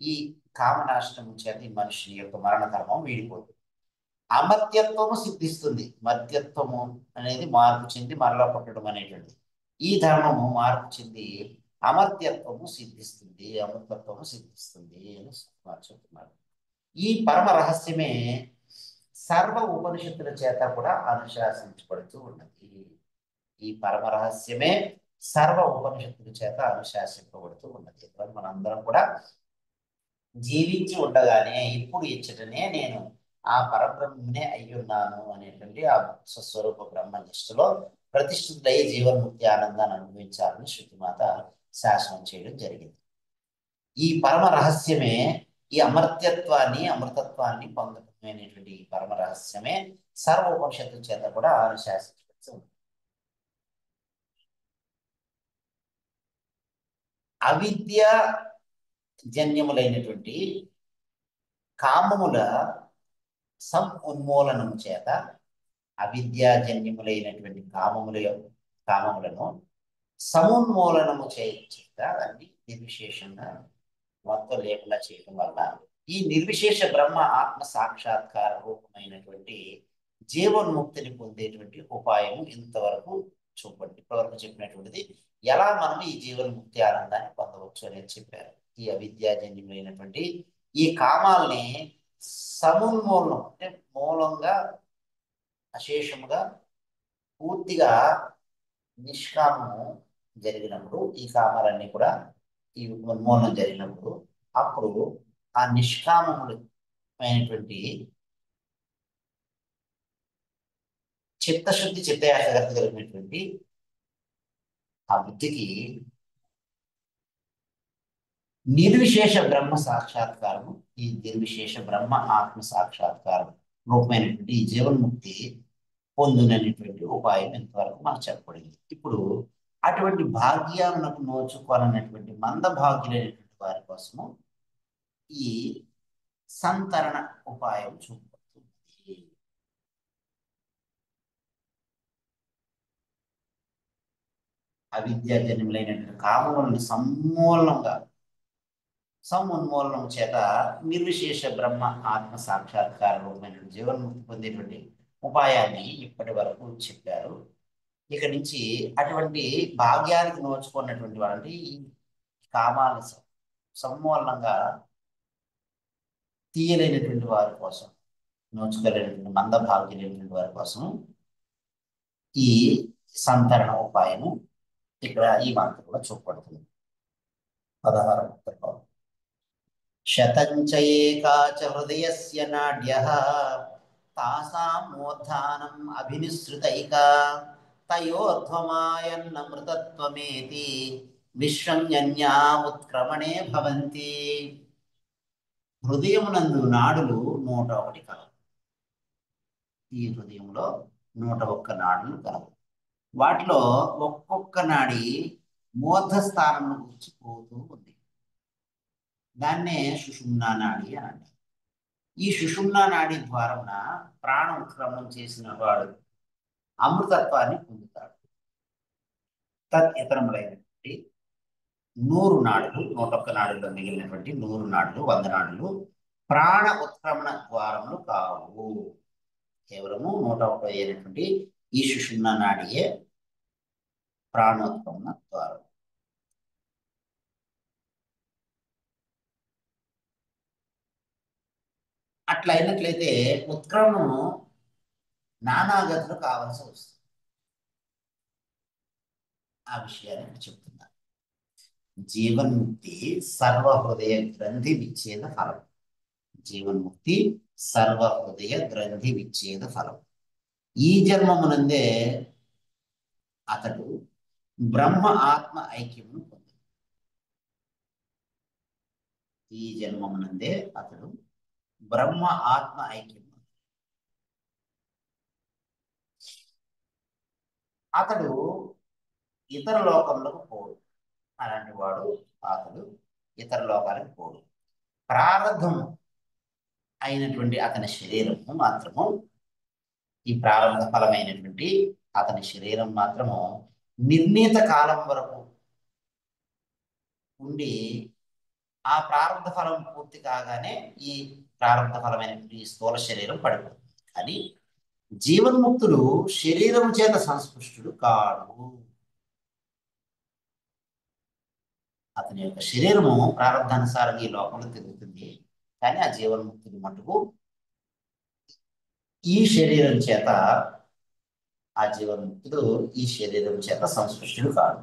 ఈ కామనాశనం చేత ఈ మనుషుని యొక్క మరణ ధర్మం వీడిపోతుంది. అమర్త్యత్వము సిద్ధిస్తుంది. మర్త్యత్వము అనేది మార్పు చెంది మరలా పుట్టడం అనేటువంటిది. ఈ ధర్మము మార్పు చెంది అమర్త్యత్వము సిద్ధిస్తుంది, అమృతత్వము సిద్ధిస్తుంది అని చెప్తున్నారు. ఈ పరమ రహస్యమే సర్వ ఉపనిషత్తుల చేత కూడా అనుశాసించబడుతూ ఉన్నది. ఈ పరమ రహస్యమే సర్వ ఉపనిషత్తుల చేత అనుశాసింపబడుతూ ఉన్నది. మనందరం కూడా జీవించి ఉండగానే ఇప్పుడు ఇచ్చటనే నేను ఆ పరబ్రహ్మనే అయ్యున్నాను అనేటువంటి ఆ స్వస్వరూప బ్రహ్మ నిష్ఠలో ప్రతిష్ఠితులై జీవన్ముక్తి ఆనందాన్ని అనుభవించాలని శృతిమాత శాసనం చేయడం జరిగింది. ఈ పరమ రహస్యమే ఈ అమర్త్యత్వాన్ని, అమృతత్వాన్ని పొందడం అనేటువంటి ఈ పరమ రహస్యమే సర్వ ఉపనిషత్తుల చేత కూడా అనుశాసించబడుతూ ఉంది. అవిద్య జన్యములైనటువంటి కామముల ఉన్మూలనం చేత అవిద్యాజన్యములైనటువంటి కామములను సమున్మూలనము చేత దాన్ని నిర్విశేషంగా మొత్తం లేకుండా చేయడం వల్ల ఈ నిర్విశేష బ్రహ్మ ఆత్మ సాక్షాత్కార రూపమైనటువంటి జీవన్ముక్తిని పొందేటువంటి ఉపాయం ఇంతవరకు చూపండి. ఇప్పటివరకు చెప్పినటువంటిది ఎలా మనం ఈ జీవన్ముక్తి ఆనందాన్ని పొందవచ్చు అనేది చెప్పారు. ఈ అవిద్యాజన్యమైనటువంటి ఈ కామాల్ని సమున్మూలనం అంటే మూలంగా అశేషముగా పూర్తిగా నిష్కామము జరిగినప్పుడు ఈ కామాలన్నీ కూడా ఈ ఉన్మూలనం జరిగినప్పుడు అప్పుడు ఆ నిష్కామములు అయినటువంటి చిత్తశుద్ధి చిత్తయాసక్తి కలిగినటువంటి ఆ బుద్ధికి నిర్విశేష బ్రహ్మ సాక్షాత్కారము, ఈ నిర్విశేష బ్రహ్మ ఆత్మ సాక్షాత్కారం రూపమైనటువంటి ఈ జీవన్ముక్తి పొందుననేటువంటి ఉపాయం ఇంతవరకు మనకు చెప్పబడింది. ఇప్పుడు అటువంటి భాగ్యాలకు నోచుకోనటువంటి మందభాగ్యులైనటువంటి వారి కోసము ఈ సంతరణ ఉపాయం చూపబడుతుంది. అవిద్యాజన్యములైనటువంటి కామములను సమున్మూలనం చేత నిర్విశేష బ్రహ్మ ఆత్మ సాక్షాత్కార రూపమైన జీవన్ముక్తి పొందేటువంటి ఉపాయాన్ని ఇప్పటి వరకు చెప్పారు. ఇక నుంచి అటువంటి భాగ్యానికి నోచుకున్నటువంటి వాళ్ళని ఈ కామాన్ని సమ్మూలంగా తీయలేనటువంటి వారి కోసం, నోచుకోలేనటువంటి మందభాగ్యులైనటువంటి వారి కోసం ఈ సంతరణ ఉపాయము ఇక్కడ ఈ మంత్రంలో చూపబడుతుంది. 16 శతంచ ఏకాచ హృదయస్య నాడ్యః తాసాం మూర్ధానం అభినిసృతైకా తయోర్ధ్వమాయన్నమృతత్వమేతి విశ్వం యన్యా ఉత్క్రమణే భవంతి. హృదయమునందు నాడులు 101 కలవు. ఈ హృదయంలో 101 నాడులు కలవు. వాటిలో ఒక్కొక్క నాడి మూర్ధ స్థానం గురించి పోతూ ఉంది. దాన్నే సుషుమ్నా నాడి అని అంటారు. ఈ సుషుమ్నా నాడి ద్వారమున ప్రాణం క్రమం చేసిన వాడు అమృతత్వాన్ని పొందుతాడు. తత్ ఇతరములైనటువంటి 100 నాడులు, 101 నాడుల్లో మిగిలినటువంటి 100 నాడులు, 100 నాడులు ప్రాణ ఉత్క్రమణ ద్వారములు కావు. కేవలము 101 అయినటువంటి ఈ సుషుమ్నా నాడియే ప్రాణోత్క్రమణ ద్వారం. అట్లా అయినట్లయితే ఉత్క్రమణము నానాగతులు కావాల్సి వస్తుంది. ఆ విషయాన్ని చెప్తున్నా. జీవన్ముక్తి సర్వహృదయ గ్రంథి విచ్ఛేద ఫలం. జీవన్ముక్తి సర్వహృదయ గ్రంథి విచ్ఛేద ఫలం. ఈ జన్మమునందే అతడు బ్రహ్మ ఆత్మ ఐక్యమును పొందాడు. ఈ జన్మమునందే అతడు బ్రహ్మ ఆత్మ ఐక్యము. అతడు ఇతర లోకంలోకి పోడు. అలాంటి వాడు అతడు ఇతర లోకాలకు పోడు. ప్రారంధం అయినటువంటి అతని శరీరము మాత్రము, ఈ ప్రారంభ ఫలమైనటువంటి అతని శరీరం మాత్రము నిర్ణీత కాలం వరకు ఉండి ఆ ప్రారంభ ఫలం పూర్తి కాగానే ఈ ప్రారంభ ఫలమైనటువంటి స్థూల శరీరం పడిపోతుంది. కానీ జీవన్ముక్తుడు శరీరం చేత సంస్పృష్టుడు కాడు. అతని యొక్క శరీరము ప్రారంభానుసారంగా ఈ లోకంలో తిరుగుతుంది. కానీ ఆ జీవన్ముక్తుడు మటుకు ఈ శరీరం చేత, ఆ జీవన్ముక్తుడు ఈ శరీరం చేత సంస్పృష్టుడు కాడు.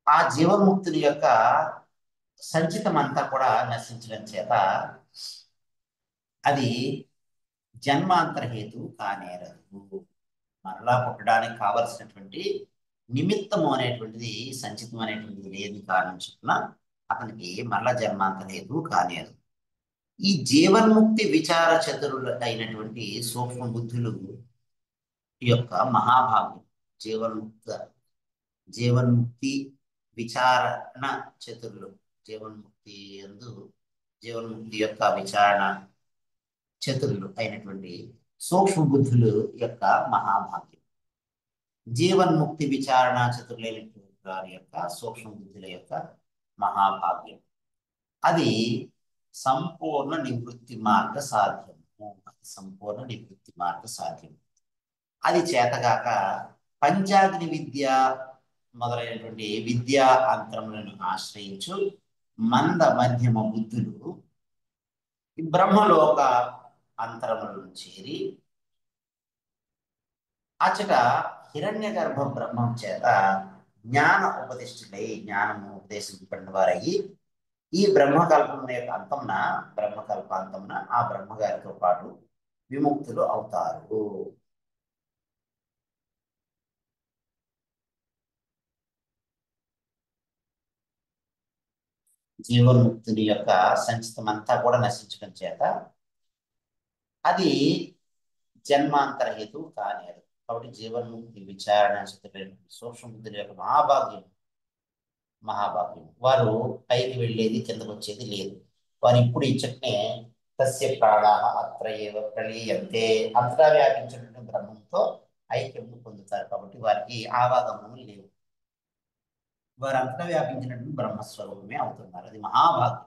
ఆ జీవన్ముక్తుడి యొక్క సంచితం అంతా కూడా నశించడం చేత అది జన్మాంతర హేతు కానేరదు. మరలా పుట్టడానికి కావలసినటువంటి నిమిత్తము అనేటువంటిది, సంచితం అనేటువంటిది లేని కారణం చొప్పున అతనికి మరలా జన్మాంతర హేతు కానేరదు. ఈ జీవన్ముక్తి విచార చతురులు అయినటువంటి సూక్ష్మ బుద్ధులు యొక్క మహాభాగ్యం. జీవన్ముక్తి విచారణ చతురులు, జీవన్ముక్తి యందు జీవన్ముక్తి యొక్క విచారణ చతురులు అయినటువంటి సూక్ష్మ బుద్ధులు యొక్క మహాభాగ్యం. జీవన్ముక్తి విచారణ చతుర్లైనటువంటి వారి యొక్క సూక్ష్మ బుద్ధుల యొక్క మహాభాగ్యం. అది సంపూర్ణ నివృత్తి మార్గ సాధ్యము. సంపూర్ణ నివృత్తి మార్గ సాధ్యము. అది చేతగాక పంచాగ్ని విద్య మొదలైనటువంటి విద్యా అంతరములను ఆశ్రయించు మంద మధ్యమ బుద్ధులు బ్రహ్మలోక అంతరములను చేరి అచట హిరణ్య గర్భ బ్రహ్మం చేత జ్ఞాన ఉపదిష్టులై జ్ఞానము ఉపదేశింపబడిన వారయ్యి ఈ బ్రహ్మకల్పమున యొక్క బ్రహ్మకల్పాంతమున ఆ బ్రహ్మగారితో పాటు విముక్తులు అవుతారు. జీవన్ముక్తుని యొక్క సంచితం అంతా కూడా నశించడం చేత అది జన్మాంతర హేతు కానేరు. కాబట్టి జీవన్ముక్తి విచారణ సూక్ష్మ బుద్ధుల యొక్క మహాభాగ్యం. వారు పైకి వెళ్ళేది కిందకు వచ్చేది లేదు. వారు ఇప్పుడు ఇచ్చటనే తస్య ప్రాణాః అత్ర ఏవ ప్రళీయంతే అంతటా వ్యాపించినటువంటి బ్రహ్మంతో ఐక్యం పొందుతారు. కాబట్టి వారికి ఆవాగమనములు లేవు. వారు అంతటా వ్యాపించినటువంటి బ్రహ్మస్వరూపమే అవుతున్నారు. అది మహాభాగ్యం.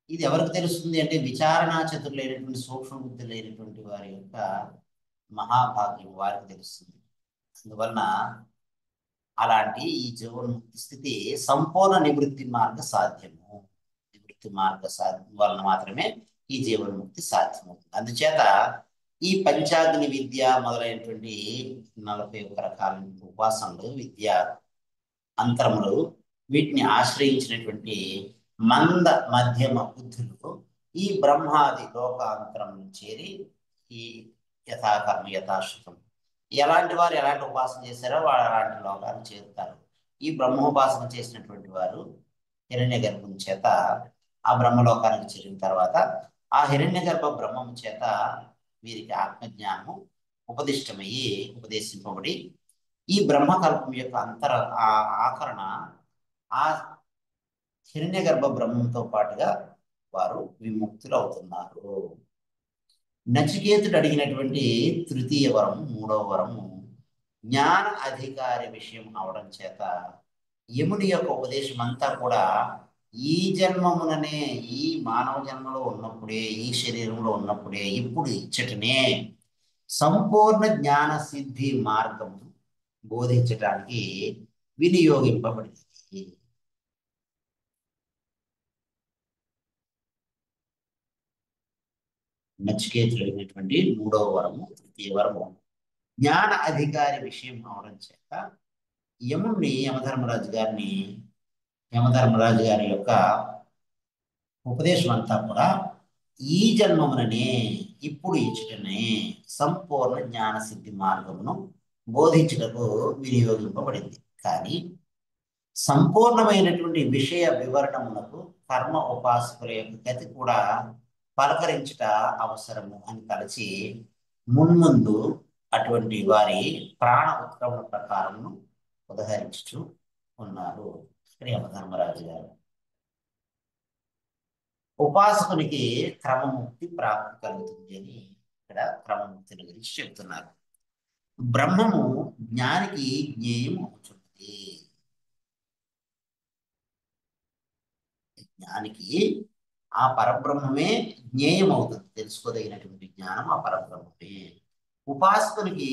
ఇది ఎవరికి తెలుస్తుంది అంటే విచారణా చతుర్లైనటువంటి సూక్ష్మ బుద్ధులైనటువంటి వారి యొక్క మహాభాగ్యం వారికి తెలుస్తుంది. అందువలన అలాంటి ఈ జీవన్ముక్తి స్థితి సంపూర్ణ నివృత్తి మార్గ సాధ్యము. నివృత్తి మార్గ సాధ్యం వలన మాత్రమే ఈ జీవన్ముక్తి సాధ్యమవుతుంది. అందుచేత ఈ పంచాగ్ని విద్య మొదలైనటువంటి 41 రకాల ఉపాసనలు విద్య అంతరములు వీటిని ఆశ్రయించినటువంటి మంద మధ్యమ బుద్ధులు ఈ బ్రహ్మాది లోకాంతరం చేరి ఈ యథాకర్మ యథాశ్రుతం ఎలాంటి వారు ఎలాంటి ఉపాసన చేశారో వారు అలాంటి లోకాన్ని చేరుతారు. ఈ బ్రహ్మోపాసన చేసినటువంటి వారు హిరణ్య గర్భం చేత ఆ బ్రహ్మలోకానికి చేరిన తర్వాత ఆ హిరణ్య గర్భ బ్రహ్మం చేత వీరికి ఆత్మజ్ఞానము ఉపదేశింపబడి ఈ బ్రహ్మకల్పం యొక్క ఆకరణ ఆ హిరణ్య గర్భ బ్రహ్మంతో పాటుగా వారు విముక్తులు అవుతున్నారు. నచికేతుడు అడిగినటువంటి తృతీయ వరం, 3వ వరము జ్ఞాన అధికారి విషయం అవడం చేత యముని యొక్క ఉపదేశం అంతా కూడా ఈ జన్మముననే ఈ మానవ జన్మలో ఉన్నప్పుడే ఈ శరీరంలో ఉన్నప్పుడే ఇప్పుడు ఇచ్చటనే సంపూర్ణ జ్ఞాన సిద్ధి మార్గము బోధించటానికి వినియోగింపబడింది. నచికేతుడు అడిగినటువంటి 3వ వరము, తృతీయ వరము జ్ఞాన అధికారి విషయం అవడం చేత యమధర్మరాజు గారి యొక్క ఉపదేశం అంతా కూడా ఈ జన్మముననే ఇప్పుడు ఇచ్చుటనే సంపూర్ణ జ్ఞాన సిద్ధి మార్గమును బోధించుటకు వినియోగింపబడింది. కానీ సంపూర్ణమైనటువంటి విషయ వివరణమునకు కర్మ ఉపాసకుల యొక్క గతి కూడా పలకరించుట అవసరము అని తలచి మున్ముందు అటువంటి వారి ప్రాణ ఉత్క్రమణ ప్రకారమును ఉదహరించుచు ఉన్నారు శ్రీ యమధర్మరాజు గారు. ఉపాసకునికి క్రమముక్తి ప్రాప్తి కలుగుతుంది అని ఇక్కడ క్రమముక్తిని గురించి చెప్తున్నారు. బ్రహ్మము జ్ఞానికి జ్ఞేయం అవుతుంది. జ్ఞానికి ఆ పరబ్రహ్మమే జ్ఞేయం అవుతుంది. తెలుసుకోదగినటువంటి జ్ఞానం ఆ పరబ్రహ్మమే. ఉపాసకునికి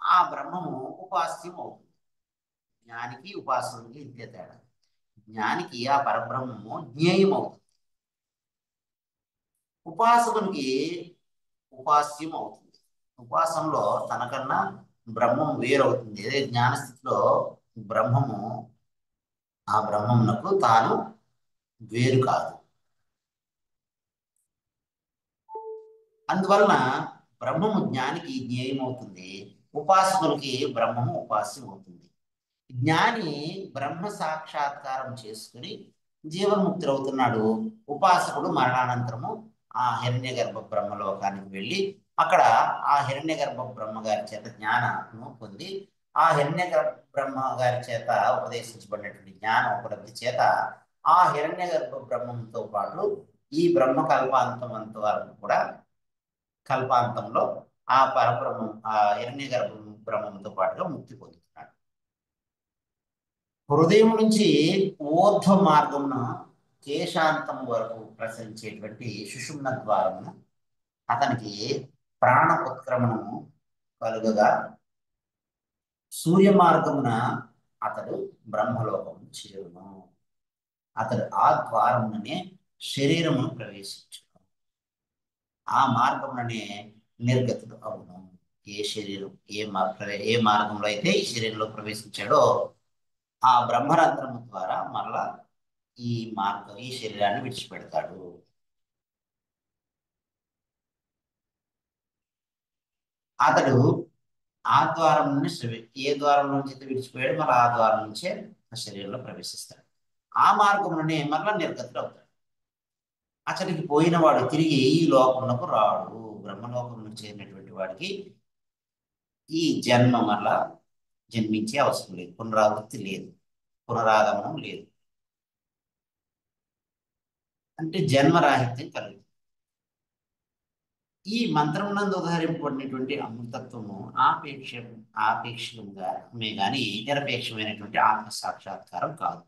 ఆ బ్రహ్మము ఉపాస్యం అవుతుంది. జ్ఞానికి ఉపాసకునికి ఇంతే తేడా. జ్ఞానికి ఆ పరబ్రహ్మము జ్ఞేయం అవుతుంది. ఉపాసకునికి ఉపాస్యం అవుతుంది. ఉపాసనలో తనకన్నా బ్రహ్మం వేరవుతుంది. అదే జ్ఞానస్థితిలో బ్రహ్మము ఆ బ్రహ్మమునకు తాను వేరు కాదు. అందువలన బ్రహ్మము జ్ఞానికి జ్ఞేయం అవుతుంది, ఉపాసకునికి బ్రహ్మము ఉపాస్యం అవుతుంది. జ్ఞాని బ్రహ్మ సాక్షాత్కారం చేసుకుని జీవన్ముక్తులవుతున్నాడు. ఉపాసకుడు మరణానంతరము ఆ హిరణ్య గర్భ బ్రహ్మలోకానికి వెళ్ళి అక్కడ ఆ హిరణ్య గర్భ బ్రహ్మగారి చేత జ్ఞానము పొంది ఆ హిరణ్య గర్భ బ్రహ్మగారి చేత ఉపదేశించబడినటువంటి జ్ఞాన ఉపలబ్ధి చేత ఆ హిరణ్యగర్భ బ్రహ్మంతో పాటు ఈ బ్రహ్మ కల్పాంతం వరకు కూడా కల్పాంతంలో ఆ పరబ్రహ్మం ఆ హిరణ్యగర్భ బ్రహ్మంతో పాటుగా ముక్తి పొందుతున్నాడు. హృదయం నుంచి ఊర్ధ్వ మార్గమున కేశాంతం వరకు ప్రసరించేటువంటి సుషుమ్న ద్వారమున అతనికి ప్రాణ ఉత్క్రమణము కలుగగా సూర్య మార్గమున అతడు బ్రహ్మలోకము చేరును. అతడు ఆ ద్వారముననే శరీరమును ప్రవేశించు, ఆ మార్గముననే నిర్గతుడు అవును. ఏ శరీరం ఏ మార్గంలో అయితే ఈ శరీరంలో ప్రవేశించాడో ఆ బ్రహ్మరంధ్రము ద్వారా మరలా ఈ శరీరాన్ని విడిచిపెడతాడు. అతడు ఆ ద్వారం నుండి ఏ ద్వారం నుంచి అయితే విడిచిపోయాడు మళ్ళీ ఆ ద్వారం నుంచే ఆ శరీరంలో ప్రవేశిస్తాడు. ఆ మార్గంలోనే మరలా నిర్గతుడు అవుతాడు. అతడికి పోయిన వాడు తిరిగి ఈ లోకమునకు రాడు. బ్రహ్మలోకం చేరినటువంటి వాడికి ఈ జన్మ మరలా జన్మించే అవసరం లేదు, పునరావృత్తి లేదు, పునరాగమనం లేదు. అంటే జన్మరాహిత్యం కలుగుతుంది. ఈ మంత్రమునందు ఉదహరింపబడినటువంటి అమృతత్వము ఆపేక్షంగా గాని నిరపేక్షమైనటువంటి ఆత్మ సాక్షాత్కారం కాదు.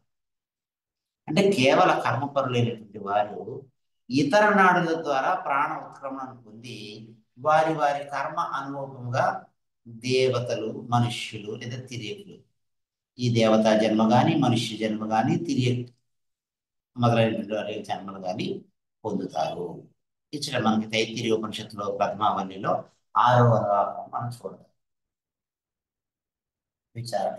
అంటే కేవల కర్మపరులైనటువంటి వారు ఇతర నాడుల ద్వారా ప్రాణ ఉత్క్రమణను పొంది వారి వారి కర్మ అనురూపంగా దేవతలు, మనుష్యులు లేదా తిరియకులు, ఈ దేవతా జన్మ గాని మనుష్య జన్మ గాని తిరియక్ మొదలైనటువంటి జన్మలు గాని పొందుతారు. ఇచ్చిన మనకి తైత్తిరీయ ఉపనిషత్తులో ప్రథమావళిలో 6వ రాగం మనం చూడాలి విచారణ.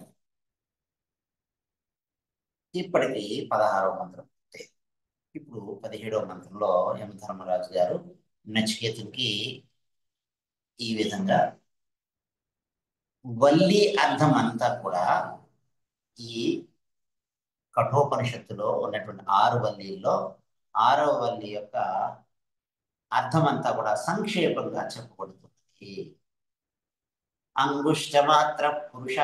ఇప్పటికి 16వ మంత్రం. ఇప్పుడు 17వ మంత్రంలో యమధర్మరాజు గారు నచికేతునికి ఈ విధంగా వల్లి అర్థం అంతా కూడా ఈ కఠోపనిషత్తులో ఉన్నటువంటి 6 వల్లీల్లో 6వ వల్లి యొక్క అర్థమంతా కూడా సంక్షేపంగా చెప్పబడుతుంది. అంగుష్టమాత్ర పురుష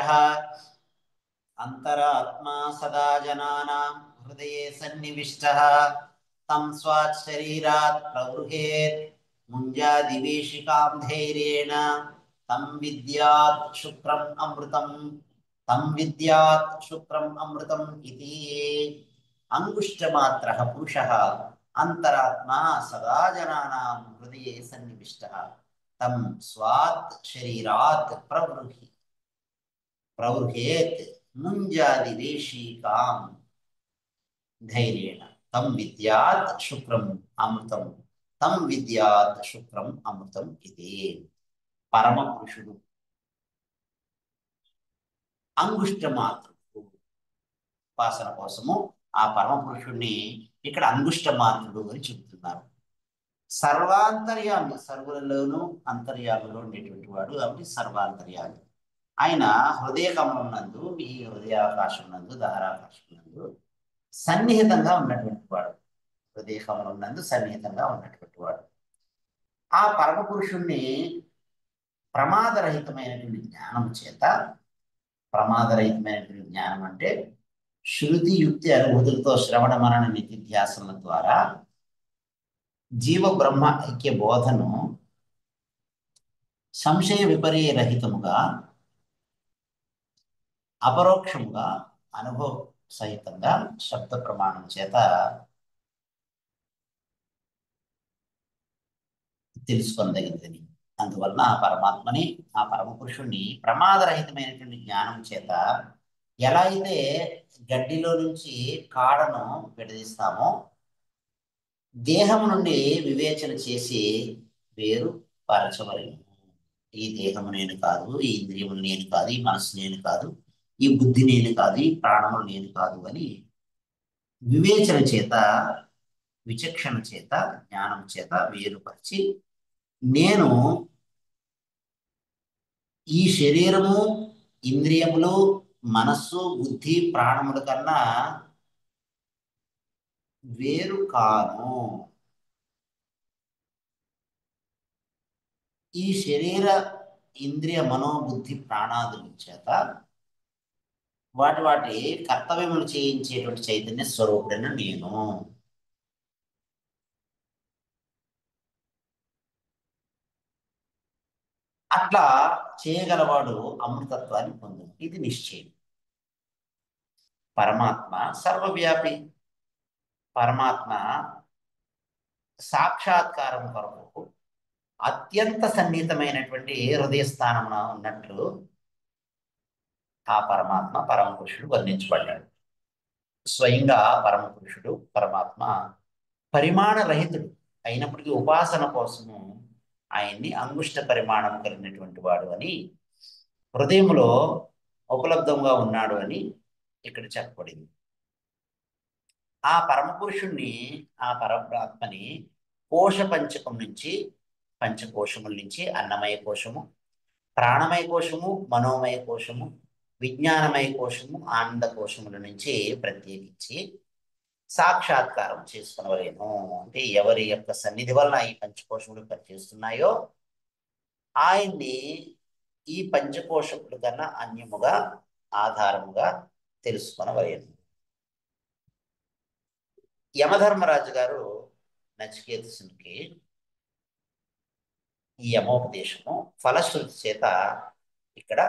అంతరాత్మా సదా జనానాం హృదయే సన్నివిష్టః తం స్వాత్ శరీరాత్ ప్రవృహేత్ ముంజాదివేషికాం ధైర్యేణ తం విద్యాత్ శుక్రం అమృతం ఇది. అంగుష్టమాత్రః పురుషః అంతరాత్మా సదా జనానాం హృదయే సన్నివిష్టః తం స్వాత్ శరీరాత్ ప్రవృహేత్ ముంజాదివేషికాం ధైర్యేణ తం విద్యాత్ శుక్రం అమృతం ఇది. పరమ పురుషుడు అంగుష్టమాత్రుడు. ఉపాసన కోసము ఆ పరమ పురుషుడిని ఇక్కడ అంగుష్టమాత్రుడు అని చెబుతున్నారు. సర్వాంతర్యామి, సర్వులలోనూ అంతర్యామిలో ఉండేటువంటి వాడు కాబట్టి సర్వాంతర్యామి. ఆయన హృదయ కమలం నందు, ఈ హృదయాకాశం నందు, దహరాకాశం నందు సన్నిహితంగా ఉన్నటువంటి వాడు. హృదయ కమలం నందు సన్నిహితంగా ఉన్నటువంటి వాడు. ఆ పరమ పురుషుణ్ణి ప్రమాదరహితమైనటువంటి జ్ఞానం చేత, ప్రమాదరహితమైనటువంటి జ్ఞానం అంటే శృతి యుక్తి అనుభూతులతో శ్రవణ మనన నిధిధ్యాసనల ద్వారా జీవ బ్రహ్మ ఐక్య బోధను సంశయ విపర్య రహితముగా అపరోక్షముగా అనుభవ సహితంగా శబ్ద ప్రమాణం చేత తెలుసుకొనదగినదని. అందువలన ఆ పరమాత్మని, ఆ పరమ పురుషుణ్ణి ప్రమాదరహితమైనటువంటి జ్ఞానం చేత ఎలా అయితే గడ్డిలో నుంచి కాడను విడదీస్తామో దేహం నుండి వివేచన చేసి వేరు పరచవలను. ఈ దేహము నేను కాదు, ఈ ఇంద్రియములు నేను కాదు, ఈ మనస్సు నేను కాదు, ఈ బుద్ధి నేను కాదు, ఈ ప్రాణములు నేను కాదు అని వివేచన చేత, విచక్షణ చేత, జ్ఞానం చేత వేరుపరిచి నేను ఈ శరీరము, ఇంద్రియములు, మనస్సు, బుద్ధి, ప్రాణముల కన్నా వేరు కాను. ఈ శరీర ఇంద్రియ మనోబుద్ధి ప్రాణాదుల చేత వాటి వాటి కర్తవ్యములు చేయించేటువంటి చైతన్య స్వరూపుడను నేను. అట్లా చేయగలవాడు అమృతత్వాన్ని పొందు, ఇది నిశ్చయం. పరమాత్మ సర్వవ్యాపి. పరమాత్మ సాక్షాత్కారం కొరకు అత్యంత సన్నిహితమైనటువంటి హృదయ స్థానమున ఉన్నట్లు ఆ పరమాత్మ పరమ పురుషుడు వర్ణించబడ్డాడు. స్వయంగా పరమ పురుషుడు పరమాత్మ పరిమాణ రహితుడు అయినప్పటికీ ఉపాసన కోసము ఆయన్ని అంగుష్ట పరిమాణం కలిగినటువంటి వాడు అని, హృదయంలో ఉపలబ్ధంగా ఉన్నాడు అని ఇక్కడ చెప్పబడింది. ఆ పరమ పురుషుణ్ణి, ఆ పరబ్రహ్మని కోశ పంచకం నుంచి, పంచకోశముల నుంచి అన్నమయ కోశము, ప్రాణమయ కోశము, మనోమయ కోశము, విజ్ఞానమయ కోశము, ఆనంద కోశముల నుంచి ప్రత్యేకించి సాక్షాత్కారం చేసుకునవలేను. అంటే ఎవరి యొక్క సన్నిధి వలన ఈ పంచకోశములు పనిచేస్తున్నాయో ఆయన్ని ఈ పంచకోశముల కన్నా అన్యముగా, ఆధారముగా తెలుసుకొనవలేను. యమధర్మరాజు గారు నచికేతసునికి ఈ యమోపదేశము ఫలశ్రుతి చేత ఇక్కడ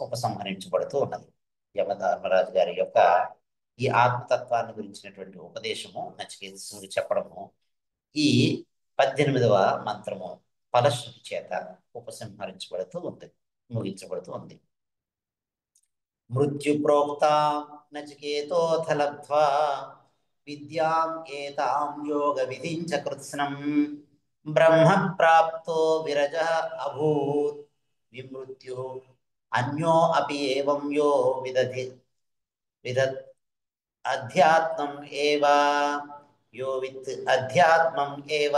ఉపసంహరించబడుతూ ఉన్నది. యమధర్మరాజు గారి యొక్క ఈ ఆత్మతత్వాన్ని గురించినటువంటి ఉపదేశము నచికేతసునికి చెప్పడము ఈ 18వ మంత్రము ఫలశ్రుతి చేత ఉపసంహరించబడుతూ ఉంది, ముగించబడుతూ ఉంది. మృత్యు ప్రోక్త నచికేతోథ లబ్ధ్వా విద్యాం ఏతాం యోగ విధిం చ కృత్స్నం బ్రహ్మ ప్రాప్తో విరజ అభూత్ విమృత్యు అన్యో అపి ఏవం యో విదధి విదత్ అధ్యాత్మం ఏవ యో విత్ అధ్యాత్మం ఏవ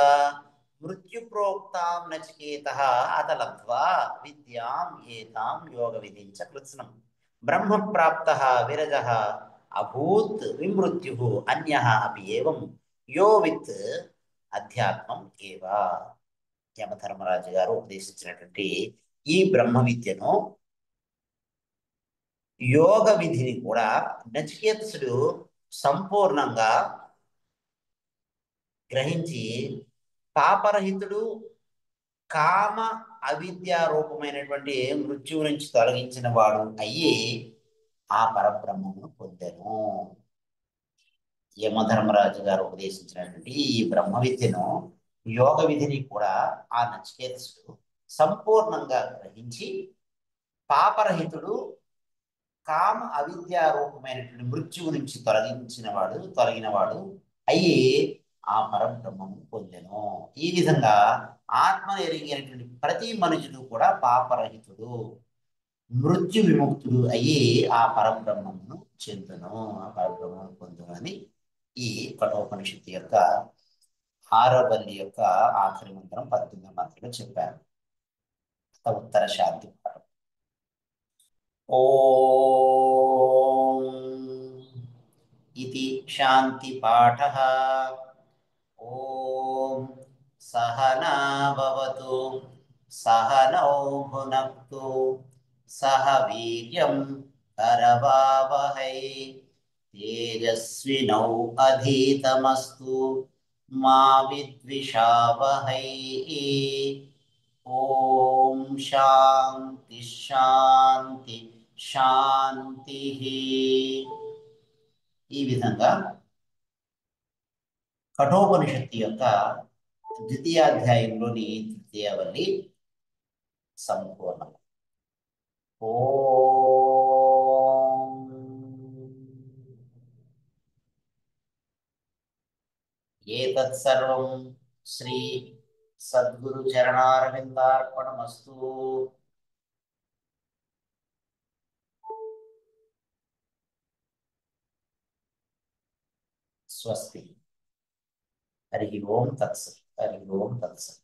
మృత్యు ప్రోక్తాం నచికేతః అత లబ్ధ్వా విద్యాం ఏతాం యోగ విధిం చ కృత్స్నం బ్రహ్మ ప్రాప్తః విరజః అభూత్ విమృత్యుః అన్యః అపి ఏవం యో విత్ అధ్యాత్మం ఏవ. యమధర్మరాజు గారు ఉపదేశించినటువంటి ఈ బ్రహ్మ విద్యను, యోగ విధిని కూడా నచికేతసుడు సంపూర్ణంగా గ్రహించి పాపరహితుడు, కామ అవిద్యా రూపమైనటువంటి మృత్యువు నుంచి తొలగించిన వాడు అయ్యి ఆ పరబ్రహ్మమును పొందెను. యమధర్మరాజు గారు ఉపదేశించినటువంటి ఈ బ్రహ్మ విద్యను, యోగ విధిని కూడా ఆ నచికేతసుడు సంపూర్ణంగా గ్రహించి పాపరహితుడు, కామ అవిద్యా రూపమైనటువంటి మృత్యువు నుంచి తొలగినవాడు అయ్యి ఆ పరబ్రహ్మము పొందెను. ఈ విధంగా ఆత్మను ఎరిగినటువంటి ప్రతి మనుషుడు కూడా పాపరహితుడు, మృత్యు విముక్తుడు అయ్యి ఆ పరబ్రహ్మమును చెందును, ఆ పరబ్రహ్మను పొందును అని ఈ కఠోపనిషత్తు యొక్క 6వ వల్లి యొక్క ఆఖరి మంత్రం 18వ మంత్రంలో చెప్పారు. ఉత్తర శాంతి పాఠం. ఓం इति शांति पाठः. ओम सहना भवतु सहनौ भुनक्तु सह वीर्यं करवावहै तेजस्विनौ अधीतमस्तु मा विद्विषावहै. ओम शांति शांति शांति. ఈ విధంగా కఠోపనిషత్తు యొక్క ద్వితీయాధ్యాయంలోని తృతీయ వల్లి సంపూర్ణం. ఓం ఏతత్ సర్వం శ్రీ సద్గురు చరణారవిందార్పణమస్తు. స్వస్తి. హరి ఓం తత్సత్. హరి ఓం తత్సత్.